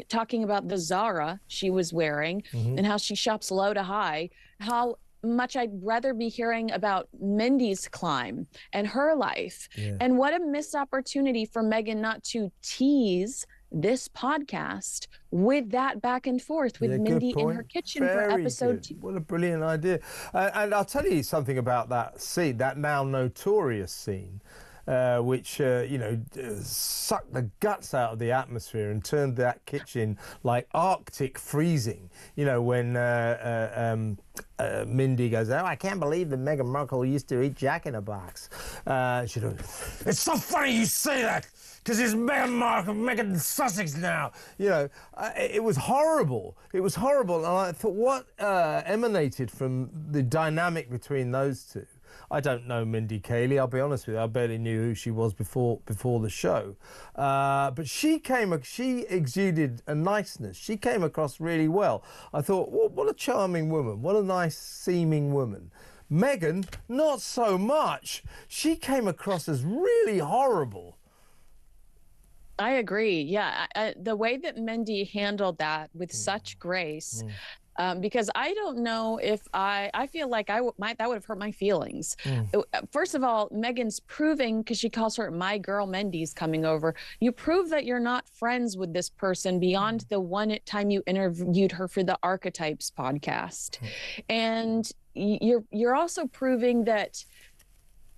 talking about the Zara she was wearing and how she shops low to high, how much I'd rather be hearing about Mindy's climb and her life. And what a missed opportunity for Megan not to tease this podcast with that back and forth with Mindy in her kitchen for episode 2. What a brilliant idea. And I'll tell you something about that scene, that now notorious scene. Which, you know, sucked the guts out of the atmosphere and turned that kitchen like Arctic freezing. You know, when Mindy goes, oh, I can't believe that Meghan Markle used to eat Jack in a Box. She goes, it's so funny you say that, because it's Meghan Markle, Meghan Sussex now. You know, it was horrible. It was horrible. And I thought, what emanated from the dynamic between those two? I don't know Mindy Kaling, I'll be honest with you. I barely knew who she was before the show. But she exuded a niceness. She came across really well. I thought, what a charming woman. What a nice seeming woman. Meghan, not so much. She came across as really horrible. I agree. Yeah. The way that Mindy handled that with such grace, because I don't know if I feel like that would have hurt my feelings. First of all, Megan's proving, because she calls her my girl Mindy's coming over. You prove that you're not friends with this person beyond the one time you interviewed her for the Archetypes podcast. And you're also proving that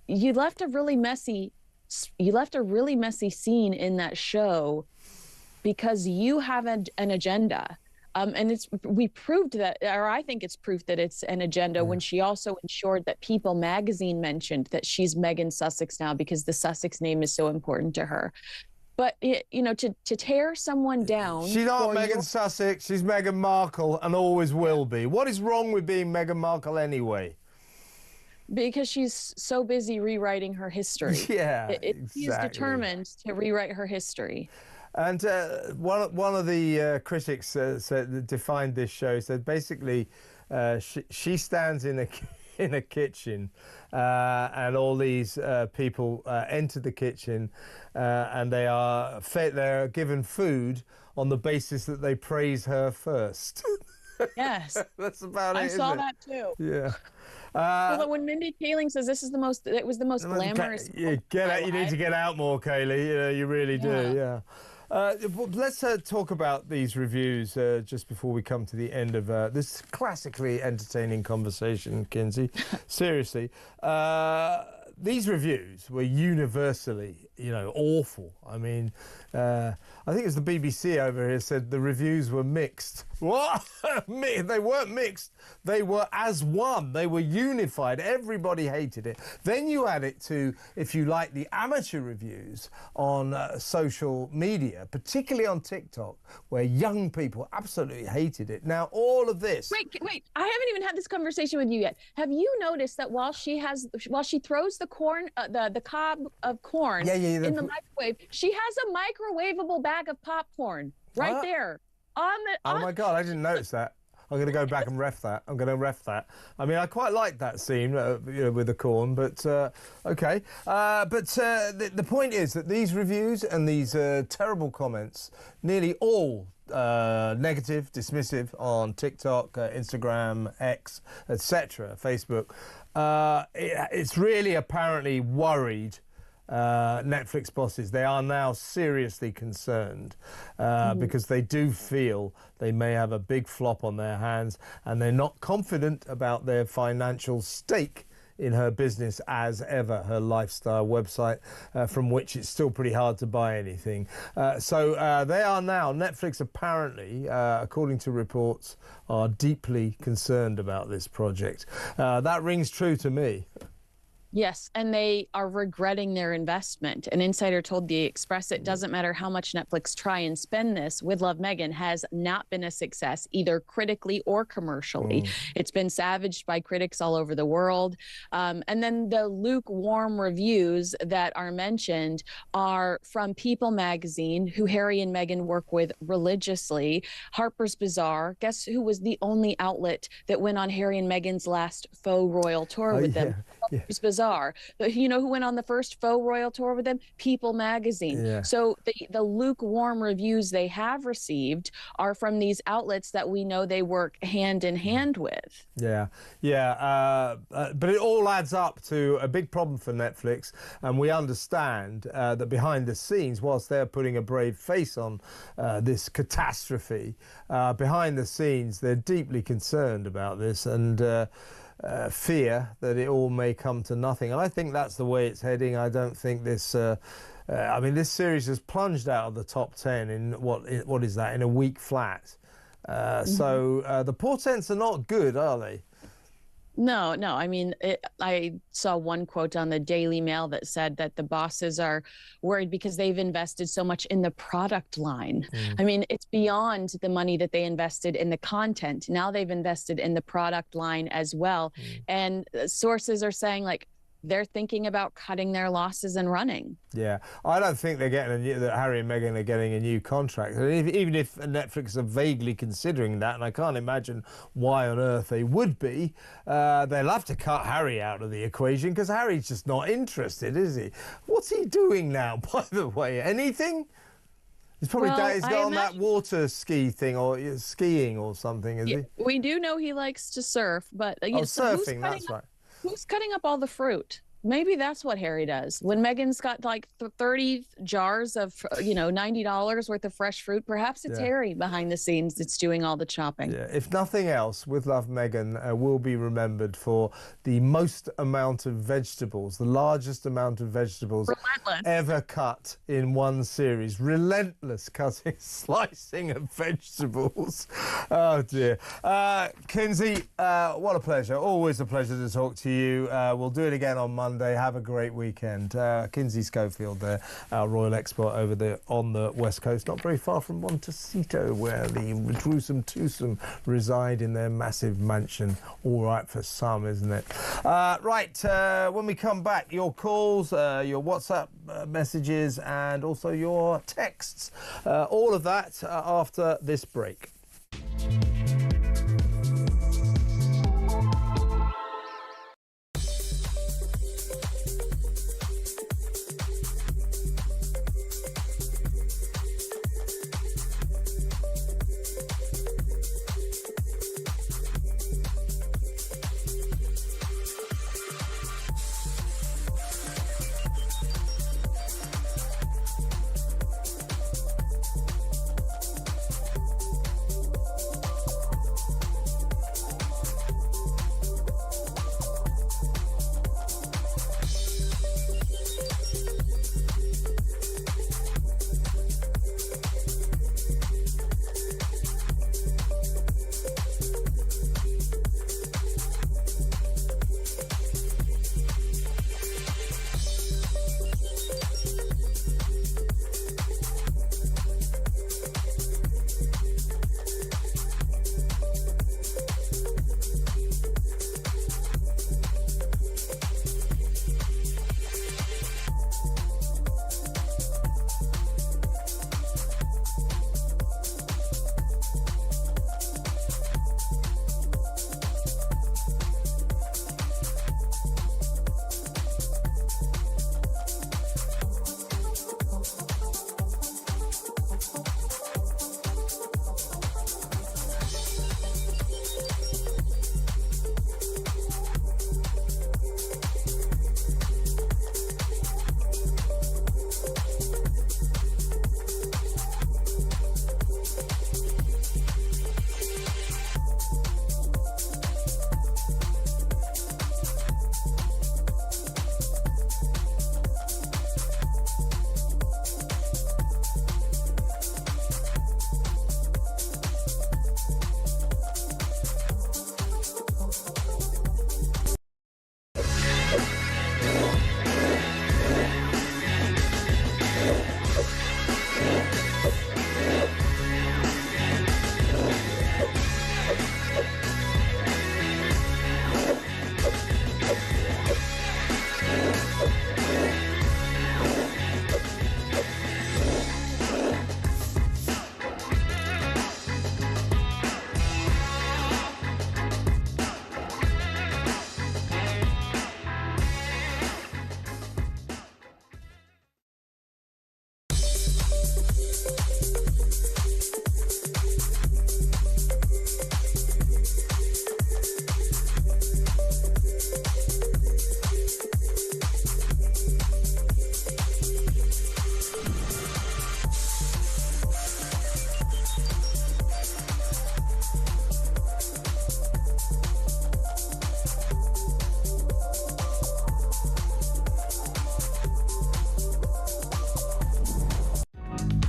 you left a really messy scene in that show because you have an agenda. And we proved that, or I think it's proof that it's an agenda when she also ensured that People magazine mentioned that she's Meghan Sussex now because the Sussex name is so important to her. But, you know, to tear someone down... She's not Meghan Sussex, she's Meghan Markle and always will be. What is wrong with being Meghan Markle anyway? Because she's so busy rewriting her history. Yeah, exactly. She's determined to rewrite her history. And one of the critics that defined this show said basically she stands in a kitchen and all these people enter the kitchen and they're given food on the basis that they praise her first. Yes, that's about it. I saw that too. Yeah. Well, when Mindy Kaling says it was the most glamorous. You need to get out more, Kaylee. You know, you really do. Yeah. Let's talk about these reviews just before we come to the end of this classically entertaining conversation, Kinsey. Seriously. These reviews were universally, you know, awful. I mean, I think it was the BBC over here said the reviews were mixed. What? They weren't mixed. They were as one. They were unified. Everybody hated it. Then you add it to, if you like, the amateur reviews on social media, particularly on TikTok, where young people absolutely hated it. Now, all of this... Wait. I haven't even had this conversation with you yet. Have you noticed that while she throws the corn, the cob of corn in the microwave, she has a microwavable bag of popcorn right there. Oh my God, I didn't notice that. I'm going to go back and ref that. I mean, I quite like that scene with the corn, but okay. But the point is that these reviews and these terrible comments, nearly all negative, dismissive on TikTok, Instagram, X, etc., Facebook, it's really apparently worried Netflix bosses. They are now seriously concerned because they do feel they may have a big flop on their hands and they're not confident about their financial stake in her business as ever, her lifestyle website, from which it's still pretty hard to buy anything. So they are now, Netflix apparently, according to reports, are deeply concerned about this project. That rings true to me. Yes, and they are regretting their investment. An insider told The Express it doesn't matter how much Netflix try and spend this, With Love Megan has not been a success, either critically or commercially. It's been savaged by critics all over the world. And then the lukewarm reviews that are mentioned are from People magazine, who Harry and Meghan work with religiously, Harper's Bazaar. Guess who was the only outlet that went on Harry and Meghan's last faux royal tour with them? Harper's Bazaar. You know who went on the first faux royal tour with them? People magazine. Yeah. So the lukewarm reviews they have received are from these outlets that we know they work hand in hand with. Yeah, yeah, but it all adds up to a big problem for Netflix, and we understand that behind the scenes, whilst they're putting a brave face on this catastrophe, behind the scenes they're deeply concerned about this and fear that it all may come to nothing. And I think that's the way it's heading. I don't think this... I mean, this series has plunged out of the top 10 in, what is that, in a week flat. So the portents are not good, are they? No. I mean, I saw one quote on the Daily Mail that said that the bosses are worried because they've invested so much in the product line. I mean, it's beyond the money that they invested in the content. Now they've invested in the product line as well. And sources are saying, like, they're thinking about cutting their losses and running. Yeah, I don't think they're getting that Harry and Meghan are getting a new contract. Even if Netflix are vaguely considering that, and I can't imagine why on earth they would be, they'll have to cut Harry out of the equation because Harry's just not interested, is he? What's he doing now, by the way? Anything? He's probably he's got on that water ski thing or skiing or something, is he? We do know he likes to surf, but surfing, that's right. Who's cutting up all the fruit? Maybe that's what Harry does. When Meghan's got like 30 jars of, $90 worth of fresh fruit, perhaps it's Harry behind the scenes that's doing all the chopping. Yeah. If nothing else, With Love Meghan will be remembered for the most amount of vegetables, the largest amount of vegetables ever cut in one series. Relentless cutting, slicing of vegetables. Oh, dear. Kinsey, what a pleasure. Always a pleasure to talk to you. We'll do it again on Monday. Have a great weekend. Kinsey Schofield there, our royal expert over there on the West Coast, not very far from Montecito, where the Drusen twosome reside in their massive mansion. All right for some, isn't it? When we come back, your calls, your WhatsApp messages, and also your texts. All of that after this break.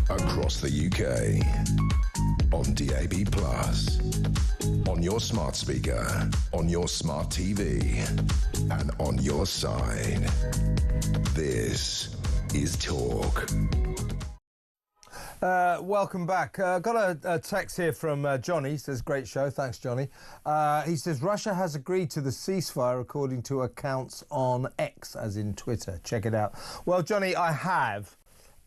Across the UK, on DAB+, on your smart speaker, on your smart TV, and on your side. This is Talk. Welcome back. Got a text here from Johnny. He says, great show. Thanks, Johnny. He says, Russia has agreed to the ceasefire according to accounts on X, as in Twitter. Check it out. Well, Johnny, I have,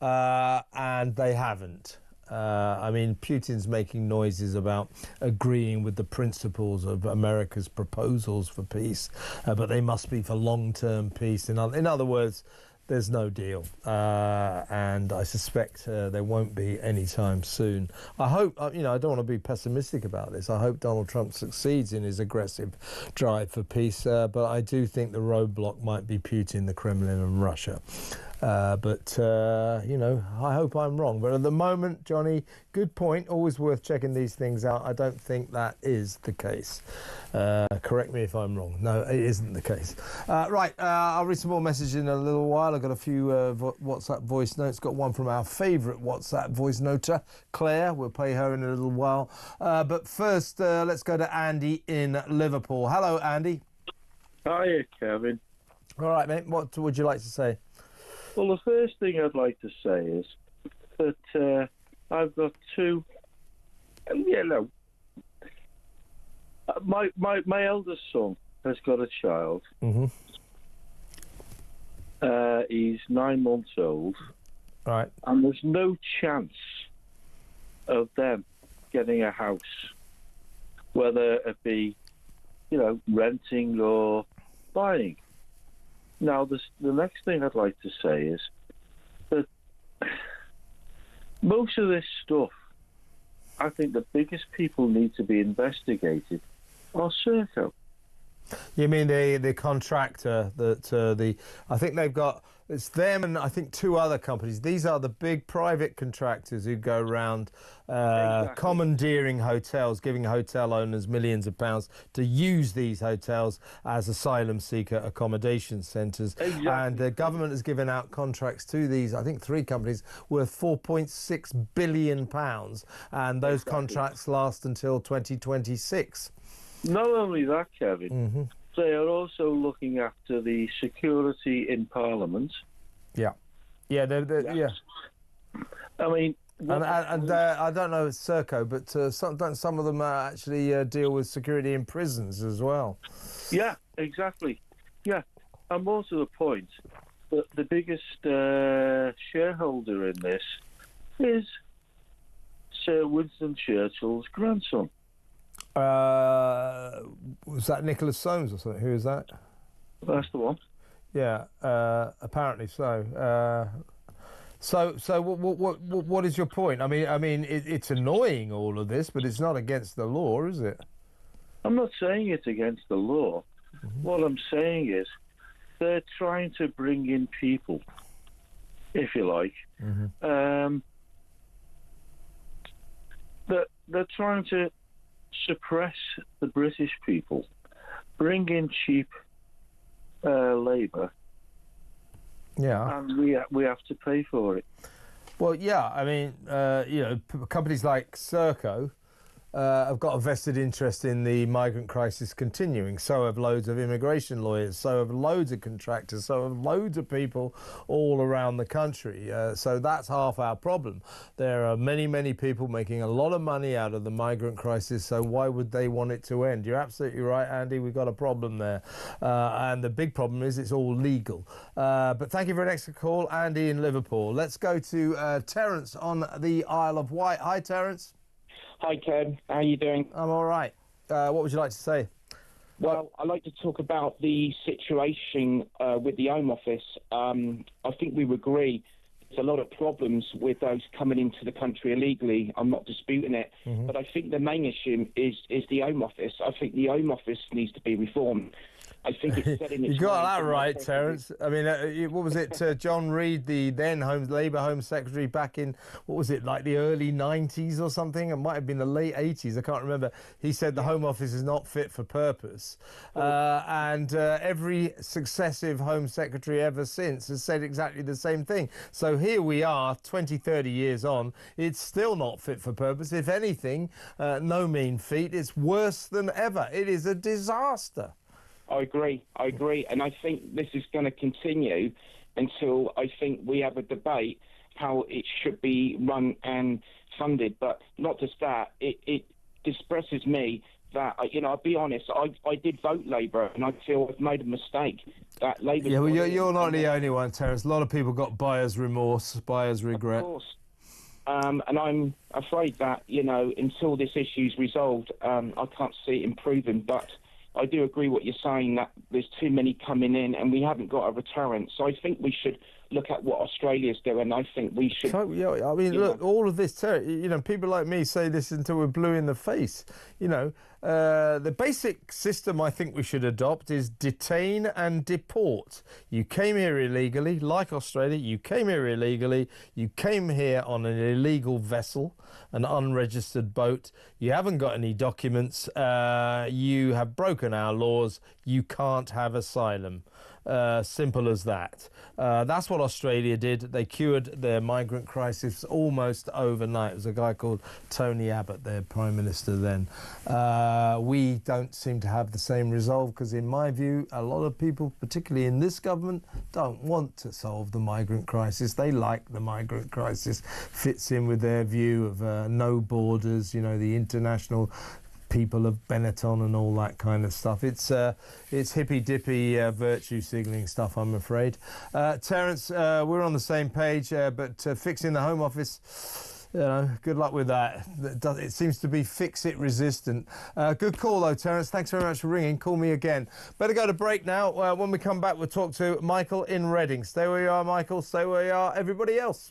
and they haven't. I mean, Putin's making noises about agreeing with the principles of America's proposals for peace, but they must be for long-term peace. In other words, there's no deal, and I suspect there won't be anytime soon. I hope, I don't want to be pessimistic about this. I hope Donald Trump succeeds in his aggressive drive for peace, but I do think the roadblock might be Putin, the Kremlin and Russia. But I hope I'm wrong. But at the moment, Johnny, good point. Always worth checking these things out. I don't think that is the case. Correct me if I'm wrong. No, it isn't the case. Right, I'll read some more messages in a little while. I've got a few WhatsApp voice notes. Got one from our favourite WhatsApp voice noter, Claire. We'll pay her in a little while. But first, let's go to Andy in Liverpool. Hello, Andy. Hiya, Kevin. All right, mate. What would you like to say? Well, the first thing I'd like to say is that I've got two. My eldest son has got a child. Mm-hmm. He's 9 months old. Right. And there's no chance of them getting a house, whether it be, renting or buying. Now, the next thing I'd like to say is that most of this stuff, I think the biggest people need to be investigated are Serco. You mean the contractor that I think they've got, it's them and I think two other companies. These are the big private contractors who go around commandeering hotels, giving hotel owners millions of pounds to use these hotels as asylum seeker accommodation centres. Exactly. And the government has given out contracts to these, I think, three companies worth £4.6 billion. And those contracts last until 2026. Not only that, Kevin, mm-hmm. They are also looking after the security in Parliament. Yeah. Yeah. Yeah. I mean... And I don't know Serco, but some of them actually deal with security in prisons as well. Yeah, exactly. Yeah. And more to the point, the biggest shareholder in this is Sir Winston Churchill's grandson. Was that Nicholas Soames or something? Who is that? That's the one. Yeah, apparently so. So what is your point? I mean, it's annoying, all of this, but it's not against the law, is it? I'm not saying it's against the law. Mm-hmm. What I'm saying is they're trying to bring in people, if you like. Mm-hmm. They're trying to suppress the British people, bring in cheap labour. Yeah, and we have to pay for it. Well, yeah, I mean, companies like Serco have got a vested interest in the migrant crisis continuing. So have loads of immigration lawyers, so have loads of contractors, so have loads of people all around the country. So that's half our problem. There are many, many people making a lot of money out of the migrant crisis, so why would they want it to end? You're absolutely right, Andy, we've got a problem there. And the big problem is it's all legal. But thank you for an extra call, Andy in Liverpool. Let's go to Terence on the Isle of Wight. Hi, Terence. Hi, Ken. How are you doing? I'm all right. What would you like to say? Well, I'd like to talk about the situation with the Home Office. I think we would agree there's a lot of problems with those coming into the country illegally. I'm not disputing it. Mm-hmm. But I think the main issue is the Home Office. I think the Home Office needs to be reformed. I think it's setting its You got ways that and right, not Terence. I mean, what was it? John Reid, the then Labour Home Secretary, back in, what was it, like the early 90s or something? It might have been the late 80s. I can't remember. He said the Home Office is not fit for purpose. And every successive Home Secretary ever since has said exactly the same thing. So here we are, 20, 30 years on. It's still not fit for purpose. If anything, no mean feat. It's worse than ever. It is a disaster. I agree, and I think this is going to continue until I think we have a debate how it should be run and funded. But not just that, it distresses me that, I'll be honest, I did vote Labour, and I feel I've made a mistake. That Labour. Yeah, well, you're not the only one, Terence. A lot of people got buyer's remorse, buyer's regret. Of course. And I'm afraid that, until this issue's resolved, I can't see it improving. But I do agree what you're saying, that there's too many coming in and we haven't got a deterrent. So I think we should look at what Australia's doing. I think we should... Yeah, I mean, look, all of this, people like me say this until we're blue in the face. The basic system I think we should adopt is detain and deport. You came here illegally, like Australia, you came here illegally, you came here on an illegal vessel, an unregistered boat, you haven't got any documents, you have broken our laws, you can't have asylum. Simple as that. That's what Australia did. They cured their migrant crisis almost overnight. It was a guy called Tony Abbott, their Prime Minister then. We don't seem to have the same resolve because, in my view, a lot of people, particularly in this government, don't want to solve the migrant crisis. They like the migrant crisis. Fits in with their view of no borders, the international people of Benetton and all that kind of stuff. It's hippy-dippy virtue signalling stuff, I'm afraid. Terence, we're on the same page, but fixing the Home Office, good luck with that. It seems to be fix-it resistant. Good call, though, Terence. Thanks very much for ringing. Call me again. Better go to break now. When we come back, we'll talk to Michael in Reading. Stay where you are, Michael. Stay where you are, everybody else.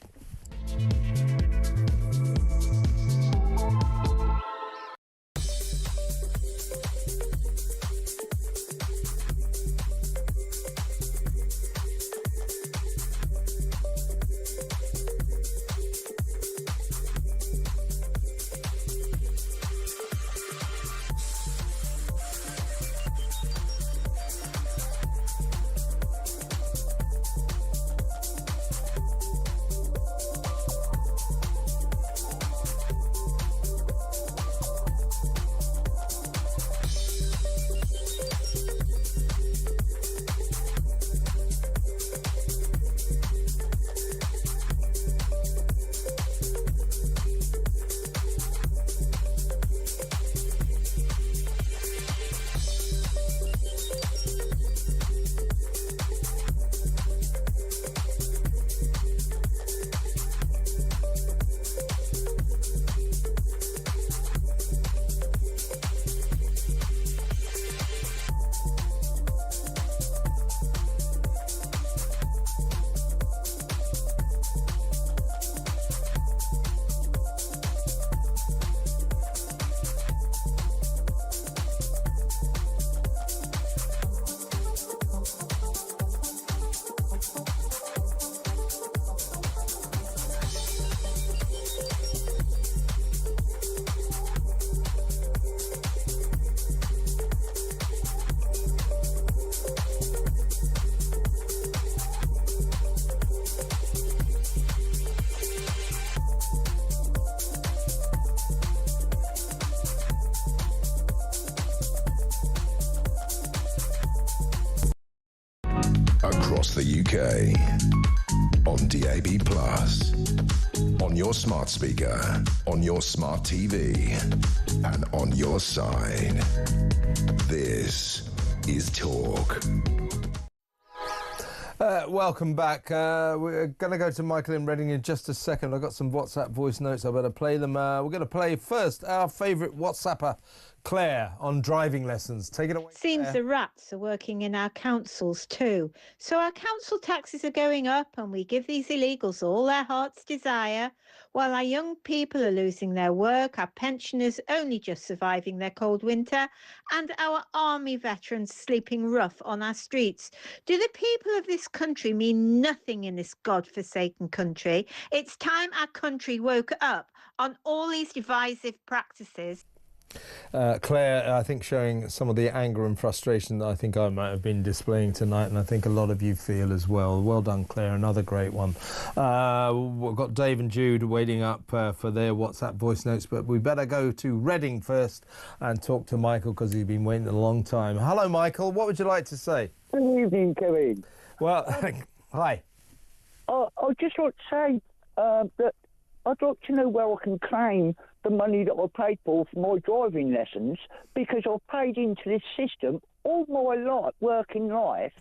Across the UK, on DAB+, on your smart speaker, on your smart TV, and on your side. This is Talk. Welcome back. We're going to go to Michael in Reading in just a second. I've got some WhatsApp voice notes. I better play them. We're going to play first our favourite WhatsApper, Claire, on driving lessons. Take it away, Seems Claire. the rats are working in our councils too. So our council taxes are going up and we give these illegals all their heart's desire, while our young people are losing their work, our pensioners only just surviving their cold winter, and our army veterans sleeping rough on our streets. Do the people of this country mean nothing in this godforsaken country? It's time our country woke up on all these divisive practices. Claire, I think showing some of the anger and frustration that I think I might have been displaying tonight, and I think a lot of you feel as well. Well done, Claire, another great one. We've got Dave and Jude waiting up for their WhatsApp voice notes, but we better go to Reading first and talk to Michael because he's been waiting a long time. Hello, Michael. What would you like to say? Good evening, Kevin. Well, hi. I just want to say that I'd like to know where I can claim the money that I paid for my driving lessons, because I've paid into this system all my life, working life.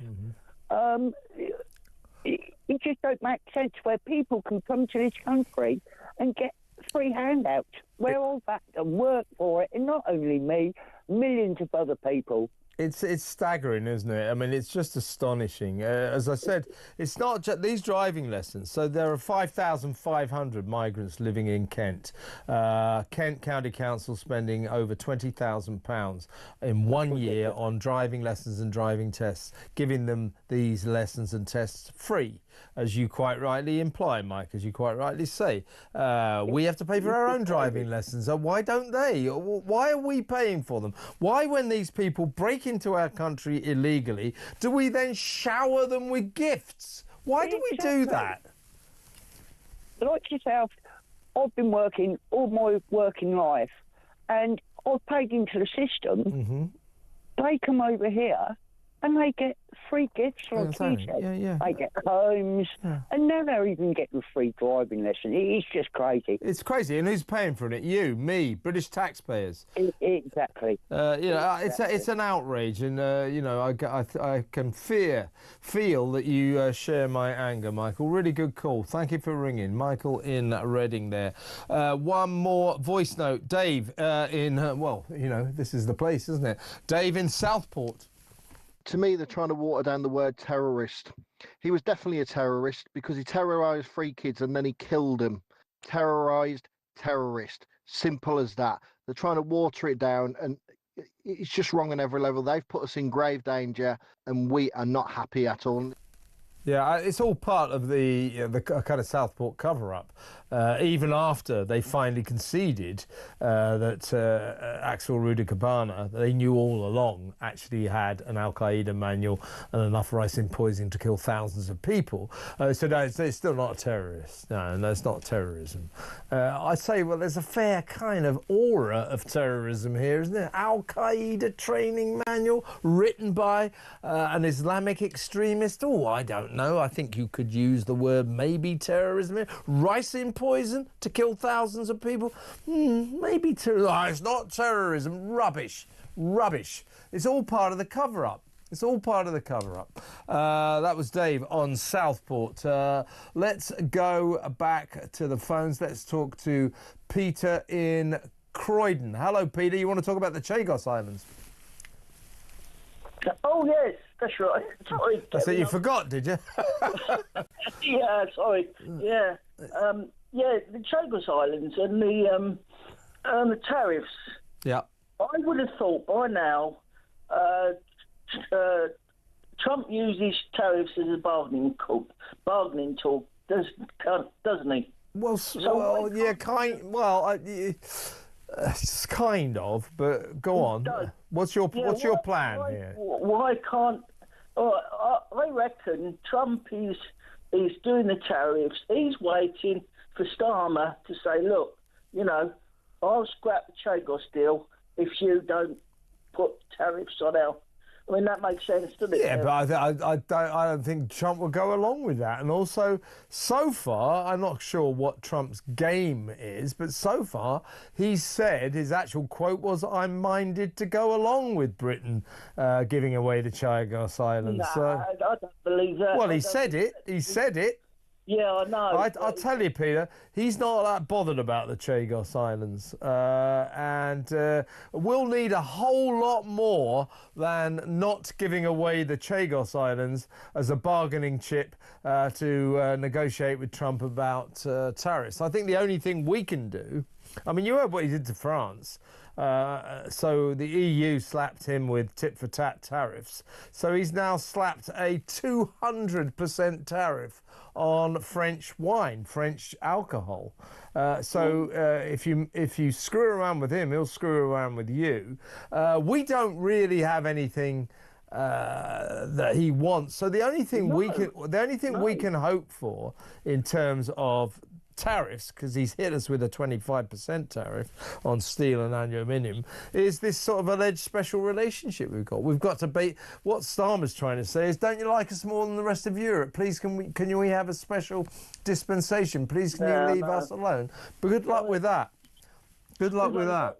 It just don't make sense where people can come to this country and get free handouts, where I've had to work for it, and not only me, millions of other people. It's staggering, isn't it? I mean, it's just astonishing. As I said, it's not just these driving lessons. So there are 5,500 migrants living in Kent. Kent County Council spending over £20,000 in 1 year on driving lessons and driving tests, giving them these lessons and tests free, as you quite rightly imply, Mike, as you quite rightly say. We have to pay for our own driving lessons. Why don't they? Why are we paying for them? Why, when these people break into our country illegally, do we then shower them with gifts? Why do we do that? Like yourself, I've been working all my working life, and I've paid into the system. They come over here and they get free gifts, like you said. They get homes, and now they're even getting free driving lessons. It's just crazy. It's crazy, and who's paying for it? You, me, British taxpayers. Exactly. It's an outrage, and I can feel that you share my anger, Michael. Really good call. Thank you for ringing, Michael in Reading. There. One more voice note, Dave this is the place, isn't it? Dave in Southport. To me, they're trying to water down the word terrorist. He was definitely a terrorist because he terrorised 3 kids and then he killed them. Terrorised, terrorist. Simple as that. They're trying to water it down, and it's just wrong on every level. They've put us in grave danger and we are not happy at all. Yeah, it's all part of the kind of Southport cover-up. Even after they finally conceded that Axel Rudikabana, they knew all along, actually had an Al-Qaeda manual and enough ricin poisoning to kill thousands of people. So no, it's still not a terrorist. No, it's not terrorism. I say, well, there's a fair kind of aura of terrorism here, isn't there? Al-Qaeda training manual written by an Islamic extremist. Oh, I don't know. I think you could use the word maybe terrorism here. Ricin poison to kill thousands of people? Maybe terrorism. It's not terrorism. Rubbish. It's all part of the cover-up. That was Dave on Southport. Let's go back to the phones. Let's talk to Peter in Croydon. Hello, Peter. You want to talk about the Chagos Islands? Oh, yes, that's right. Sorry. That's it, you forgot, did you? Yeah, sorry. Yeah. The Chagos Islands and the tariffs. Yeah. I would have thought by now Trump uses tariffs as a bargaining tool, doesn't he? Kind of, but go on. What's your plan here? Why can't? I reckon Trump is doing the tariffs. He's waiting for Starmer to say, look, I'll scrap the Chagos deal if you don't put tariffs on our. I mean, that makes sense, doesn't it? Yeah, but I don't think Trump will go along with that. And also, so far, I'm not sure what Trump's game is, but so far, he said, his actual quote was, I'm minded to go along with Britain giving away the Chagos Islands. No, I don't believe that. Well, he said it. Yeah, I know. I'll tell you, Peter, he's not that bothered about the Chagos Islands. And we'll need a whole lot more than not giving away the Chagos Islands as a bargaining chip to negotiate with Trump about tariffs. I think the only thing we can do, I mean, you heard what he did to France. So the EU slapped him with tit-for-tat tariffs. So he's now slapped a 200% tariff on French wine, French alcohol. If you screw around with him, he'll screw around with you. We don't really have anything that he wants. So the only thing we can hope for in terms of tariffs, because he's hit us with a 25% tariff on steel and aluminium, is this sort of alleged special relationship we've got. We've got to be, what Starmer's trying to say is, don't you like us more than the rest of Europe? Please, can we have a special dispensation? Please, can you leave us alone? But good luck with that. Good luck with that.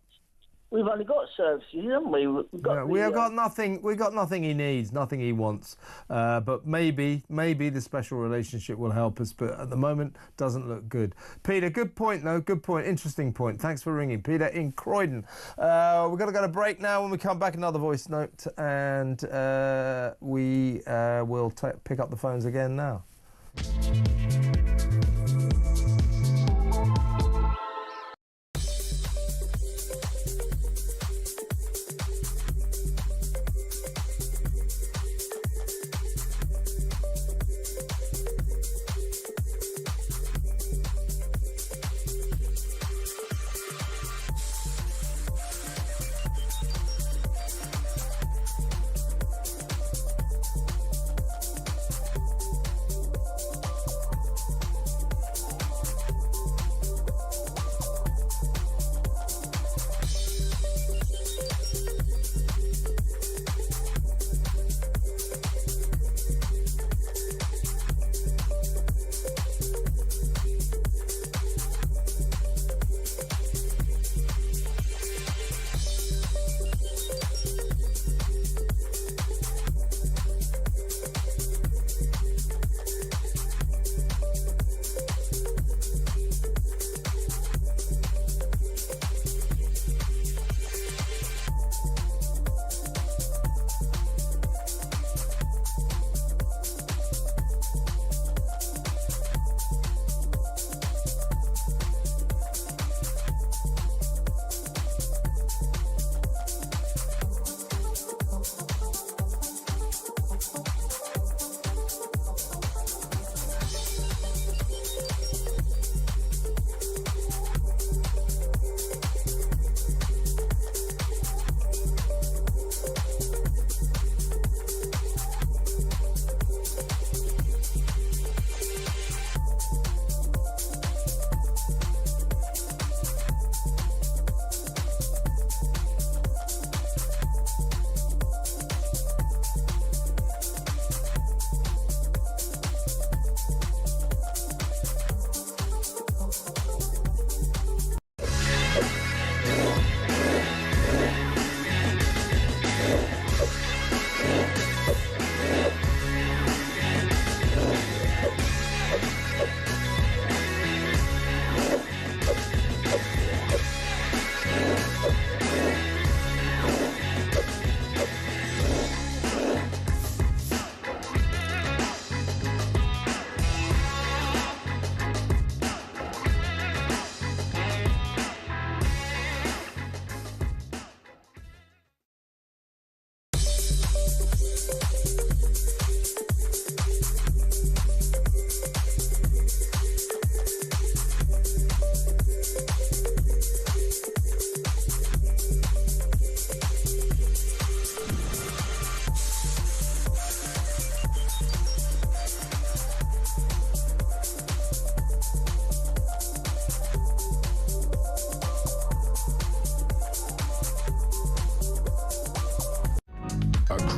We've only got services, haven't we? We've got nothing he needs, nothing he wants. But maybe the special relationship will help us. But at the moment, doesn't look good. Peter, good point though. Good point. Interesting point. Thanks for ringing, Peter in Croydon. We're going to go to break now. When we come back, another voice note, and we will pick up the phones again now.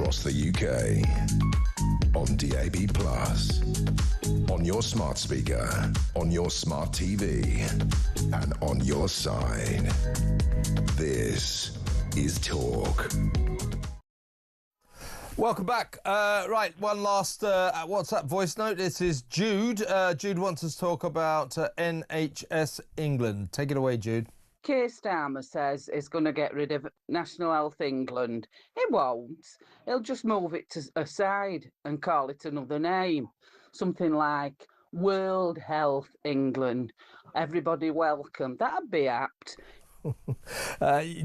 across the UK, on DAB+, on your smart speaker, on your smart TV, and on your side. This is Talk. Welcome back. Right, one last WhatsApp voice note. This is Jude. Jude wants us to talk about NHS England. Take it away, Jude. Keir Starmer says it's going to get rid of National Health England. It won't. He'll just move it aside and call it another name. Something like World Health England. Everybody welcome. That'd be apt.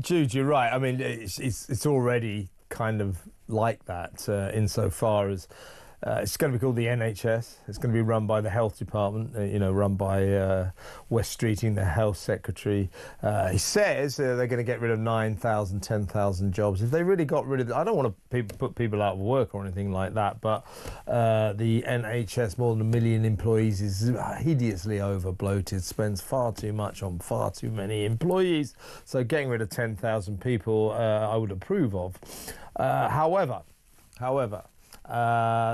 Jude, you're right. I mean, it's already kind of like that insofar as it's going to be called the NHS. It's going to be run by the health department, run by West Streeting, the health secretary. He says they're going to get rid of 9,000, 10,000 jobs. If they really got rid of I don't want to put people out of work or anything like that, but the NHS, more than 1 million employees, is hideously over bloated, spends far too much on far too many employees. So getting rid of 10,000 people, I would approve of. However,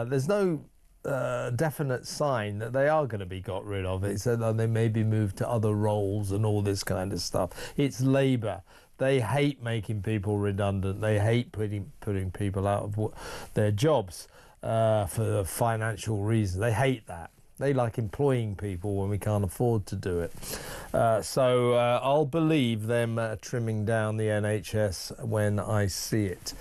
there's no definite sign that they are going to be got rid of. It said that they may be moved to other roles and all this kind of stuff. It's Labour. They hate making people redundant. They hate putting people out of their jobs for financial reasons. They hate that. They like employing people when we can't afford to do it. So I'll believe them trimming down the NHS when I see it.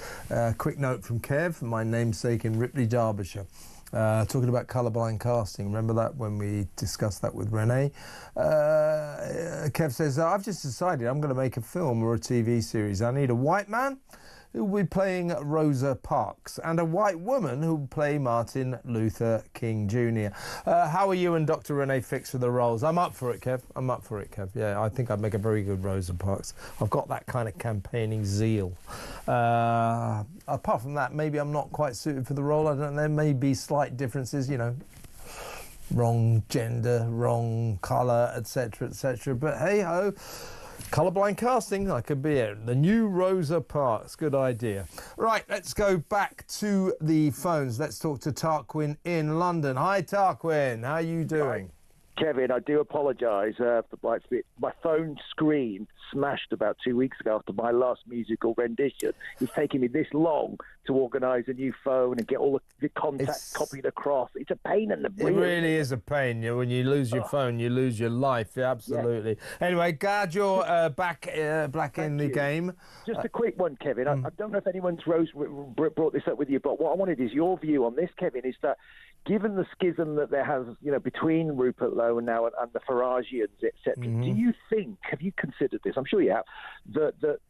Quick note from Kev, my namesake in Ripley, Derbyshire. Talking about colourblind casting. Remember that when we discussed that with Renee? Kev says, I've just decided I'm going to make a film or a TV series. I need a white man who will be playing Rosa Parks and a white woman who will play Martin Luther King Jr. How are you and Dr. Renee fixed for the roles? I'm up for it, Kev. Yeah, I think I'd make a very good Rosa Parks. I've got that kind of campaigning zeal. Apart from that, maybe I'm not quite suited for the role. I don't know. There may be slight differences, wrong gender, wrong colour, etc., etc. But hey-ho. Colourblind casting, I could be it. The new Rosa Parks, good idea. Right, let's go back to the phones. Let's talk to Tarquin in London. Hi, Tarquin. How are you doing? Kevin, I do apologise for my phone screen smashed about 2 weeks ago after my last musical rendition. It's taken me this long to organise a new phone and get all the contacts copied across. It's a pain in the rear. It really is a pain. When you lose your phone, you lose your life. Yeah, absolutely. Yeah. Anyway, glad you're back in the game. Just a quick one, Kevin. I don't know if anyone's brought this up with you, but what I wanted is your view on this, Kevin, is that given the schism that there has, between Rupert Lowe now and the Faragians, etc., do you think, have you considered this, I'm sure you have, that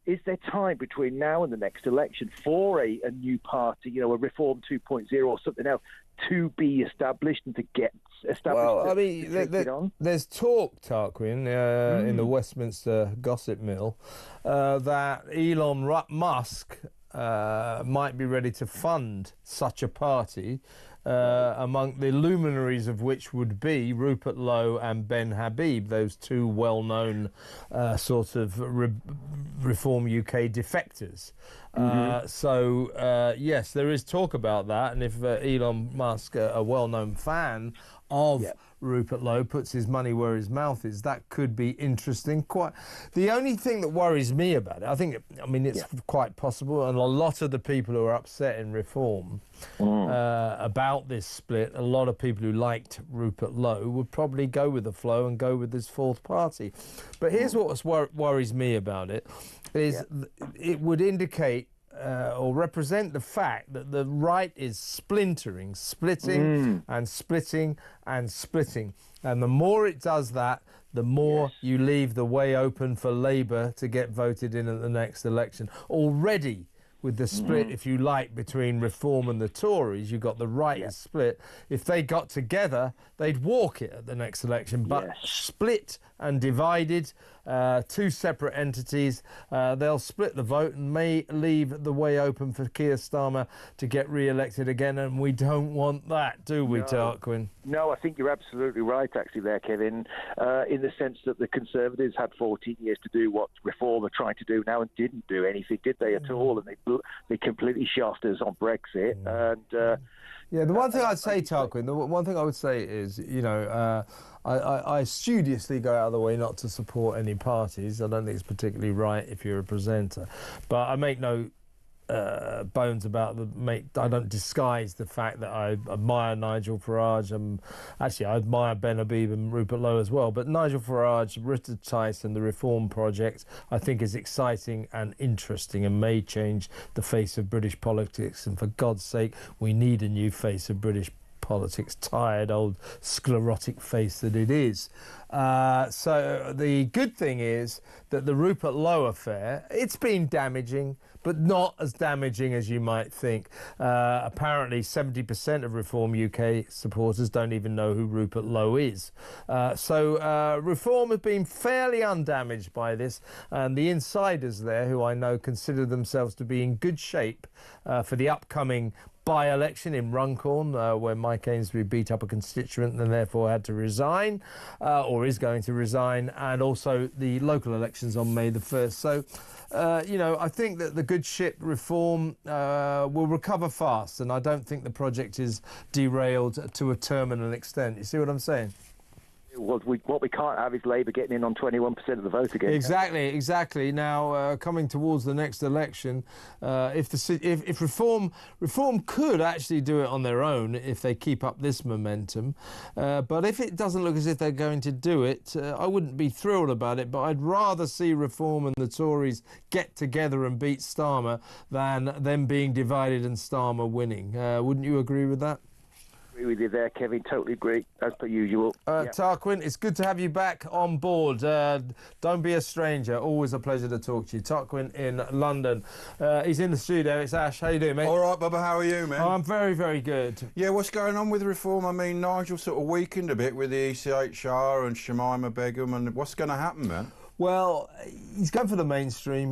is there time between now and the next election for a new party, a Reform 2.0 or something else, to be established and to get established? Well, I mean, there's talk, Tarquin, in the Westminster gossip mill, that Elon Musk might be ready to fund such a party, among the luminaries of which would be Rupert Lowe and Ben Habib, those two well-known sort of Reform UK defectors. So, yes, there is talk about that, and if Elon Musk, a well-known fan of Rupert Lowe, puts his money where his mouth is, that could be interesting. The only thing that worries me about it, it's quite possible, and a lot of the people who are upset in Reform about this split, a lot of people who liked Rupert Lowe would probably go with the flow and go with this fourth party. But here's what worries me about it, is it would indicate or represent the fact that the right is splitting and splitting and splitting. And the more it does that, the more you leave the way open for Labour to get voted in at the next election. Already, with the split, if you like, between Reform and the Tories, you've got the right is split. If they got together, they'd walk it at the next election. But split and divided, two separate entities, they'll split the vote and may leave the way open for Keir Starmer to get re-elected again, and we don't want that, do we, Tarquin? No, I think you're absolutely right, actually, there, Kevin, in the sense that the Conservatives had 14 years to do what Reform are trying to do now and didn't do anything, did they, at all? And they completely shafted us on Brexit. And the one thing I'd say, Tarquin, the one thing I would say is, I studiously go out of the way not to support any parties. I don't think it's particularly right if you're a presenter. But I make no bones about I don't disguise the fact that I admire Nigel Farage. Actually, I admire Ben Habib and Rupert Lowe as well. But Nigel Farage, Richard Tyson, the Reform Project, I think is exciting and interesting and may change the face of British politics. And for God's sake, we need a new face of British politics, tired old sclerotic face that it is. So the good thing is that the Rupert Lowe affair, it's been damaging, but not as damaging as you might think. Apparently 70% of Reform UK supporters don't even know who Rupert Lowe is. So Reform has been fairly undamaged by this, and the insiders there, who I know consider themselves to be in good shape for the upcoming by-election in Runcorn, where Mike Ainsbury beat up a constituent and therefore had to resign, or is going to resign, and also the local elections on May the 1st. So, I think that the good ship Reform will recover fast, and I don't think the project is derailed to a terminal extent. You see what I'm saying? What we can't have is Labour getting in on 21% of the vote again. Exactly. Now, coming towards the next election, if Reform could actually do it on their own if they keep up this momentum, but if it doesn't look as if they're going to do it, I wouldn't be thrilled about it. But I'd rather see Reform and the Tories get together and beat Starmer than them being divided and Starmer winning. Wouldn't you agree with that? With you there, Kevin. Totally agree, as per usual. Tarquin, it's good to have you back on board. Don't be a stranger. Always a pleasure to talk to you. Tarquin in London. He's in the studio. It's Ash. How you doing, mate? All right, Bubba. How are you, man? Oh, I'm very, very good. Yeah, what's going on with Reform? I mean, Nigel sort of weakened a bit with the ECHR and Shamima Begum, and what's going to happen, man? Well, he's going for the mainstream.